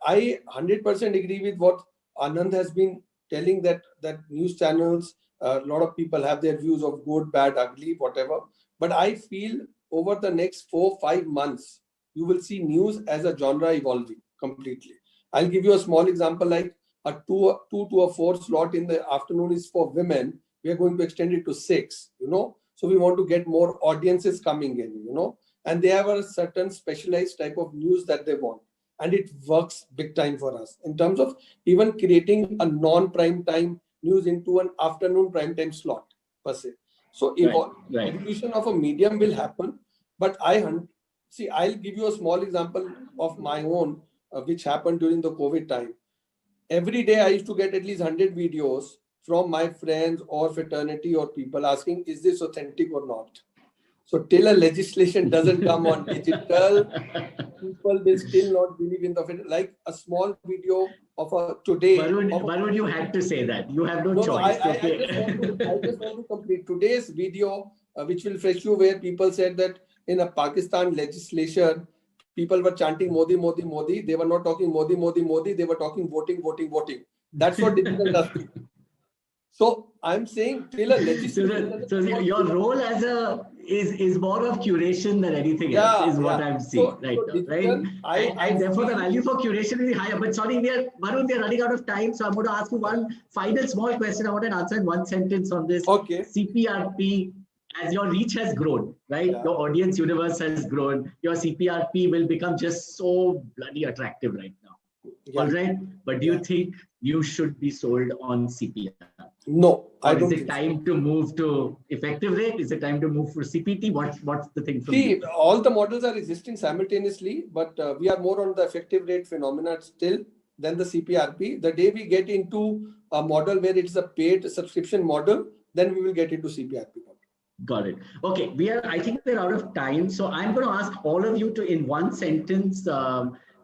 Speaker 10: I 100% agree with what Anand has been telling, that news channels, a lot of people have their views of good, bad, ugly, whatever. But I feel over the next 4-5 months, you will see news as a genre evolving completely. I'll give you a small example, like a 2 to a 4 slot in the afternoon is for women. We are going to extend it to 6, So we want to get more audiences coming in, and they have a certain specialized type of news that they want. And it works big time for us in terms of even creating a non-prime time news into an afternoon prime time slot per se. So evolution of a medium will happen. But I'll give you a small example of my own, which happened during the COVID time. Every day I used to get at least 100 videos from my friends or fraternity or people asking, is this authentic or not? So till a legislation doesn't come on digital, people will still not believe in the, like a small video of a today.
Speaker 7: Varun, you had to say that. You have no choice.
Speaker 10: I just want to complete today's video, which will fetch you, where people said that in a Pakistan legislation, people were chanting Modi, Modi, Modi. They were not talking Modi, Modi, Modi. They were talking voting, voting, voting. That's what digital does. So I'm saying till a legislation.
Speaker 7: So your role as is more of curation than anything else, is what I'm seeing right? Therefore the value for curation is higher. But sorry, Varun, we are running out of time, so I'm going to ask you one final small question. I want an answer in one sentence on this.
Speaker 10: Okay.
Speaker 7: CPRP, as your reach has grown, right?
Speaker 10: Yeah.
Speaker 7: Your audience universe has grown. Your CPRP will become just so bloody attractive right now. Yeah. All right. But do you think you should be sold on CPR?
Speaker 10: No,
Speaker 7: I don't. Is it time to move to effective rate? Is it time to move for CPT? What's the thing from you?
Speaker 10: All the models are existing simultaneously, but we are more on the effective rate phenomena still than the CPRP. The day we get into a model where it's a paid subscription model, then we will get into CPRP model.
Speaker 7: Got it. Okay, I think we're out of time. So I'm going to ask all of you to, in one sentence,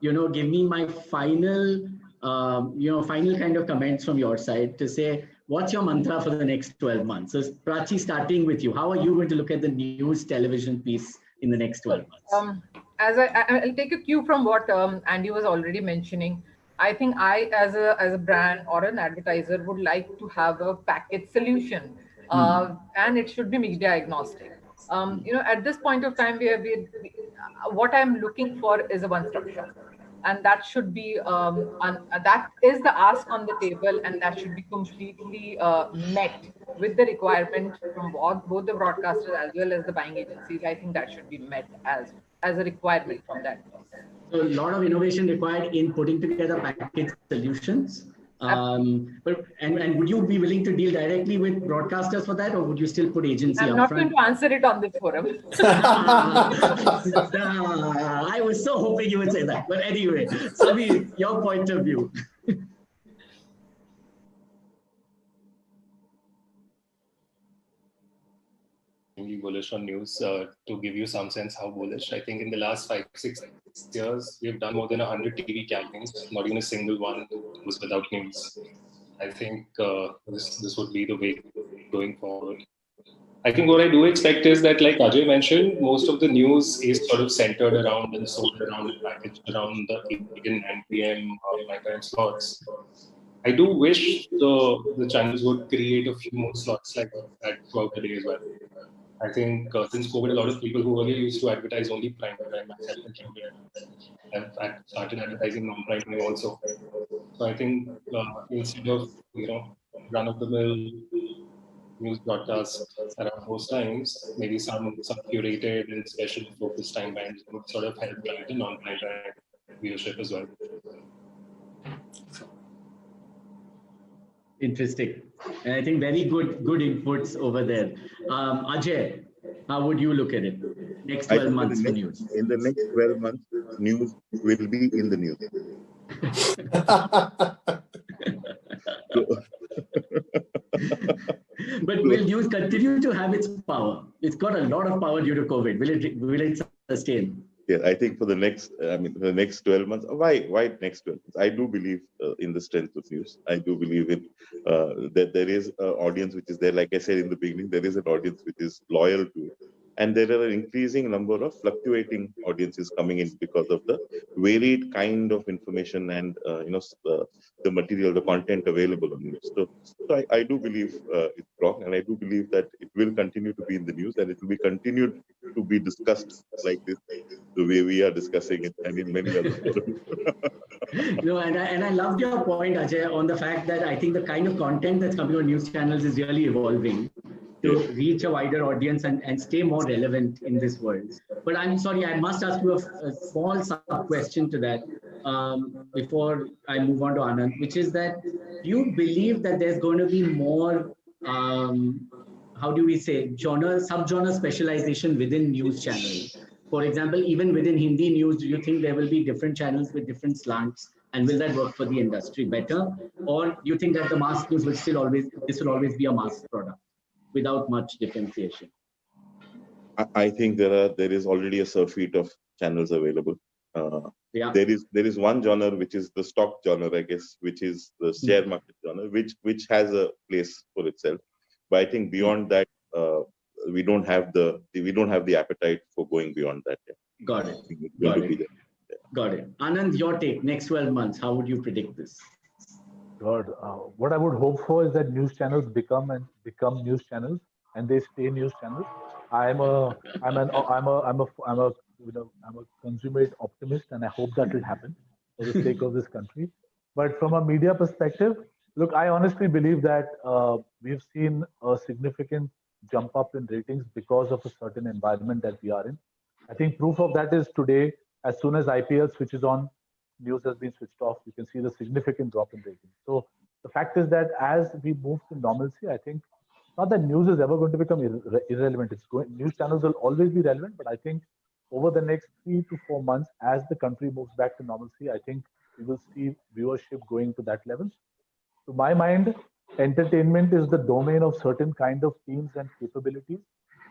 Speaker 7: give me my final, final kind of comments from your side to say, what's your mantra for the next 12 months? So Prachi, starting with you, how are you going to look at the news television piece in the next 12 months?
Speaker 8: I'll take a cue from what Andy was already mentioning. I think I, as a brand or an advertiser, would like to have a package solution, and it should be media agnostic. At this point of time, what I'm looking for is a one-stop shop. And that should be that is the ask on the table, and that should be completely met with the requirement from both the broadcasters as well as the buying agencies. I think that should be met as a requirement from that.
Speaker 7: So a lot of innovation required in putting together package solutions. But would you be willing to deal directly with broadcasters for that, or would you still put agency?
Speaker 8: I'm not going to answer it on this forum.
Speaker 7: I was so hoping you would say that. But anyway, Sabi, your point of view.
Speaker 9: Bullish on news. To give you some sense how bullish, I think in the last 5-6 years, we've done more than 100 TV campaigns. Not even a single one was without news. I think this would be the way going forward. I think what I do expect is that, like Ajay mentioned, most of the news is sort of centered around and sold around and packaged around the 8 and 9 p.m. nighttime slots. I do wish the channels would create a few more slots like that throughout the day as well. I think since COVID, a lot of people who earlier used to advertise only prime time, myself included, have started advertising non-prime time also. So I think instead of run-of-the-mill news broadcasts around those times, maybe some curated and special focused time bands would sort of help drive the non-prime time viewership as well.
Speaker 7: Interesting. And I think very good inputs over there. Ajay, how would you look at it? Next
Speaker 12: I
Speaker 7: 12
Speaker 12: think
Speaker 7: months for news.
Speaker 12: in the next 12 months, news will be in the news.
Speaker 7: But will news continue to have its power? It's got a lot of power due to COVID. Will it sustain?
Speaker 12: Yeah, I think for the next, the next 12 months. Why next 12 months? I do believe in the strength of news. I do believe in that there is an audience which is there. Like I said in the beginning, there is an audience which is loyal to it, and there are an increasing number of fluctuating audiences coming in because of the varied kind of information and the material, the content available on news. So I do believe it's strong, and I do believe that it will continue to be in the news, and it will be continued to be discussed like this, the way we are discussing it, and in many other forums.
Speaker 7: And I loved your point, Ajay, on the fact that I think the kind of content that's coming on news channels is really evolving to reach a wider audience and stay more relevant in this world. But I'm sorry, I must ask you a small sub question to that before I move on to Anand, which is that do you believe that there's going to be more, how do we say, subgenre specialization within news channels? For example, even within Hindi news, do you think there will be different channels with different slants? And will that work for the industry better? Or do you think that the mass news will this will always be a mass product without much differentiation?
Speaker 12: I think there is already a surfeit of channels available. There is one genre which is the stock genre, I guess, which is the share market genre, which has a place for itself. But I think beyond that, we don't have the appetite for going beyond that. Yeah.
Speaker 7: Got it. Got it. Anand, your take. Next 12 months, how would you predict this?
Speaker 11: God, what I would hope for is that news channels become news channels, and they stay news channels. I'm a consummate optimist, and I hope that will happen for the sake of this country. But from a media perspective, look, I honestly believe that we've seen a significant jump up in ratings because of a certain environment that we are in. I think proof of that is today, as soon as IPL switches on, news has been switched off. You can see the significant drop in ratings. So the fact is that as we move to normalcy, I think not that news is ever going to become irrelevant. News channels will always be relevant, but I think over the next 3 to 4 months, as the country moves back to normalcy, I think we will see viewership going to that level. To my mind, entertainment is the domain of certain kind of teams and capabilities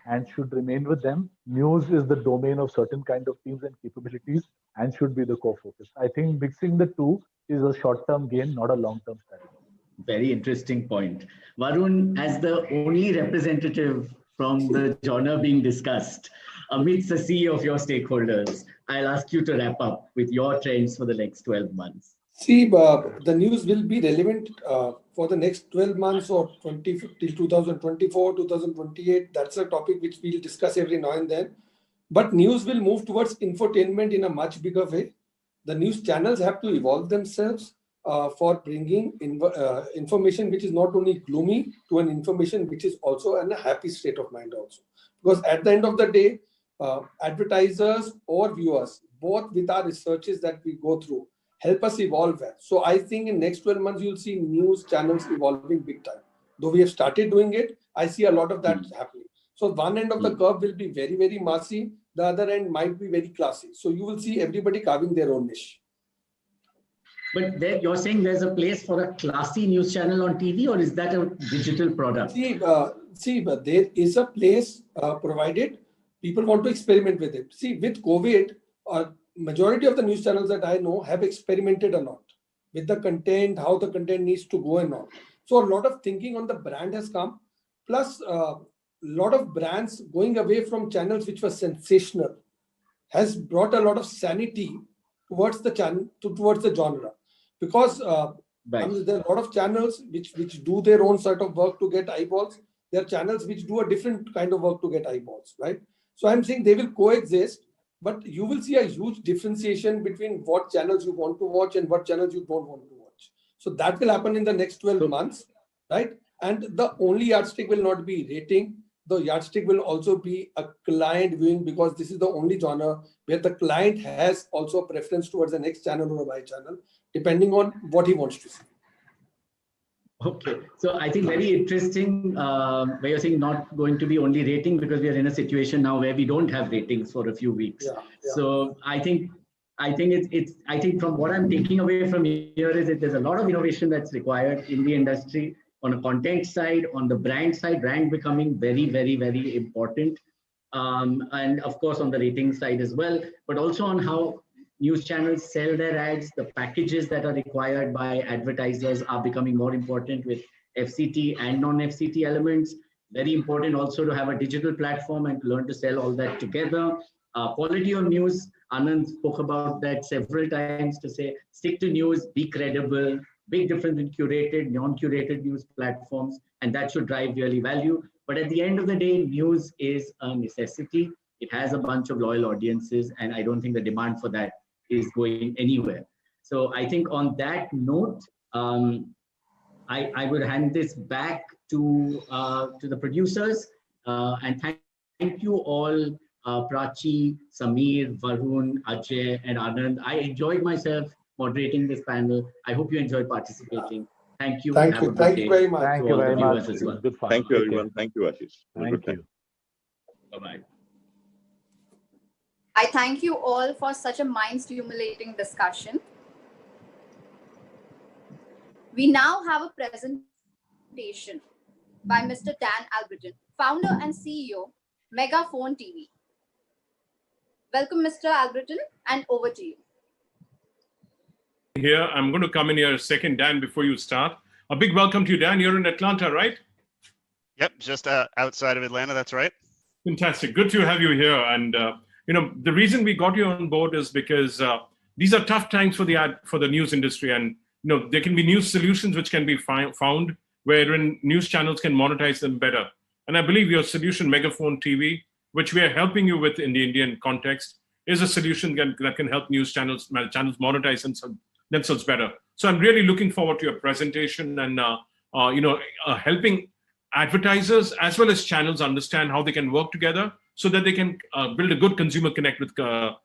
Speaker 11: and should remain with them. News is the domain of certain kind of teams and capabilities and should be the core focus. I think mixing the two is a short-term gain, not a long-term strategy.
Speaker 7: Very interesting point. Varun, as the only representative from the genre being discussed, amidst the sea of your stakeholders, I'll ask you to wrap up with your trends for the next 12 months.
Speaker 10: See, the news will be relevant for the next 12 months or till 2024, 2028. That's a topic which we'll discuss every now and then. But news will move towards infotainment in a much bigger way. The news channels have to evolve themselves for bringing information which is not only gloomy to an information which is also in a happy state of mind also. Because at the end of the day, advertisers or viewers, both with our researches that we go through, help us evolve well. So I think in next 12 months, you'll see news channels evolving big time. Though we have started doing it, I see a lot of that happening. So one end of the curve will be very, very massy. The other end might be very classy. So you will see everybody carving their own niche.
Speaker 7: But there, you're saying there's a place for a classy news channel on TV, or is that a digital product?
Speaker 10: But there is a place provided people want to experiment with it. See, with COVID, majority of the news channels that I know have experimented a lot with the content, how the content needs to go and all. So a lot of thinking on the brand has come. Plus, a lot of brands going away from channels which were sensational has brought a lot of sanity towards the channel, towards the genre. Because there are a lot of channels which do their own sort of work to get eyeballs. There are channels which do a different kind of work to get eyeballs, right? So I'm saying they will coexist, but you will see a huge differentiation between what channels you want to watch and what channels you don't want to watch. So that will happen in the next 12 months, right? And the only yardstick will not be rating. The yardstick will also be a client viewing, because this is the only genre where the client has also a preference towards the next channel or a Y channel, depending on what he wants to see.
Speaker 7: Okay, so I think very interesting where you're saying not going to be only rating, because we are in a situation now where we don't have ratings for a few weeks. So I think I think from what I'm taking away from here is that there's a lot of innovation that's required in the industry on a content side, on the brand side, brand becoming very, very, very important. And of course on the rating side as well, but also on how news channels sell their ads, the packages that are required by advertisers are becoming more important with FCT and non-FCT elements. Very important also to have a digital platform and to learn to sell all that together. Quality of news, Anand spoke about that several times to say, stick to news, be credible, big difference in curated, non-curated news platforms, and that should drive really value. But at the end of the day, news is a necessity. It has a bunch of loyal audiences, and I don't think the demand for that is going anywhere. So I think on that note, I would hand this back to the producers, and thank you all, Prachi, Samir, Varun, Ajay, and Anand. I enjoyed myself moderating this panel. I hope you enjoyed participating. Thank you.
Speaker 10: Thank you. Thank you very much.
Speaker 11: Thank you very much.
Speaker 7: As well.
Speaker 11: Good fun.
Speaker 12: Thank you, everyone. Thank you, Ashish.
Speaker 11: Thank you.
Speaker 7: Bye-bye.
Speaker 2: I thank you all for such a mind-stimulating discussion. We now have a presentation by Mr. Dan Alberton, founder and CEO, Megaphone TV. Welcome, Mr. Alberton, and over to you.
Speaker 1: Here, I'm going to come in here a second, Dan, before you start. A big welcome to you, Dan. You're in Atlanta, right?
Speaker 13: Yep, just outside of Atlanta, that's right.
Speaker 1: Fantastic. Good to have you here. And the reason we got you on board is because these are tough times for the news industry, and there can be news solutions which can be found wherein news channels can monetize them better. And I believe your solution, Megaphone TV, which we are helping you with in the Indian context, is a solution that can help news channels monetize themselves better. So I'm really looking forward to your presentation and helping advertisers as well as channels understand how they can work together so that they can build a good consumer connect with a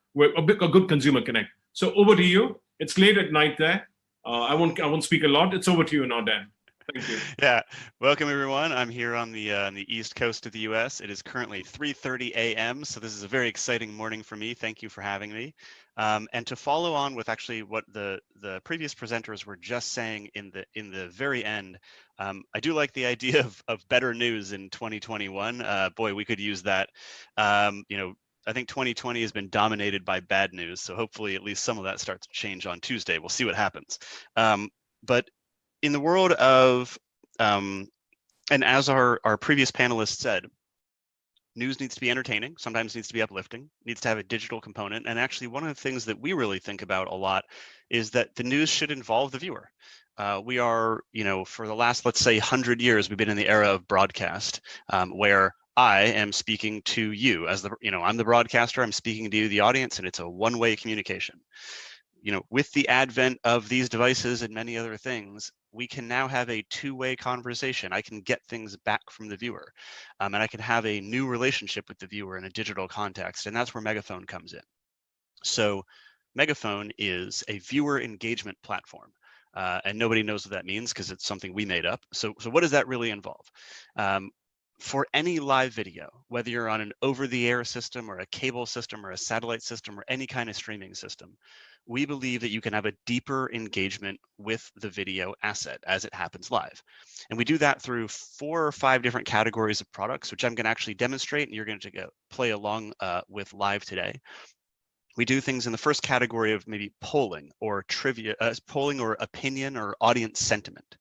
Speaker 1: good consumer connect. So over to you. It's late at night there. I won't speak a lot. It's over to you now, Dan. Thank you.
Speaker 13: Yeah, welcome everyone. I'm here on the east coast of the U.S. It is currently 3:30 a.m. So this is a very exciting morning for me. Thank you for having me. And to follow on with actually what the previous presenters were just saying in the very end, I do like the idea of better news in 2021. Boy, we could use that. I think 2020 has been dominated by bad news. So hopefully at least some of that starts to change on Tuesday. We'll see what happens. But in the world of, and as our previous panelists said, news needs to be entertaining, sometimes needs to be uplifting, needs to have a digital component. And actually one of the things that we really think about a lot is that the news should involve the viewer. We are, for the last, let's say 100 years, we've been in the era of broadcast, where I am speaking to you as I'm the broadcaster, I'm speaking to you, the audience, and it's a one-way communication. With the advent of these devices and many other things, we can now have a two-way conversation. I can get things back from the viewer, and I can have a new relationship with the viewer in a digital context, and that's where Megaphone comes in. So Megaphone is a viewer engagement platform, and nobody knows what that means because it's something we made up. So what does that really involve? For any live video, whether you're on an over-the-air system or a cable system or a satellite system or any kind of streaming system, we believe that you can have a deeper engagement with the video asset as it happens live. And we do that through 4 or 5 different categories of products, which I'm going to actually demonstrate and you're going to play along with live today. We do things in the first category of maybe polling or trivia, polling or opinion or audience sentiment.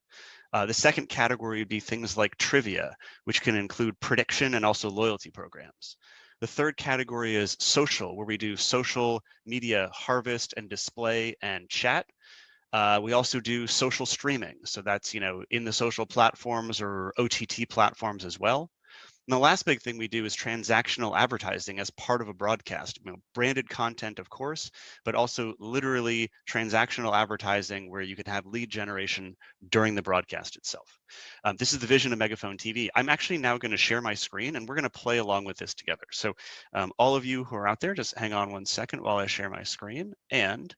Speaker 13: The second category would be things like trivia, which can include prediction and also loyalty programs. The third category is social, where we do social media harvest and display and chat. We also do social streaming. So that's, in the social platforms or OTT platforms as well. And the last big thing we do is transactional advertising as part of a broadcast, branded content, of course, but also literally transactional advertising where you can have lead generation during the broadcast itself. This is the vision of Megaphone TV. I'm actually now going to share my screen and we're going to play along with this together. So all of you who are out there, just hang on one second while I share my screen. And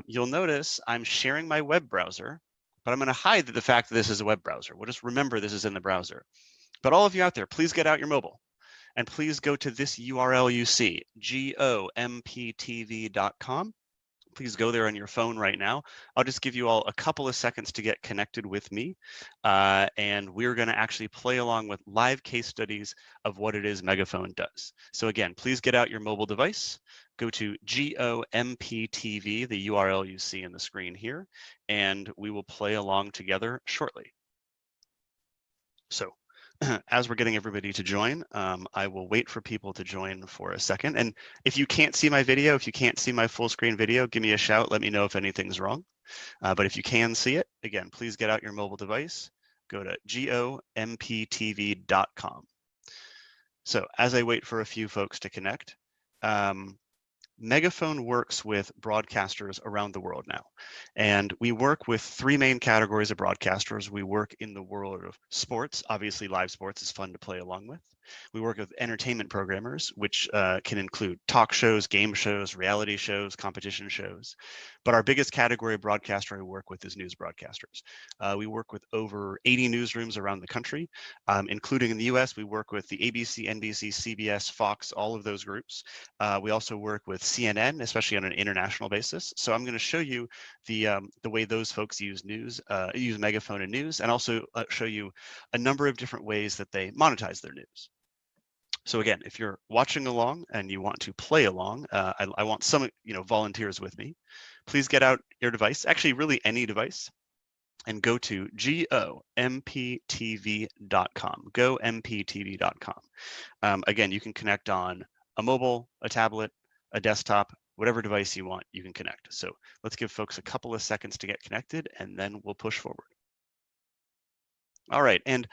Speaker 13: you'll notice I'm sharing my web browser but I'm going to hide the fact that this is a web browser. We'll just remember this is in the browser. But all of you out there, please get out your mobile and please go to this URL you see, gomptv.com. Please go there on your phone right now. I'll just give you all a couple of seconds to get connected with me. And we're going to actually play along with live case studies of what it is Megaphone does. So again, please get out your mobile device, go to GOMPTV, the URL you see in the screen here, and we will play along together shortly. So as we're getting everybody to join, I will wait for people to join for a second. And if you can't see my video, if you can't see my full screen video, give me a shout. Let me know if anything's wrong. But if you can see it, again, please get out your mobile device. Go to gomptv.com. So as I wait for a few folks to connect, Megaphone works with broadcasters around the world now. And we work with three main categories of broadcasters. We work in the world of sports. Obviously, live sports is fun to play along with. We work with entertainment programmers, which can include talk shows, game shows, reality shows, competition shows. But our biggest category of broadcaster I work with is news broadcasters. We work with over 80 newsrooms around the country, including in the US. We work with the ABC, NBC, CBS, Fox, all of those groups. We also work with CNN, especially on an international basis. So I'm going to show you the way those folks use use Megaphone and news, and also show you a number of different ways that they monetize their news. So again, if you're watching along and you want to play along, I want some volunteers with me. Please get out your device, actually really any device, and go to gomptv.com, gomptv.com. Again, you can connect on a mobile, a tablet, a desktop, whatever device you want, you can connect. So let's give folks a couple of seconds to get connected, and then we'll push forward. All right, and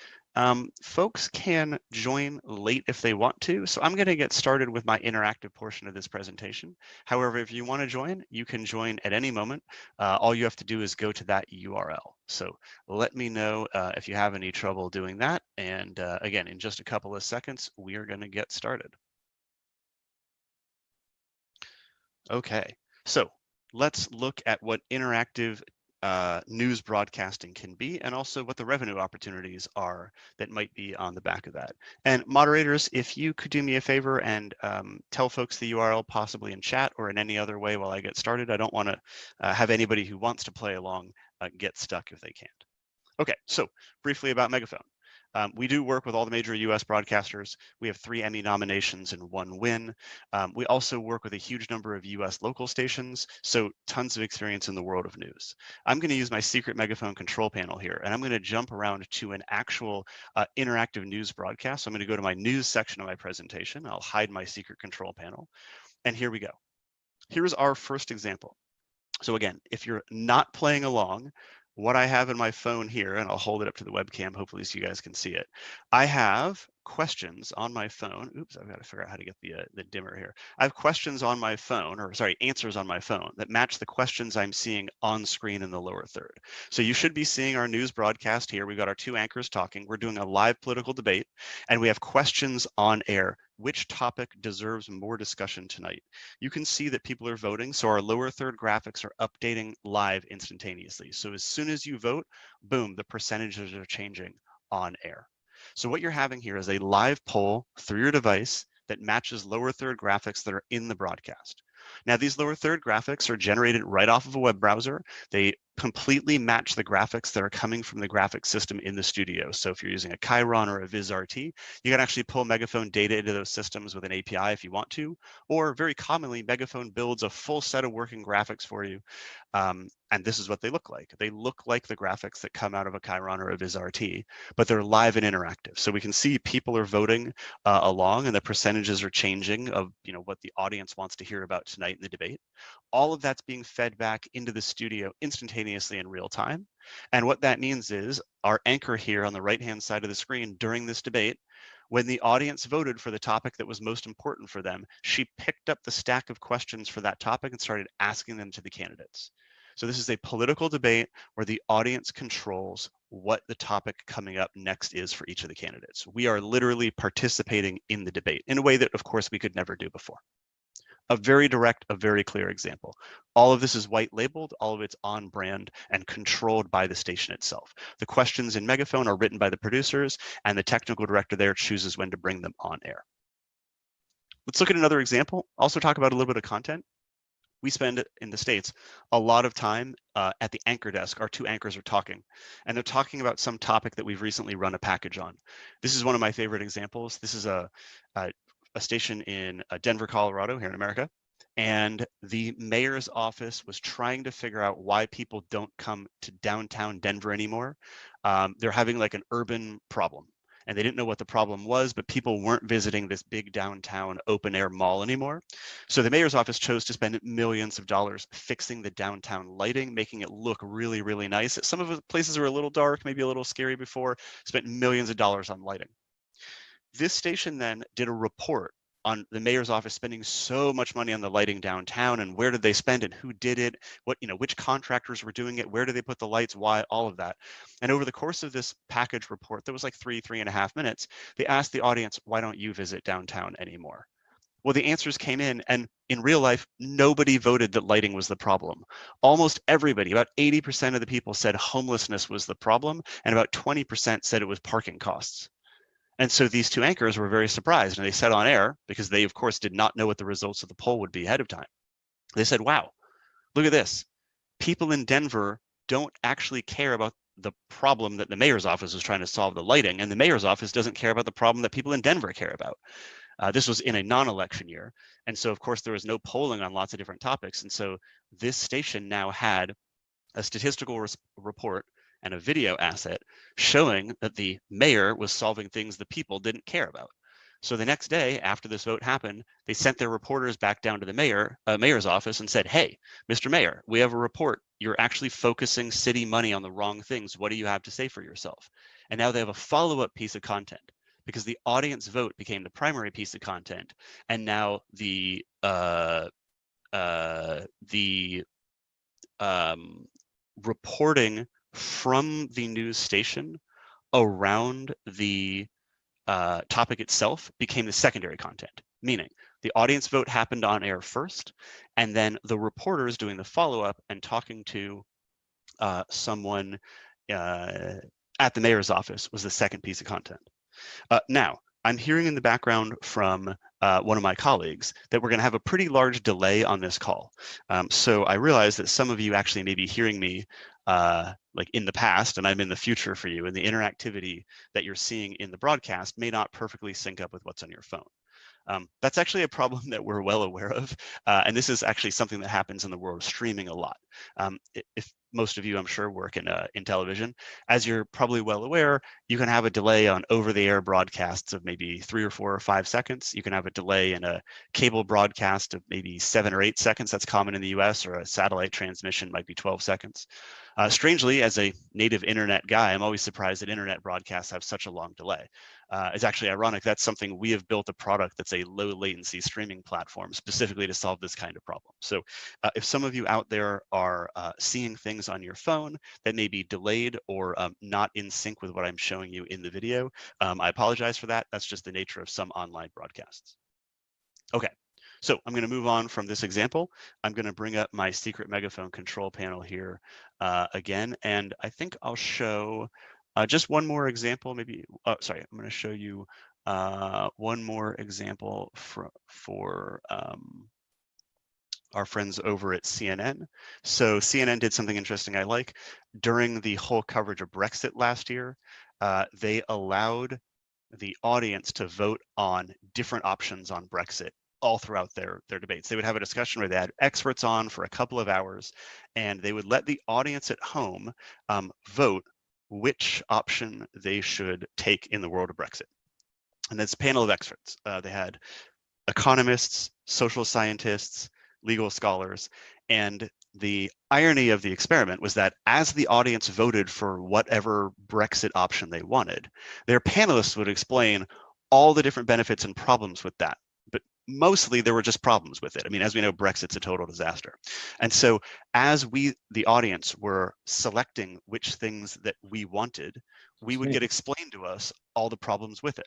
Speaker 13: folks can join late if they want to. So I'm going to get started with my interactive portion of this presentation. However, if you want to join, you can join at any moment. All you have to do is go to that URL. So let me know if you have any trouble doing that. And again, in just a couple of seconds, we are going to get started. Okay, so let's look at what interactive news broadcasting can be, and also what the revenue opportunities are that might be on the back of that. And moderators, if you could do me a favor and tell folks the URL possibly in chat or in any other way while I get started. I don't want to have anybody who wants to play along get stuck if they can't. Okay, so briefly about Megaphone. We do work with all the major US broadcasters. We have 3 Emmy nominations and 1 win. We also work with a huge number of US local stations, so tons of experience in the world of news. I'm going to use my secret Megaphone control panel here, and I'm going to jump around to an actual interactive news broadcast. So I'm going to go to my news section of my presentation. I'll hide my secret control panel, and here we go. Here's our first example. So again, if you're not playing along, what I have in my phone here, and I'll hold it up to the webcam, hopefully so you guys can see it. I have questions on my phone. Oops, I've got to figure out how to get the dimmer here. I have questions on my phone, or sorry, answers on my phone that match the questions I'm seeing on screen in the lower third. So you should be seeing our news broadcast here. We've got our 2 anchors talking. We're doing a live political debate, and we have questions on air. Which topic deserves more discussion tonight? You can see that people are voting, so our lower third graphics are updating live instantaneously. So as soon as you vote, boom, the percentages are changing on air. So what you're having here is a live poll through your device that matches lower third graphics that are in the broadcast. Now, these lower third graphics are generated right off of a web browser. They completely match the graphics that are coming from the graphics system in the studio. So if you're using a Chiron or a VizRT, you can actually pull Megaphone data into those systems with an API if you want to, or very commonly, Megaphone builds a full set of working graphics for you. And this is what they look like. They look like the graphics that come out of a Chiron or a VizRT, but they're live and interactive. So we can see people are voting along, and the percentages are changing of what the audience wants to hear about tonight in the debate. All of that's being fed back into the studio instantaneously in real time. And what that means is our anchor here on the right-hand side of the screen during this debate, when the audience voted for the topic that was most important for them, she picked up the stack of questions for that topic and started asking them to the candidates. So this is a political debate where the audience controls what the topic coming up next is for each of the candidates. We are literally participating in the debate in a way that, of course, we could never do before. A very direct, a very clear example. All of this is white labeled, all of it's on brand and controlled by the station itself. The questions in Megaphone are written by the producers, and the technical director there chooses when to bring them on air. Let's look at another example. Also talk about a little bit of content. We spend in the States a lot of time at the anchor desk. Our two anchors are talking, and they're talking about some topic that we've recently run a package on. This is one of my favorite examples. This is a station in Denver, Colorado, here in America. And the mayor's office was trying to figure out why people don't come to downtown Denver anymore. They're having like an urban problem, and they didn't know what the problem was, but people weren't visiting this big downtown open air mall anymore. So the mayor's office chose to spend millions of dollars fixing the downtown lighting, making it look really, really nice. Some of the places were a little dark, maybe a little scary before, spent millions of dollars on lighting. This station then did a report on the mayor's office spending so much money on the lighting downtown, and where did they spend it, who did it, what, which contractors were doing it, where did they put the lights, why, all of that. And over the course of this package report, that was like 3.5 minutes, they asked the audience, why don't you visit downtown anymore? Well, the answers came in, and in real life, nobody voted that lighting was the problem. Almost everybody, about 80% of the people said homelessness was the problem, and about 20% said it was parking costs. And so these two anchors were very surprised, and they said on air, because they of course did not know what the results of the poll would be ahead of time. They said, wow, look at this. People in Denver don't actually care about the problem that the mayor's office is trying to solve, the lighting, and the mayor's office doesn't care about the problem that people in Denver care about. This was in a non-election year. And so of course there was no polling on lots of different topics. And so this station now had a statistical report and a video asset showing that the mayor was solving things the people didn't care about. So the next day after this vote happened, they sent their reporters back down to the mayor's office and said, hey, Mr. Mayor, we have a report. You're actually focusing city money on the wrong things. What do you have to say for yourself? And now they have a follow-up piece of content, because the audience vote became the primary piece of content. And now the reporting from the news station around the topic itself became the secondary content, meaning the audience vote happened on air first, and then the reporters doing the follow-up and talking to someone at the mayor's office was the second piece of content. Now, I'm hearing in the background from one of my colleagues that we're going to have a pretty large delay on this call. So I realize that some of you actually may be hearing me like in the past, and I'm in the future for you, and the interactivity that you're seeing in the broadcast may not perfectly sync up with what's on your phone. That's actually a problem that we're well aware of, and this is actually something that happens in the world of streaming a lot. If most of you, I'm sure, work in television, as you're probably well aware, you can have a delay on over-the-air broadcasts of maybe 3 or 4 or 5 seconds. You can have a delay in a cable broadcast of maybe 7 or 8 seconds. That's common in the US, or a satellite transmission might be 12 seconds. Strangely, as a native internet guy, I'm always surprised that internet broadcasts have such a long delay. It's actually ironic. That's something we have built a product that's a low latency streaming platform specifically to solve this kind of problem. So if some of you out there are seeing things on your phone that may be delayed or not in sync with what I'm showing you in the video, I apologize for that. That's just the nature of some online broadcasts. Okay. So I'm going to move on from this example. I'm going to bring up my secret megaphone control panel here again, and I think I'll show just one more example. Maybe, sorry, I'm going to show you one more example for our friends over at CNN. So CNN did something interesting I like. During the whole coverage of Brexit last year, they allowed the audience to vote on different options on Brexit all throughout their debates. They would have a discussion where they had experts on for a couple of hours, and they would let the audience at home vote which option they should take in the world of Brexit. And this panel of experts, they had economists, social scientists, legal scholars, and the irony of the experiment was that as the audience voted for whatever Brexit option they wanted, their panelists would explain all the different benefits and problems with that. But mostly there were just problems with it. I mean, as we know, Brexit's a total disaster. And so as we, the audience, were selecting which things that we wanted, we would get explained to us all the problems with it.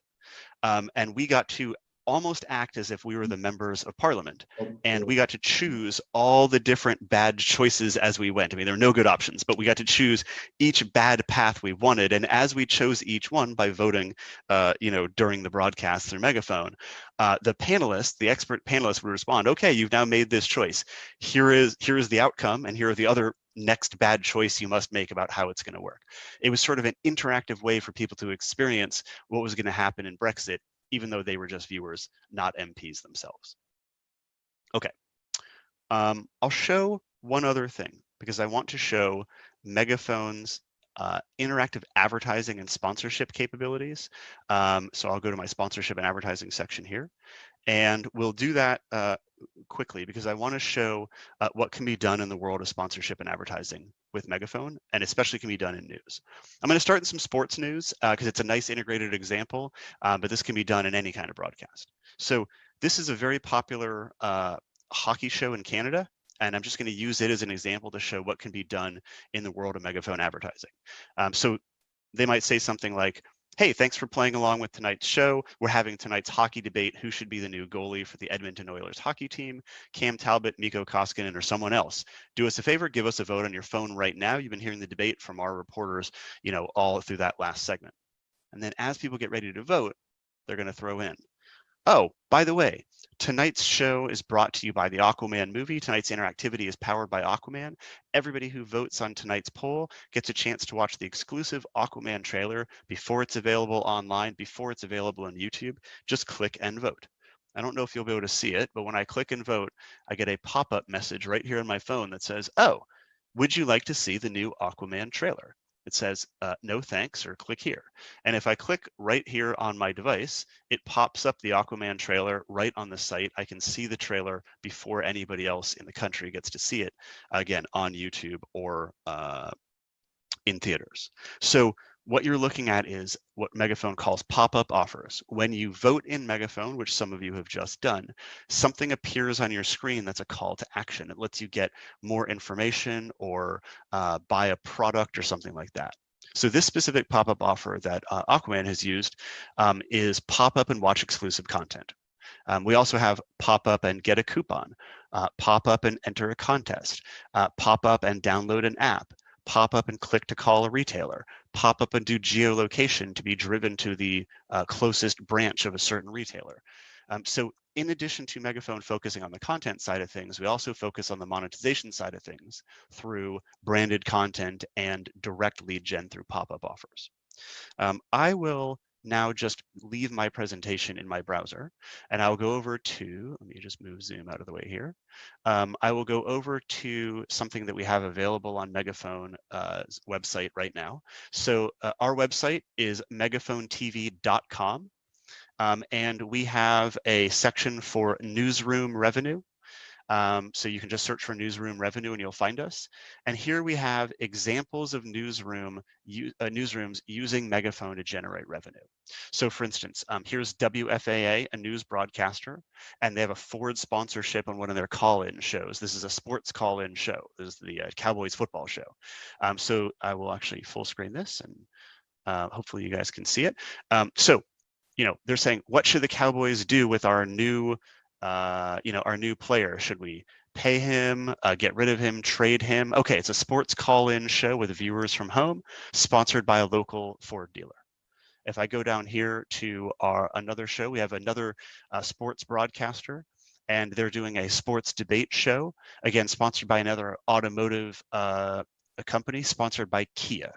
Speaker 13: And we got to almost act as if we were the members of parliament, and we got to choose all the different bad choices as we went. I mean, there were no good options, but we got to choose each bad path we wanted. And as we chose each one by voting, during the broadcast through megaphone, the panelists, the expert panelists would respond, okay, you've now made this choice. Here is the outcome, and here are the other next bad choice you must make about how it's going to work. It was sort of an interactive way for people to experience what was going to happen in Brexit, even though they were just viewers, not MPs themselves. Okay, I'll show one other thing because I want to show Megaphone's interactive advertising and sponsorship capabilities. So I'll go to my sponsorship and advertising section here, and we'll do that quickly because I want to show what can be done in the world of sponsorship and advertising with Megaphone, and especially can be done in news. I'm going to start in some sports news because it's a nice integrated example, but this can be done in any kind of broadcast. So this is a very popular hockey show in Canada, and I'm just going to use it as an example to show what can be done in the world of Megaphone advertising. So they might say something like, hey, thanks for playing along with tonight's show. We're having tonight's hockey debate. Who should be the new goalie for the Edmonton Oilers hockey team? Cam Talbot, Mikko Koskinen, or someone else? Do us a favor, give us a vote on your phone right now. You've been hearing the debate from our reporters, all through that last segment. And then as people get ready to vote, they're going to throw in, oh, by the way, tonight's show is brought to you by the Aquaman movie. Tonight's interactivity is powered by Aquaman. Everybody who votes on tonight's poll gets a chance to watch the exclusive Aquaman trailer before it's available online, before it's available on YouTube. Just click and vote. I don't know if you'll be able to see it, but when I click and vote, I get a pop-up message right here on my phone that says, oh, would you like to see the new Aquaman trailer? It says, no thanks, or click here. And if I click right here on my device, it pops up the Aquaman trailer right on the site. I can see the trailer before anybody else in the country gets to see it, again, on YouTube or in theaters. So what you're looking at is what Megaphone calls pop-up offers. When you vote in Megaphone, which some of you have just done, something appears on your screen that's a call to action. It lets you get more information or buy a product or something like that. So this specific pop-up offer that Aquaman has used is pop up and watch exclusive content. We also have pop up and get a coupon, pop up and enter a contest, pop up and download an app, pop up and click to call a retailer, pop up and do geolocation to be driven to the closest branch of a certain retailer. So in addition to Megaphone focusing on the content side of things, we also focus on the monetization side of things through branded content and direct lead gen through pop-up offers. I will now just leave my presentation in my browser, and I'll go over to, let me just move Zoom out of the way here. I will go over to something that we have available on Megaphone's website right now. So our website is megaphonetv.com, and we have a section for newsroom revenue. So you can just search for newsroom revenue and you'll find us. And here we have examples of newsrooms using Megaphone to generate revenue. So for instance, here's WFAA, a news broadcaster, and they have a Ford sponsorship on one of their call-in shows. This is a sports call-in show. This is the Cowboys football show. So I will actually full screen this, and hopefully you guys can see it. So, they're saying, what should the Cowboys do with our new our new player? Should we pay him, get rid of him, trade him? Okay, it's a sports call-in show with viewers from home, sponsored by a local Ford dealer. If I go down here to another show, we have another sports broadcaster, and they're doing a sports debate show, again, sponsored by another automotive company, sponsored by Kia.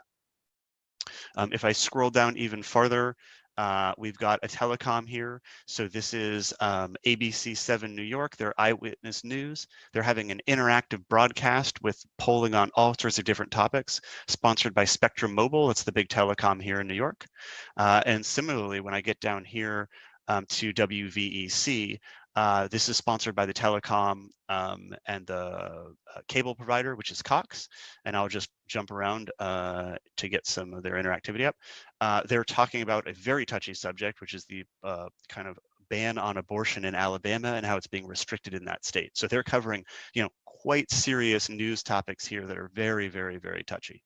Speaker 13: If I scroll down even farther, we've got a telecom here. So this is ABC7 New York, their Eyewitness News. They're having an interactive broadcast with polling on all sorts of different topics, sponsored by Spectrum Mobile. It's the big telecom here in New York. And similarly, when I get down here to WVEC, this is sponsored by the telecom and the cable provider, which is Cox. And I'll just jump around to get some of their interactivity up. They're talking about a very touchy subject, which is the kind of ban on abortion in Alabama and how it's being restricted in that state. So they're covering, quite serious news topics here that are very, very, very touchy.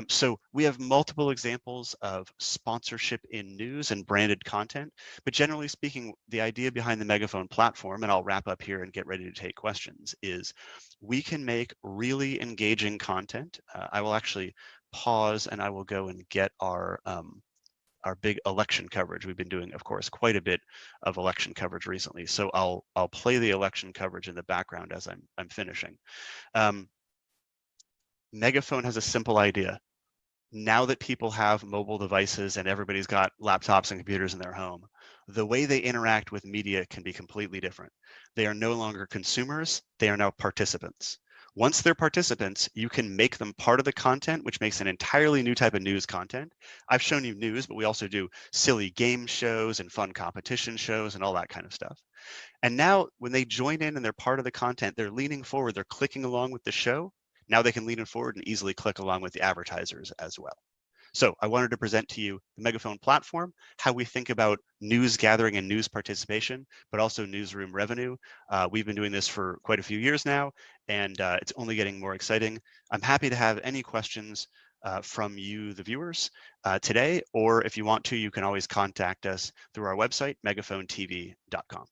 Speaker 13: So we have multiple examples of sponsorship in news and branded content, but generally speaking, the idea behind the Megaphone platform, and I'll wrap up here and get ready to take questions, is we can make really engaging content. I will actually pause and I will go and get our big election coverage. We've been doing, of course, quite a bit of election coverage recently. So I'll play the election coverage in the background as I'm finishing. Megaphone has a simple idea. Now that people have mobile devices and everybody's got laptops and computers in their home, the way they interact with media can be completely different. They are no longer consumers, they are now participants. Once they're participants, you can make them part of the content, which makes an entirely new type of news content. I've shown you news, but we also do silly game shows and fun competition shows and all that kind of stuff. And now when they join in and they're part of the content, they're leaning forward, they're clicking along with the show. Now they can lean forward and easily click along with the advertisers as well. So I wanted to present to you the Megaphone platform, how we think about news gathering and news participation, but also newsroom revenue. We've been doing this for quite a few years now, and it's only getting more exciting. I'm happy to have any questions from you, the viewers, today, or if you want to, you can always contact us through our website, megaphonetv.com.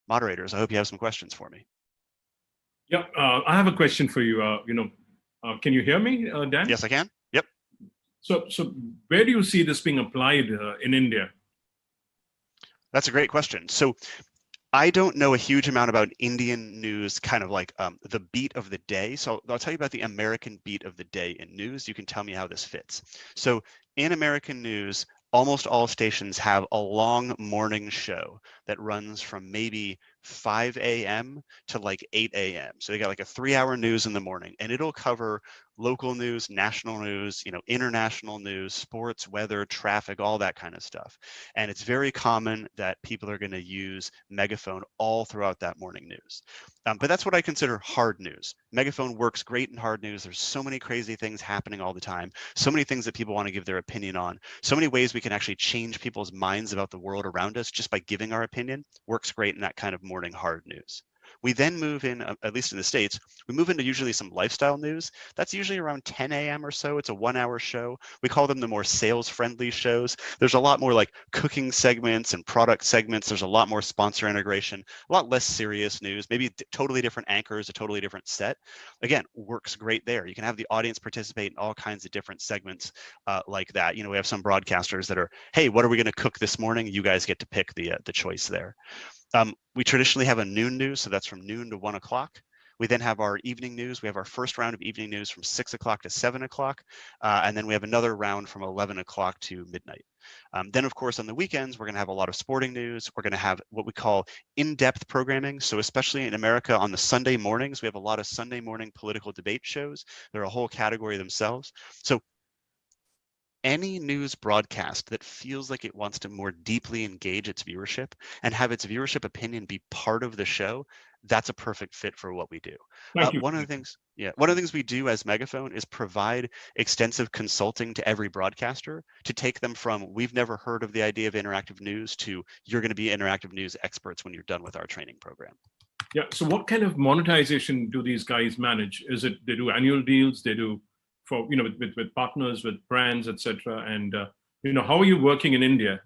Speaker 13: Moderators, I hope you have some questions for me.
Speaker 1: Yeah, I have a question for you. Can you hear me, Dan?
Speaker 13: Yes, I can. Yep.
Speaker 1: So where do you see this being applied in India?
Speaker 13: That's a great question. So I don't know a huge amount about Indian news, kind of like the beat of the day. So I'll tell you about the American beat of the day in news. You can tell me how this fits. So in American news, almost all stations have a long morning show that runs from maybe 5 a.m. to like 8 a.m. So they got like a 3-hour news in the morning, and it'll cover local news, national news, international news, sports, weather, traffic, all that kind of stuff. And it's very common that people are going to use Megaphone all throughout that morning news. But that's what I consider hard news. Megaphone works great in hard news. There's so many crazy things happening all the time, so many things that people want to give their opinion on, so many ways we can actually change people's minds about the world around us just by giving our opinion. Works great in that kind of morning hard news. We then move in, at least in the States, we move into usually some lifestyle news. That's usually around 10 a.m. or so. It's a 1-hour show. We call them the more sales-friendly shows. There's a lot more like cooking segments and product segments. There's a lot more sponsor integration, a lot less serious news, maybe totally different anchors, a totally different set. Again, works great there. You can have the audience participate in all kinds of different segments like that. We have some broadcasters that are, hey, what are we going to cook this morning? You guys get to pick the choice there. We traditionally have a noon news, so that's from noon to 1 o'clock. We then have our evening news. We have our first round of evening news from 6 o'clock to 7 o'clock, and then we have another round from 11 o'clock to midnight. Then, of course, on the weekends, we're going to have a lot of sporting news. We're going to have what we call in-depth programming. So especially in America on the Sunday mornings, we have a lot of Sunday morning political debate shows. They're a whole category themselves. So any news broadcast that feels like it wants to more deeply engage its viewership and have its viewership opinion be part of the show, that's a perfect fit for what we do.
Speaker 1: Thank you.
Speaker 13: One of the things we do as Megaphone is provide extensive consulting to every broadcaster to take them from we've never heard of the idea of interactive news to you're going to be interactive news experts when you're done with our training program.
Speaker 1: Yeah. So what kind of monetization do these guys manage? Is it they do annual deals? They do for with partners, with brands, etc. And how are you working in India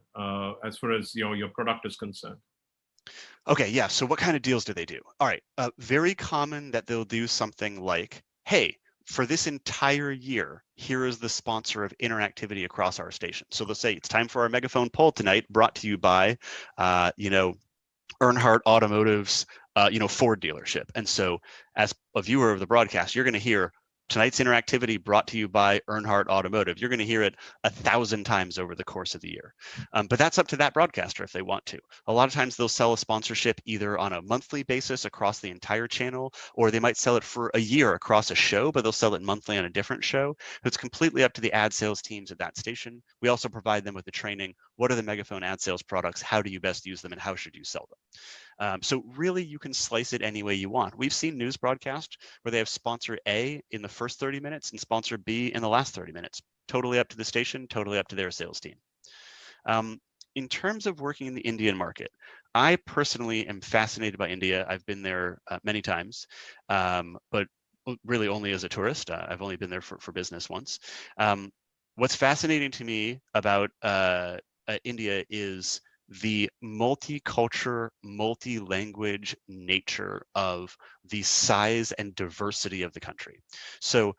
Speaker 1: as far as your product is concerned?
Speaker 13: Okay, yeah. So what kind of deals do they do? All right, very common that they'll do something like, hey, for this entire year, here is the sponsor of interactivity across our station. So they'll say it's time for our Megaphone poll tonight, brought to you by, Earnhardt Automotive's, Ford dealership. And so as a viewer of the broadcast, you're going to hear tonight's interactivity brought to you by Earnhardt Automotive. You're going to hear it 1,000 times over the course of the year. But that's up to that broadcaster if they want to. A lot of times they'll sell a sponsorship either on a monthly basis across the entire channel, or they might sell it for a year across a show, but they'll sell it monthly on a different show. It's completely up to the ad sales teams at that station. We also provide them with the training. What are the Megaphone ad sales products? How do you best use them and how should you sell them? So really, you can slice it any way you want. We've seen news broadcasts where they have sponsor A in the first 30 minutes and sponsor B in the last 30 minutes. Totally up to the station, totally up to their sales team. In terms of working in the Indian market, I personally am fascinated by India. I've been there many times, but really only as a tourist. I've only been there for business once. What's fascinating to me about India is the multicultural, multi-language nature of the size and diversity of the country. So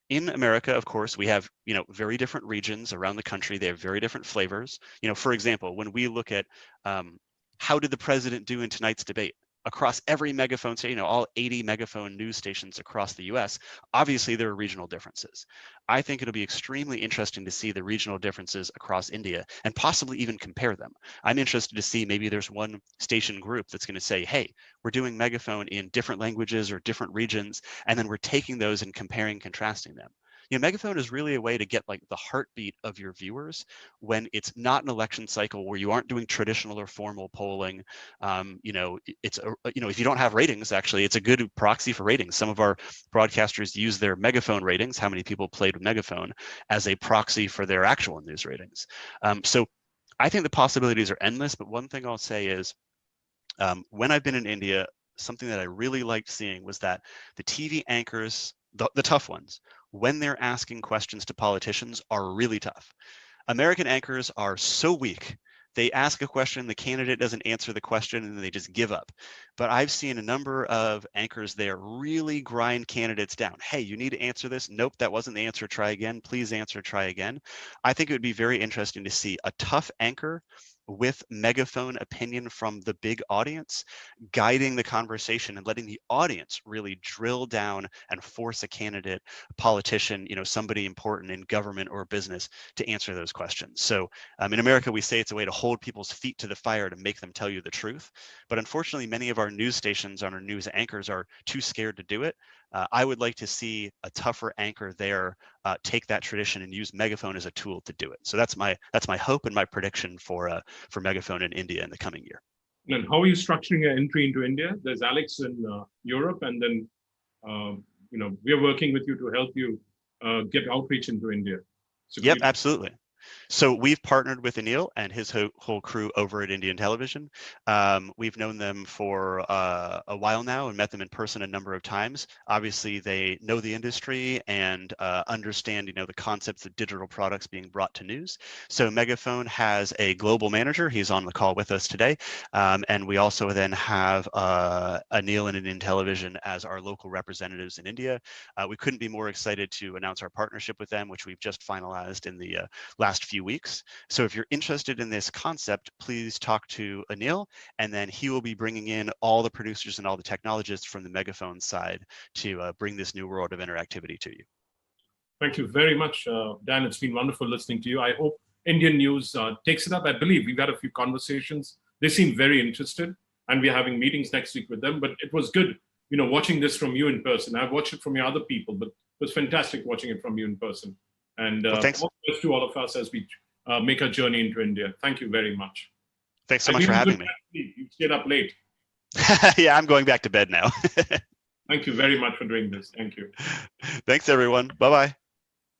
Speaker 13: in America, of course, we have, very different regions around the country. They have very different flavors. For example, when we look at how did the president do in tonight's debate? Across every megaphone station, all 80 megaphone news stations across the US, obviously there are regional differences. I think it'll be extremely interesting to see the regional differences across India and possibly even compare them. I'm interested to see maybe there's one station group that's going to say, hey, we're doing megaphone in different languages or different regions, and then we're taking those and comparing, contrasting them. Megaphone is really a way to get like the heartbeat of your viewers when it's not an election cycle where you aren't doing traditional or formal polling. It's if you don't have ratings, actually, it's a good proxy for ratings. Some of our broadcasters use their megaphone ratings, how many people played with megaphone, as a proxy for their actual news ratings. So I think the possibilities are endless, but one thing I'll say is when I've been in India, something that I really liked seeing was that the TV anchors, the tough ones, when they're asking questions to politicians, are really tough. American anchors are so weak. They ask a question, the candidate doesn't answer the question, and they just give up. But I've seen a number of anchors there really grind candidates down. Hey, you need to answer this. Nope, that wasn't the answer. Try again. Please answer, try again. I think it would be very interesting to see a tough anchor with megaphone opinion from the big audience, guiding the conversation and letting the audience really drill down and force a candidate, a politician, somebody important in government or business to answer those questions. So in America, we say it's a way to hold people's feet to the fire to make them tell you the truth. But unfortunately, many of our news stations and our news anchors are too scared to do it. I would like to see a tougher anchor there take that tradition and use megaphone as a tool to do it. So that's my hope and my prediction for megaphone in India in the coming year.
Speaker 1: And how are you structuring your entry into India? There's Alex in Europe, and then we're working with you to help you get outreach into India. So
Speaker 13: yep, absolutely. So we've partnered with Anil and his whole crew over at Indian Television. We've known them for a while now and met them in person a number of times. Obviously, they know the industry and understand, the concepts of digital products being brought to news. So Megaphone has a global manager. He's on the call with us today. And we also then have Anil and Indian Television as our local representatives in India. We couldn't be more excited to announce our partnership with them, which we've just finalized in the last few weeks. So if you're interested in this concept, please talk to Anil, and then he will be bringing in all the producers and all the technologists from the Megaphone side to bring this new world of interactivity to you.
Speaker 1: Thank you very much, Dan. It's been wonderful listening to you. I hope Indian News takes it up. I believe we've had a few conversations. They seem very interested, and we're having meetings next week with them. But it was good, watching this from you in person. I've watched it from your other people, but it was fantastic watching it from you in person. And
Speaker 13: thanks.
Speaker 1: all the best to all of us as we make our journey into India. Thank you very much.
Speaker 13: Thanks so much for having me.
Speaker 1: You stayed up late.
Speaker 13: Yeah, I'm going back to bed now.
Speaker 1: Thank you very much for doing this. Thank you.
Speaker 13: Thanks, everyone. Bye-bye.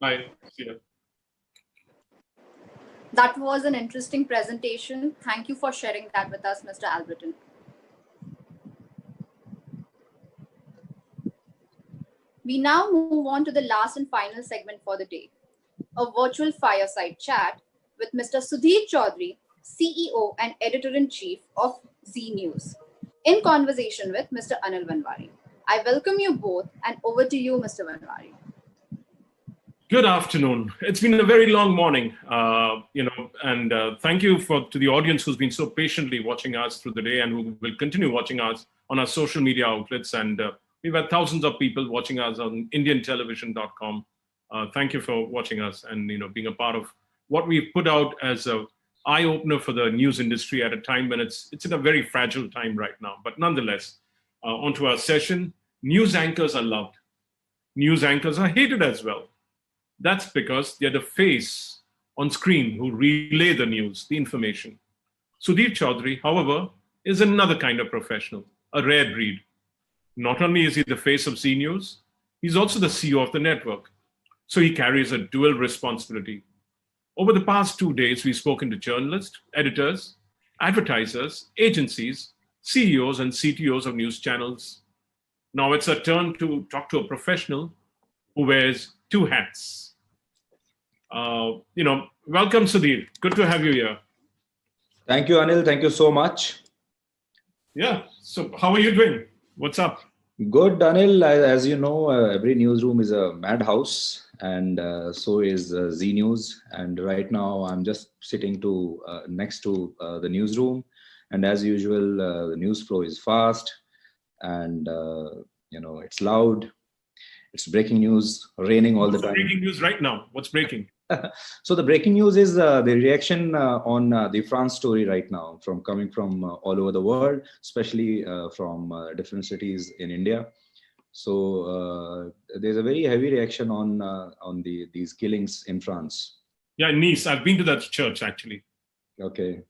Speaker 1: Bye. See you.
Speaker 2: That was an interesting presentation. Thank you for sharing that with us, Mr. Alberton. We now move on to the last and final segment for the day, a virtual fireside chat with Mr. Sudhir Chaudhary, CEO and Editor-in-Chief of Zee News, in conversation with Mr. Anil Vanwari. I welcome you both, and over to you, Mr. Vanwari.
Speaker 1: Good afternoon. It's been a very long morning, and thank you to the audience who's been so patiently watching us through the day and who will continue watching us on our social media outlets. And we've had thousands of people watching us on indiantelevision.com. Thank you for watching us and being a part of what we've put out as an eye-opener for the news industry at a time when it's in a very fragile time right now. But nonetheless, onto our session. News anchors are loved. News anchors are hated as well. That's because they're the face on screen who relay the news, the information. Sudhir Chaudhary, however, is another kind of professional, a rare breed. Not only is he the face of Zee News, he's also the CEO of the network. So he carries a dual responsibility. Over the past 2 days, we've spoken to journalists, editors, advertisers, agencies, CEOs, and CTOs of news channels. Now it's a turn to talk to a professional who wears two hats. Welcome, Sudhir. Good to have you here.
Speaker 14: Thank you, Anil. Thank you so much.
Speaker 1: Yeah. So how are you doing? What's up?
Speaker 14: Good, Anil. As you know, every newsroom is a madhouse, and so is Z News. And right now, I'm just sitting next to the newsroom, and as usual, the news flow is fast, and it's loud. It's breaking news, raining all the time.
Speaker 1: Breaking news right now. What's breaking?
Speaker 14: So the breaking news is the reaction on the France story right now, coming from all over the world, especially from different cities in India. So there's a very heavy reaction on these killings in France.
Speaker 1: Yeah, Nice. I've been to that church actually.
Speaker 14: Okay.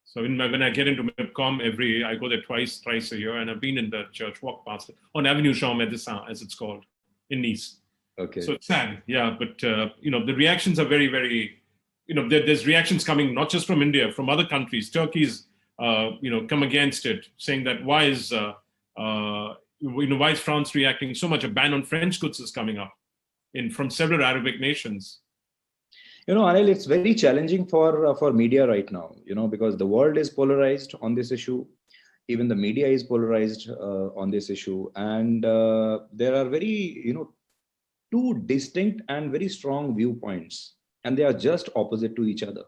Speaker 1: So when I get into MIPCOM I go there thrice a year, and I've been in that church, walk past it on Avenue Jean Médecin, as it's called, in Nice.
Speaker 14: Okay.
Speaker 1: So it's sad, yeah, but the reactions are very, very, there's reactions coming not just from India, from other countries. Turkey's, come against it, saying that why is France reacting so much? A ban on French goods is coming up from several Arabic nations.
Speaker 14: Anil, it's very challenging for media right now, because the world is polarized on this issue. Even the media is polarized on this issue, and there are very, two distinct and very strong viewpoints, and they are just opposite to each other.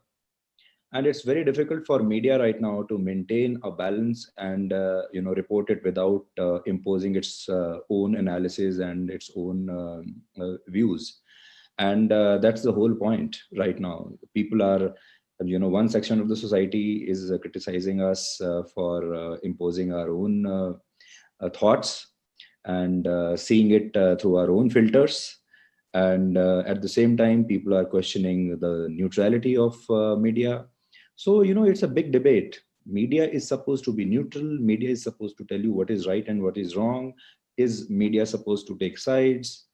Speaker 14: And it's very difficult for media right now to maintain a balance and report it without imposing its own analysis and its own views. And that's the whole point right now. People are, one section of the society is criticizing us for imposing our own thoughts and seeing it through our own filters. And at the same time, people are questioning the neutrality of media. So, it's a big debate. Media is supposed to be neutral. Media is supposed to tell you what is right and what is wrong. Is media supposed to take sides?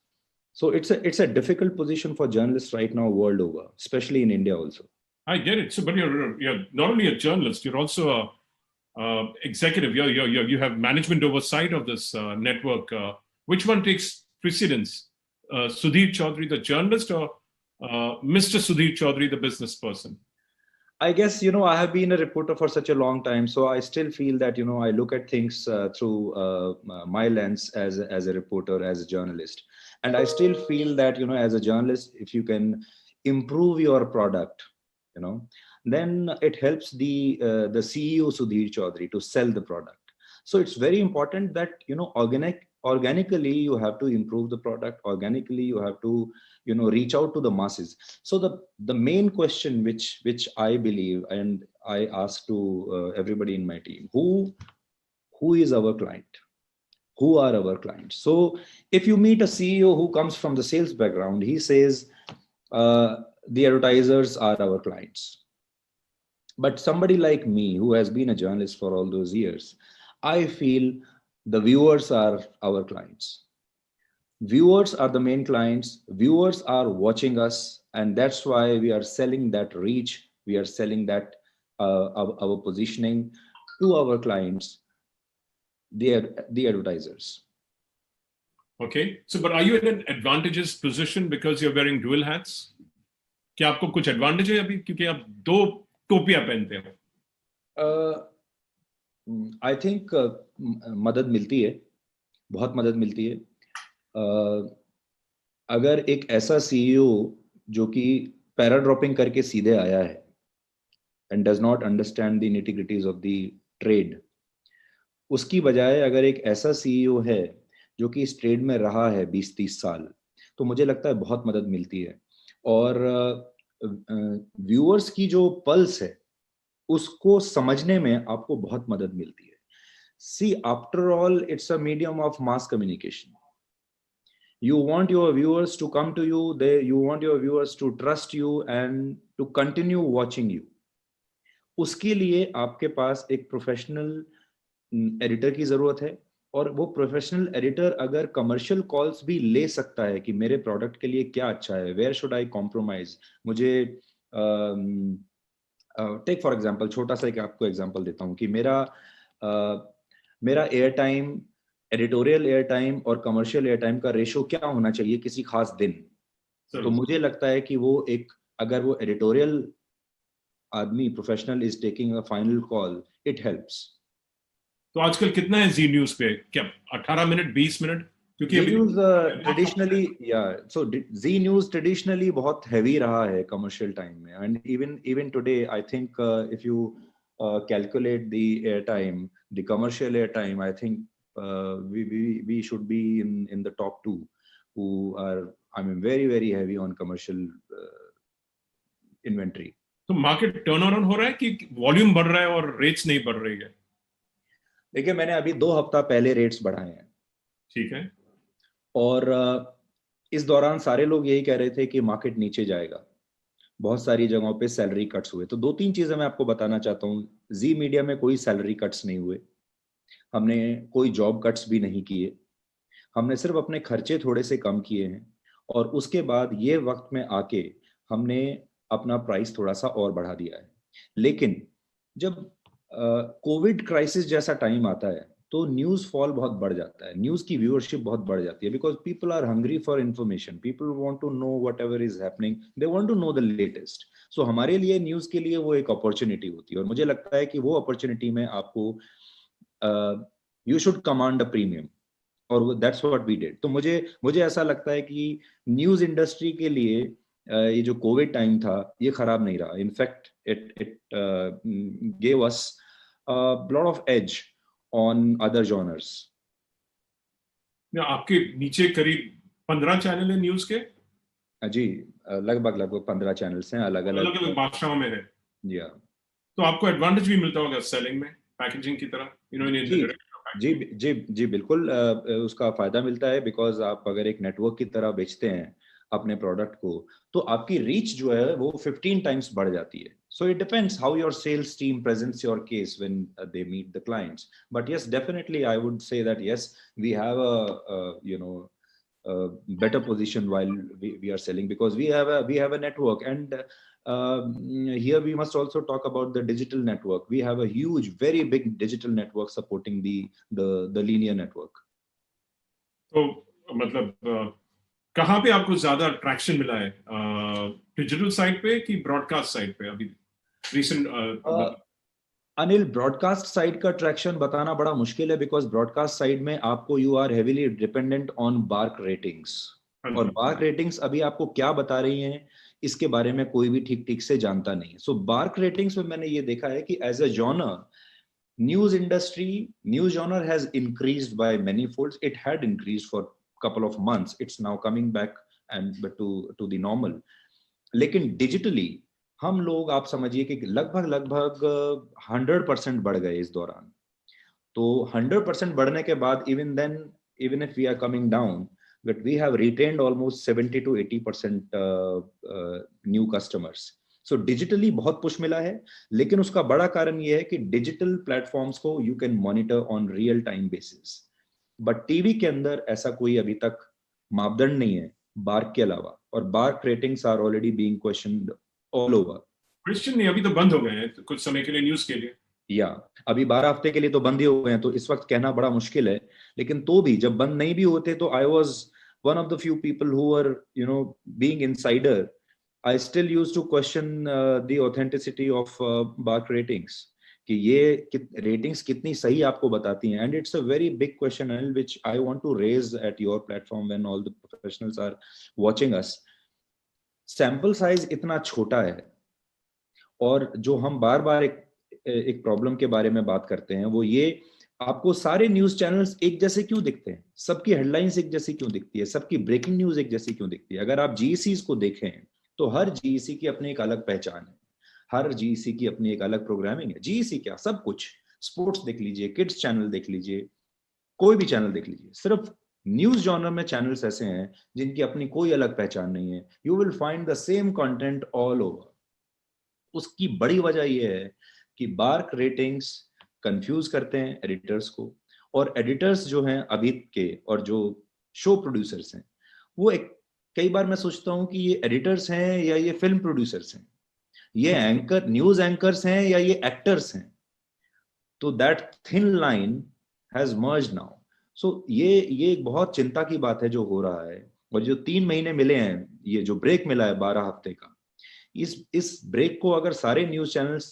Speaker 14: So it's a difficult position for journalists right now world over, especially in India also.
Speaker 1: I get it. So, but you're not only a journalist, you're also a executive. You have management oversight of this network. Which one takes precedence? Sudhir Chaudhary, the journalist, or Mr. Sudhir Chaudhary, the business person?
Speaker 14: I guess, I have been a reporter for such a long time. So I still feel that, I look at things through my lens as a reporter, as a journalist. And I still feel that, as a journalist, if you can improve your product, then it helps the CEO Sudhir Chaudhary to sell the product. So it's very important that, organically you have to improve the product. Organically, you have to, reach out to the masses. So the main question which I believe, and I ask to everybody in my team, who is our client? Who are our clients? So if you meet a CEO who comes from the sales background, he says, the advertisers are our clients. But somebody like me, who has been a journalist for all those years, I feel the viewers are our clients. Viewers are the main clients. Viewers are watching us, and that's why we are selling that reach. We are selling that our positioning to our clients, the advertisers.
Speaker 1: Okay. So, but are you in an advantageous position because you're wearing dual hats? क्या आपको कुछ advantage है अभी क्योंकि आप दो टोपियां पहनते हो?
Speaker 14: I think मदद मिलती है, बहुत मदद मिलती है. अगर एक ऐसा CEO जो कि पैराड्रॉपिंग करके सीधे आया है and does not understand the nitty-gritties of the trade, उसकी बजाय अगर एक ऐसा CEO है जो कि इस ट्रेड में रहा है 20-30 साल, तो मुझे लगता है बहुत मदद मिलती है. और व्यूअर्स की जो पल्स है उसको समझने में आपको बहुत मदद मिलती है. See, after all, it's a medium of mass communication. You want your viewers to come to you. You want your viewers to trust you and to continue watching you. उसके लिए आपके पास एक प्रोफेशनल एडिटर की जरूरत है, और वो professional editor अगर कमर्शियल कॉल्स भी ले सकता है कि मेरे प्रोडक्ट के लिए क्या अच्छा है, वेयर शुड आई कॉम्प्रोमाइज. मुझे टेक फॉर एग्जांपल, छोटा सा एक आपको एग्जांपल देता हूँ कि मेरा air time editorial air time और कमर्शियल एयर टाइम का रेशो क्या होना चाहिए किसी खास दिन। तो मुझे लगता है कि वो एक, अगर वो एडिटोरियल आदमी professional is taking a final call, it helps.
Speaker 1: तो आजकल कितना है जी न्यूज पे? क्या 18 मिनट, 20 मिनट? क्योंकि
Speaker 14: जी
Speaker 1: अभी
Speaker 14: न्यूज ट्रेडिशनली, या सो जी न्यूज ट्रेडिशनली बहुत हैवी रहा है कमर्शियल टाइम में, and even today I think if you calculate the airtime, the commercial airtime, I think we should be in the top two who are, I mean, very heavy on commercial inventory.
Speaker 1: तो market turn around हो रहा है कि volume बढ़ रहा है और rates नहीं बढ़ रही है?
Speaker 14: देखिए, मैंने अभी 2 हफ्ता पहले रेट्स बढ़ाए हैं।
Speaker 1: ठीक है।
Speaker 14: और इस दौरान सारे लोग यही कह रहे थे कि मार्केट नीचे जाएगा। बहुत सारी जगहों पे सैलरी कट्स हुए। तो 2-3 चीजें मैं आपको बताना चाहता हूँ। जी मीडिया में कोई सैलरी कट्स नहीं हुए, हमने कोई जॉब कट्स भी नहीं किए, हमने सिर्फ अपने खर्चे थोड़े से कम किए हैं, और उसके बाद ये वक्त में आके हमने अपना प्राइस थोड़ा सा और बढ़ा दिया है। लेकिन जब कोविड क्राइसिस जैसा टाइम आता है तो न्यूज फॉल बहुत बढ़ जाता है, न्यूज की व्यूअरशिप बहुत बढ़ जाती है, because people are hungry for information, people want to know whatever is happening, they want to know the latest. So हमारे लिए न्यूज के लिए वो एक अपॉर्चुनिटी होती है, और मुझे लगता है कि वो अपॉर्चुनिटी में आपको you should command a premium, और दैट्स व्हाट वी डिड। तो मुझे ऐसा लगता है कि न्यूज इंडस्ट्री के लिए ये जो कोविड टाइम था ये खराब नहीं रहा। In fact it gave us lot of edge on other genres.
Speaker 1: आपके नीचे करीब 15 चैनल है न्यूज के?
Speaker 14: जी, लगभग 15 चैनल्स हैं, अलग अलग
Speaker 1: भाषाओं में है।
Speaker 14: जी।
Speaker 1: तो आपको एडवांटेज भी मिलता होगा सेलिंग में, पैकेजिंग की तरह,
Speaker 14: जी बिल्कुल, उसका फायदा मिलता है, बिकॉज आप अगर एक नेटवर्क की तरह बेचते हैं अपने प्रोडक्ट को, तो आपकी रीच जो है वो 15 टाइम्स बढ़ जाती है। So it depends how your sales team presents your case when they meet the clients, but yes, definitely I would say that yes, we have a better position while we are selling, because we have a network, and here we must also talk about the digital network. We have a huge, very big digital network supporting the linear network.
Speaker 1: तो मतलब कहाँ पे आपको ज्यादा traction मिला है, digital side पे कि ब्रॉडकास्ट साइड पे? अभी रिसेंट
Speaker 14: अनिल, ब्रॉडकास्ट साइड का ट्रैक्शन बताना बड़ा मुश्किल है, बिकॉज ब्रॉडकास्ट साइड में आपको you are heavily dependent on BARC ratings, और बार्क रेटिंग्स अभी आपको क्या बता रही हैं इसके बारे में कोई भी ठीक से जानता नहीं। सो बार्क रेटिंग्स में मैंने ये देखा है कि as a genre, news industry, news genre has increased by many folds. It had increased for couple of months, it's now coming back and to the normal. लेकिन डिजिटली हम लोग, आप समझिए कि लगभग 100% बढ़ गए इस दौरान। तो 100% बढ़ने के बाद even then, even if we are coming down, but we have retained almost 70 to 80% new customers. So digitally बहुत पुश मिला है, लेकिन उसका बड़ा कारण ये है कि डिजिटल प्लेटफॉर्म्स को you can monitor on real time basis, but TV के अंदर ऐसा कोई अभी तक मापदंड नहीं है बार्क के अलावा, और BARC ratings are already being questioned all over.
Speaker 1: Question नहीं, अभी तो बंद हो गए हैं कुछ समय के लिए न्यूज के लिए,
Speaker 14: या अभी 12 हफ्ते के लिए तो बंद ही हो गए हैं, तो इस वक्त कहना बड़ा मुश्किल है। लेकिन तो भी जब बंद नहीं भी होते, तो I was one of the few people who are being insider, I still used to question the authenticity of BARC ratings, कि ये रेटिंग्स कितनी सही आपको बताती हैं। And it's a very big question which I want to raise at your platform when all the professionals are watching us. Sample size इतना छोटा है, और जो हम बार बार एक प्रॉब्लम के बारे में बात करते हैं वो ये, आपको सारे न्यूज चैनल्स एक जैसे क्यों दिखते हैं, सबकी हेडलाइंस एक जैसी क्यों दिखती है, सबकी ब्रेकिंग न्यूज एक जैसी क्यों दिखती है? अगर आप जीईसीज को देखें तो हर जीईसी की अपनी एक अलग पहचान है, हर जीईसी की अपनी एक अलग प्रोग्रामिंग है। जीईसी क्या, सब कुछ, स्पोर्ट्स देख लीजिए, किड्स चैनल देख लीजिए, कोई भी चैनल देख लीजिए, सिर्फ न्यूज जॉनर में चैनल्स ऐसे हैं जिनकी अपनी कोई अलग पहचान नहीं है। You will find the same content all over. उसकी बड़ी वजह यह है कि बार्क रेटिंग्स कंफ्यूज करते हैं एडिटर्स को, और एडिटर्स जो हैं अभी के, और जो शो प्रोड्यूसर्स हैं, वो कई बार मैं सोचता हूं कि ये एडिटर्स हैं या ये फिल्म प्रोड्यूसर्स हैं, ये एंकर, न्यूज एंकर्स हैं या ये एक्टर्स हैं। तो that thin line has merged now. So ये एक बहुत चिंता की बात है जो हो रहा है। और जो 3 महीने मिले हैं, ये जो ब्रेक मिला है 12 हफ्ते का, इस ब्रेक को अगर सारे न्यूज चैनल्स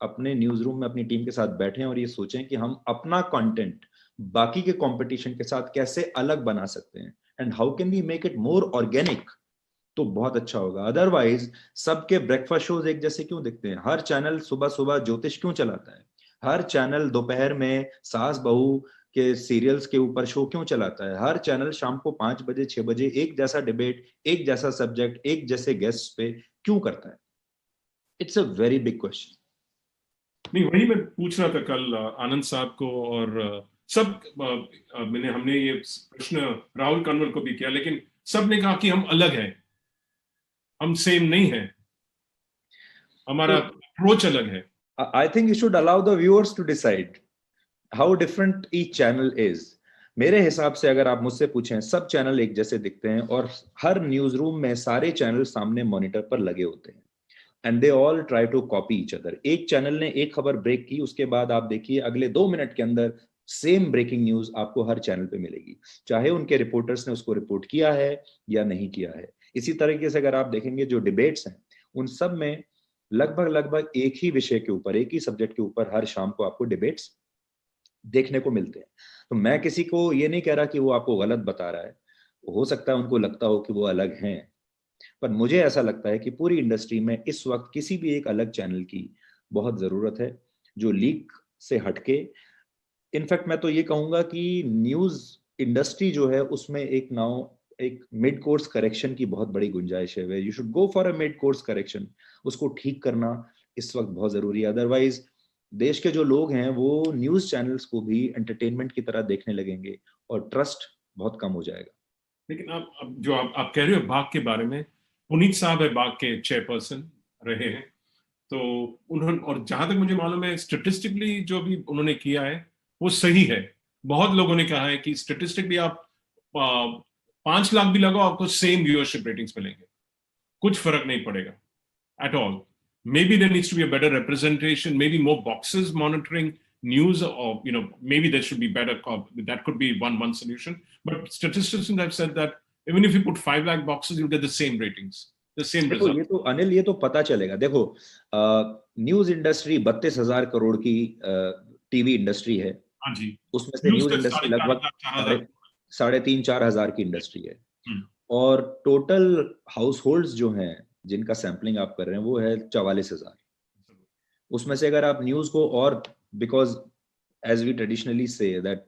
Speaker 14: अपने न्यूज रूम में अपनी टीम के साथ बैठे और ये सोचें कि हम अपना कंटेंट बाकी के कंपटीशन के साथ कैसे अलग बना सकते हैं and how can we make it more organic, तो बहुत अच्छा होगा। अदरवाइज सबके ब्रेकफास्ट शोज एक जैसे क्यों दिखते हैं? हर चैनल सुबह सुबह ज्योतिष क्यों चलाता है? हर चैनल दोपहर में सास बहू के सीरियल्स के ऊपर शो क्यों चलाता है? हर चैनल शाम को 5 बजे 6 बजे एक जैसा डिबेट, एक जैसा सब्जेक्ट, एक जैसे गेस्ट पे क्यों करता है? It's a very big question.
Speaker 1: नहीं, वही मैं पूछ रहा था कल आनंद साहब को, और सब हमने ये प्रश्न राहुल कन्वर को भी किया, लेकिन सब ने कहा कि हम अलग हैं, हम सेम नहीं हैं, हमारा अप्रोच अलग है।
Speaker 14: I think you should allow the viewers to decide how different each channel is. मेरे हिसाब से अगर आप मुझसे पूछें, सब चैनल एक जैसे दिखते हैं और हर न्यूज रूम में सारे चैनल सामने मॉनिटर पर लगे होते हैं and they all try to copy each other. एक चैनल ने एक खबर ब्रेक की, उसके बाद आप देखिए अगले 2 मिनट के अंदर सेम ब्रेकिंग न्यूज आपको हर चैनल पे मिलेगी, चाहे उनके रिपोर्टर्स ने उसको रिपोर्ट किया है या नहीं किया है। इसी तरीके से अगर आप देखेंगे जो डिबेट्स हैं, उन सब में लगभग लगभग एक ही विषय के ऊपर, एक ही सब्जेक्ट के ऊपर हर शाम को आपको डिबेट्स देखने को मिलते हैं। तो मैं किसी को ये नहीं कह रहा कि वो आपको गलत बता रहा है, हो सकता है उनको लगता हो कि वो अलग हैं, पर मुझे ऐसा लगता है कि पूरी इंडस्ट्री में इस वक्त किसी भी एक अलग चैनल की बहुत जरूरत है जो लीक से हटके। इनफैक्ट मैं तो ये कहूंगा कि न्यूज इंडस्ट्री जो है उसमें एक मिड कोर्स करेक्शन की बहुत बड़ी गुंजाइश है। You should go for a mid course correction, उसको ठीक करना इस वक्त बहुत जरूरी है। अदरवाइज देश के जो लोग हैं वो न्यूज चैनल्स को भी एंटरटेनमेंट की तरह देखने लगेंगे और ट्रस्ट बहुत कम हो जाएगा।
Speaker 1: लेकिन अब जो आप कह रहे हो बाघ के बारे में, पुनीत साहब है बाघ के चेयरपर्सन रहे हैं, तो उन्होंने, और जहां तक मुझे मालूम है स्टेटिस्टिकली जो भी उन्होंने किया है वो सही है। बहुत लोगों ने कहा है कि स्टेटिस्टिकली आप 5 लाख भी लगाओ, आपको सेम व्यूअरशिप रेटिंग्स मिलेंगे, कुछ फर्क नहीं पड़ेगा at all. Maybe there needs to be a better representation, maybe more boxes monitoring news, or maybe there should be better. That could be one solution. But statisticians have said that even if you put 5 lakh boxes, you'll get the same ratings, the same
Speaker 14: देखो
Speaker 1: result.
Speaker 14: ये तो अनिल, ये तो पता चलेगा। देखो news industry 32,000 crore की TV industry है।
Speaker 1: हाँ जी।
Speaker 14: उसमें से न्यूज इंडस्ट्री लगभग 3,500-4,000 की इंडस्ट्री है। और टोटल हाउस होल्ड्स जो हैं जिनका सैंपलिंग आप कर रहे हैं वो है 44,000। उसमें से अगर आप न्यूज को, और because as we traditionally say that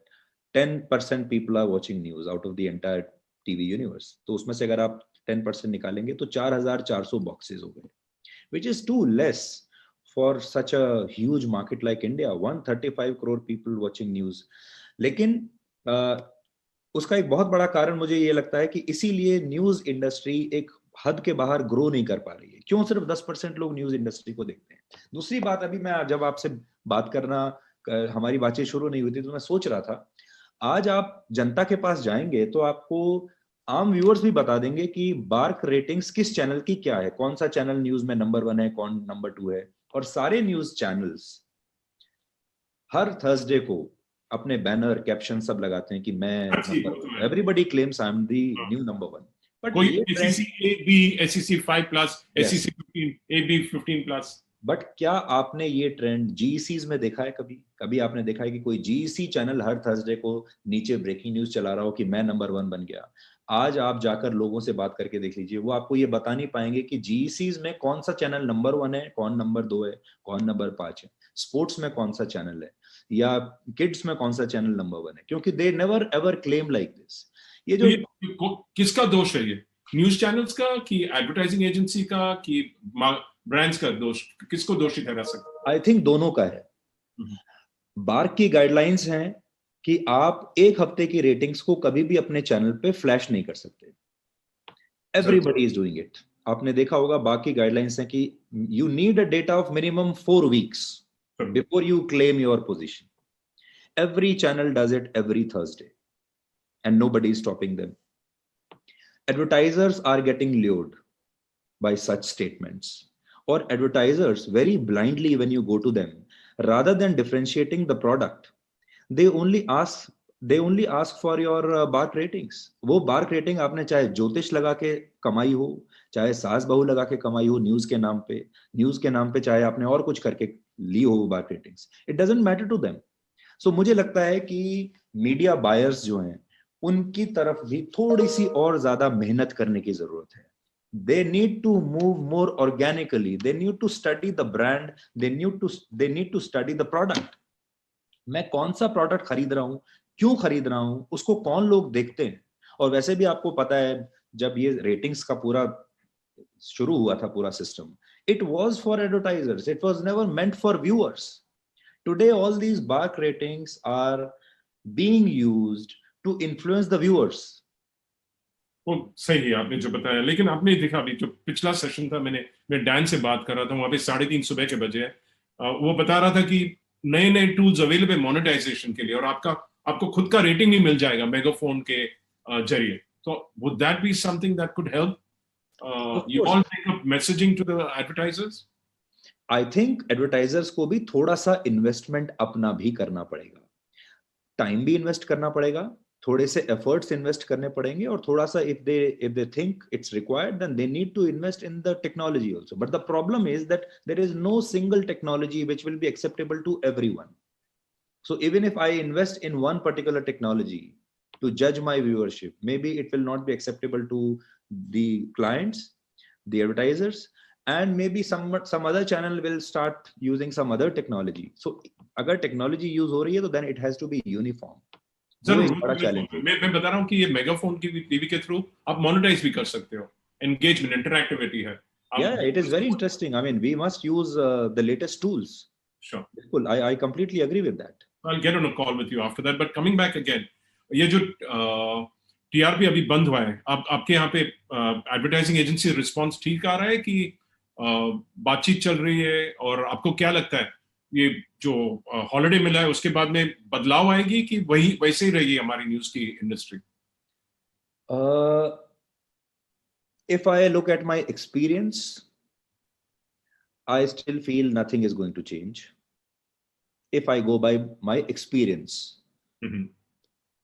Speaker 14: 10% people are watching news out of the entire TV universe, तो उसमें से अगर आप 10% निकालेंगे तो 4,400 बॉक्सेस हो गए, which is too less for such a huge market like India, 135 crore people watching news. लेकिन उसका एक बहुत बड़ा कारण मुझे ये लगता है कि इसीलिए न्यूज इंडस्ट्री एक हद के बाहर ग्रो नहीं कर पा रही है। क्यों सिर्फ 10% लोग न्यूज इंडस्ट्री को देखते हैं? दूसरी बात, अभी मैं जब आपसे बात करना, हमारी बातें शुरू नहीं हुई थी तो मैं सोच रहा था, आज आप जनता के पास जाएंगे तो आपको आम व्यूअर्स भी बता देंगे कि बार्क रेटिंग्स किस चैनल की क्या है, कौन सा चैनल न्यूज में नंबर 1 है, कौन नंबर 2 है। और सारे न्यूज चैनल्स हर थर्सडे को अपने बैनर कैप्शन सब लगाते हैं कि मैं number, everybody claims I am the new number 1। But
Speaker 1: कोई
Speaker 14: ये
Speaker 1: SEC AB, SEC 5+, SEC 15, AB 15+।
Speaker 14: But क्या आपने ये ट्रेंड जीईसीज में देखा है? कभी आपने देखा है कि कोई जीईसी चैनल हर थर्सडे को नीचे ब्रेकिंग न्यूज चला रहा हो कि मैं नंबर 1 बन गया? आज आप जाकर लोगों से बात करके देख लीजिए, वो आपको ये बता नहीं पाएंगे कि जीईसीज में कौन सा चैनल नंबर 1 है, कौन नंबर 2 है, कौन नंबर 5 है, स्पोर्ट्स में कौन सा चैनल है, या किड्स में कौन सा चैनल नंबर 1 है, क्योंकि they never ever claim like this. ये जो
Speaker 1: किसका दोष है? ये न्यूज चैनल्स का कि एडवर्टाइजिंग एजेंसी का कि ब्रांड्स का दोष? किसको दोषी ठहरा सकते?
Speaker 14: आई थिंक दोनों का है। बार्क की गाइडलाइंस हैं कि आप एक हफ्ते की रेटिंग्स को कभी भी अपने चैनल पे फ्लैश नहीं कर सकते। Everybody is doing it. आपने देखा होगा बार्क की गाइडलाइंस हैं कि you need a data of minimum 4 weeks before you claim your position. Every channel does it every Thursday and nobody is stopping them. Advertisers are getting lured by such statements, or advertisers very blindly, when you go to them, rather than differentiating the product, they only ask they only ask for your bark ratings. वो bark rating आपने चाहे ज्योतिष लगा के कमाई हो, चाहे सास बहू लगा के कमाई हो न्यूज के नाम पे चाहे आपने और कुछ करके ली हो bark ratings, it doesn't matter to them. So मुझे लगता है कि मीडिया बायर्स जो हैं उनकी तरफ भी थोड़ी सी और ज्यादा मेहनत करने की जरूरत है. They need to move more organically. They need to study the brand. They need to study the product. मैं कौन सा प्रोडक्ट खरीद रहा हूँ, क्यों खरीद रहा हूँ, उसको कौन लोग देखते हैं. और वैसे भी आपको पता है जब ये रेटिंग्स का पूरा शुरू हुआ था पूरा system, it was for advertisers. It was never meant for viewers. Today all these bark ratings are being used to influence the viewers.
Speaker 1: वो सही है आपने जो बताया, लेकिन आपने देखा अभी जो पिछला सेशन था, मैं डैन से बात कर रहा था, वहां पे 3:30 सुबह के बजे वो बता रहा था कि नए नए टूल्स अवेलेबल मोनेटाइजेशन के लिए, और आपको खुद का रेटिंग भी मिल जाएगा मेगाफोन के जरिए. तो would that be something that could help you all take up messaging to the advertisers?
Speaker 14: I think advertisers को भी थोड़ा सा इन्वेस्टमेंट अपना भी करना पड़ेगा, टाइम भी इन्वेस्ट करना पड़ेगा, थोड़े से एफर्ट्स इन्वेस्ट करने पड़ेंगे, और थोड़ा सा if they think it's required then they need to invest in the technology also. But the problem is that there is no single technology which will be acceptable to everyone. So even if I invest in one particular technology to judge my viewership, maybe it will not be acceptable to the clients, the advertisers, and maybe some other channel will start using some other technology. So अगर technology use हो रही है तो then it has to be uniform.
Speaker 1: जरूर, मैं बता रहा हूँ कि ये मेगाफोन की टीवी के थ्रू आप मोनेटाइज भी कर सकते हो, एंगेजमेंट, इंटरैक्टिविटी है.
Speaker 14: Yeah, it is very interesting. I mean, we must use the latest tools.
Speaker 1: Sure.
Speaker 14: Cool. I completely agree with that.
Speaker 1: I'll get on a call with you after that. But coming back again, ये जो TRP अभी बंद हुआ है, आपके यहाँ पे advertising agency response ठीक आ रहा है कि बातचीत चल रही है, और आपको क्या लगता है ये जो हॉलिडे मिला है उसके बाद में बदलाव आएगी कि वैसे ही रहेगी हमारी न्यूज की industry?
Speaker 14: If I look at my experience, I still feel nothing is going to change. If I go by my experience,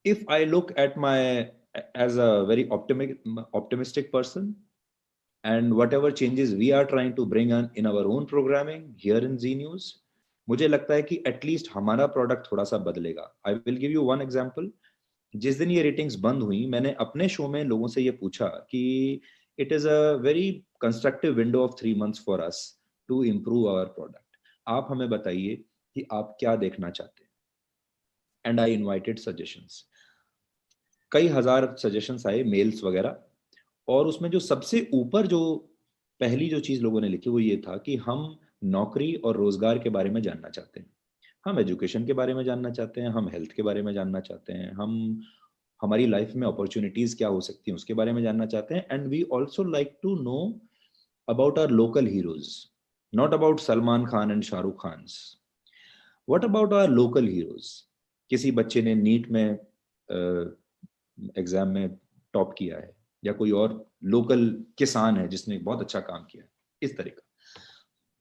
Speaker 14: if I look at as a very optimistic person, and whatever changes we are trying to bring in our own programming here in Z News, मुझे लगता है कि at least हमारा product थोड़ा सा बदलेगा. I will give you one example. जिस दिन ये रेटिंग्स बंद हुई, मैंने अपने शो में लोगों से ये पूछा कि it is a very constructive window of 3 months for us to improve our product. आप हमें बताइए कि आप क्या देखना चाहते हैं. And I invited suggestions. कई हजार सजेशंस आए, मेल्स वगैरह, और उसमें जो सबसे ऊपर जो पहली जो चीज लोगों ने लिखी वो ये था कि हम नौकरी और रोजगार के बारे में जानना चाहते हैं, हम एजुकेशन के बारे में जानना चाहते हैं, हम हेल्थ के बारे में जानना चाहते हैं, हम हमारी लाइफ में अपॉर्चुनिटीज क्या हो सकती हैं उसके बारे में जानना चाहते हैं. And we also like to know about our local heroes, not about Salman Khan and Shahrukh Khan. What about our local heroes? किसी बच्चे ने नीट में एग्जाम में टॉप किया है, या कोई और लोकल किसान है जिसने बहुत अच्छा काम किया है, इस तरह का.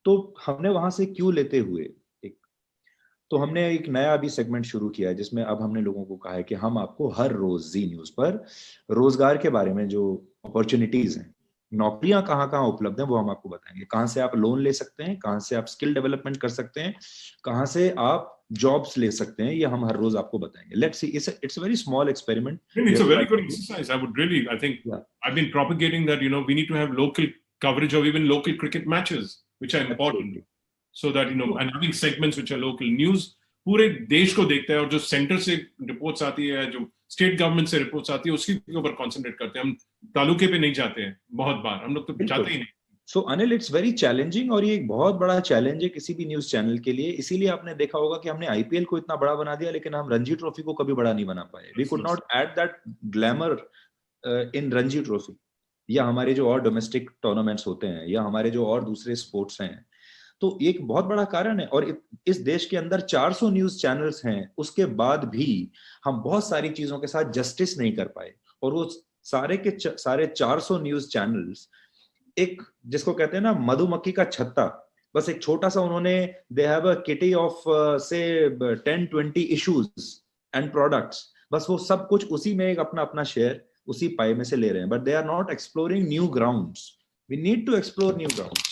Speaker 14: तो हमने वहां से क्यों लेते हुए तो हमने एक नया अभी सेगमेंट शुरू किया है जिसमें अब हमने लोगों को कहा है कि हम आपको हर रोज जी न्यूज पर रोजगार के बारे में जो अपॉर्चुनिटीज हैं, नौकरियां कहाँ कहाँ उपलब्ध हैं, वो हम आपको बताएंगे. कहाँ से आप लोन ले सकते हैं, कहाँ से आप स्किल डेवलपमेंट कर सकते हैं, कहाँ से आप जॉब्स ले सकते हैं, ये हम हर रोज आपको बताएंगे. Let's see, it's a very small experiment.
Speaker 1: It's a very good exercise. I think I've been propagating that, we need to have local coverage of even local cricket matches, which are important. Absolutely. So that, and having segments which are local. News पूरे देश को देखता है, और जो centre से reports आती है, जो स्टेट गवर्नमेंट से रिपोर्ट्स आती है, उसके ऊपर कॉन्सेंट्रेट करते हैं. हम तालुके पे नहीं जाते हैं बहुत बार, हम लोग तो जाते ही नहीं.
Speaker 14: सो अनिल, इट्स वेरी चैलेंजिंग, और ये एक बहुत बड़ा चैलेंज है किसी भी न्यूज चैनल के लिए. इसीलिए आपने देखा होगा कि हमने आईपीएल को इतना बड़ा बना दिया, लेकिन हम रणजी ट्रॉफी को कभी बड़ा नहीं बना पाए. We could not add that glamour in Ranji Trophy, या हमारे जो और डोमेस्टिक टूर्नामेंट्स होते हैं, या हमारे जो और दूसरे स्पोर्ट्स हैं. तो एक बहुत बड़ा कारण है. और इस देश के अंदर 400 न्यूज चैनल्स हैं, उसके बाद भी हम बहुत सारी चीजों के साथ जस्टिस नहीं कर पाए. और वो सारे के सारे 400 न्यूज चैनल्स एक, जिसको कहते हैं ना मधुमक्खी का छत्ता, बस एक छोटा सा उन्होंने, they have a kitty of से 10-20 इश्यूज एंड प्रोडक्ट्स, बस वो सब कुछ उसी में एक अपना अपना शेयर उसी पाई में से ले रहे हैं, but they are not exploring new grounds. We need to explore new grounds.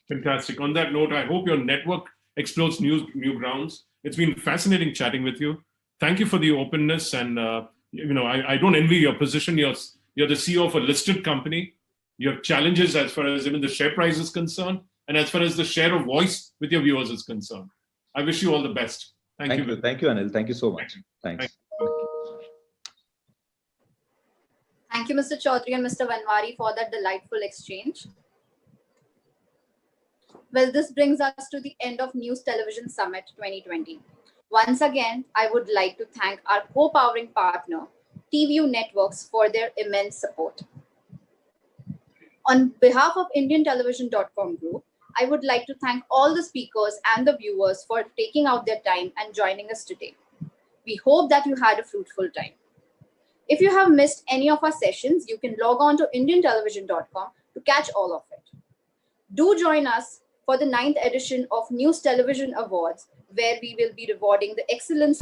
Speaker 1: Fantastic. On that note, I hope your network explores new grounds. It's been fascinating chatting with you. Thank you for the openness, and I don't envy your position. You're the CEO of a listed company. You have challenges as far as even the share price is concerned, and as far as the share of voice with your viewers is concerned. I wish you all the best. Thank you.
Speaker 14: Thank you, Anil. Thank you so much. Thanks.
Speaker 2: Thank you, Mr. Chaudhary and Mr. Vanwari, for that delightful exchange. Well, this brings us to the end of News Television Summit 2020. Once again, I would like to thank our co-powering partner, TVU Networks, for their immense support. On behalf of IndianTelevision.com Group, I would like to thank all the speakers and the viewers for taking out their time and joining us today. We hope that you had a fruitful time. If you have missed any of our sessions, you can log on to IndianTelevision.com to catch all of it. Do join us for the 9th edition of News Television Awards, where we will be rewarding the excellence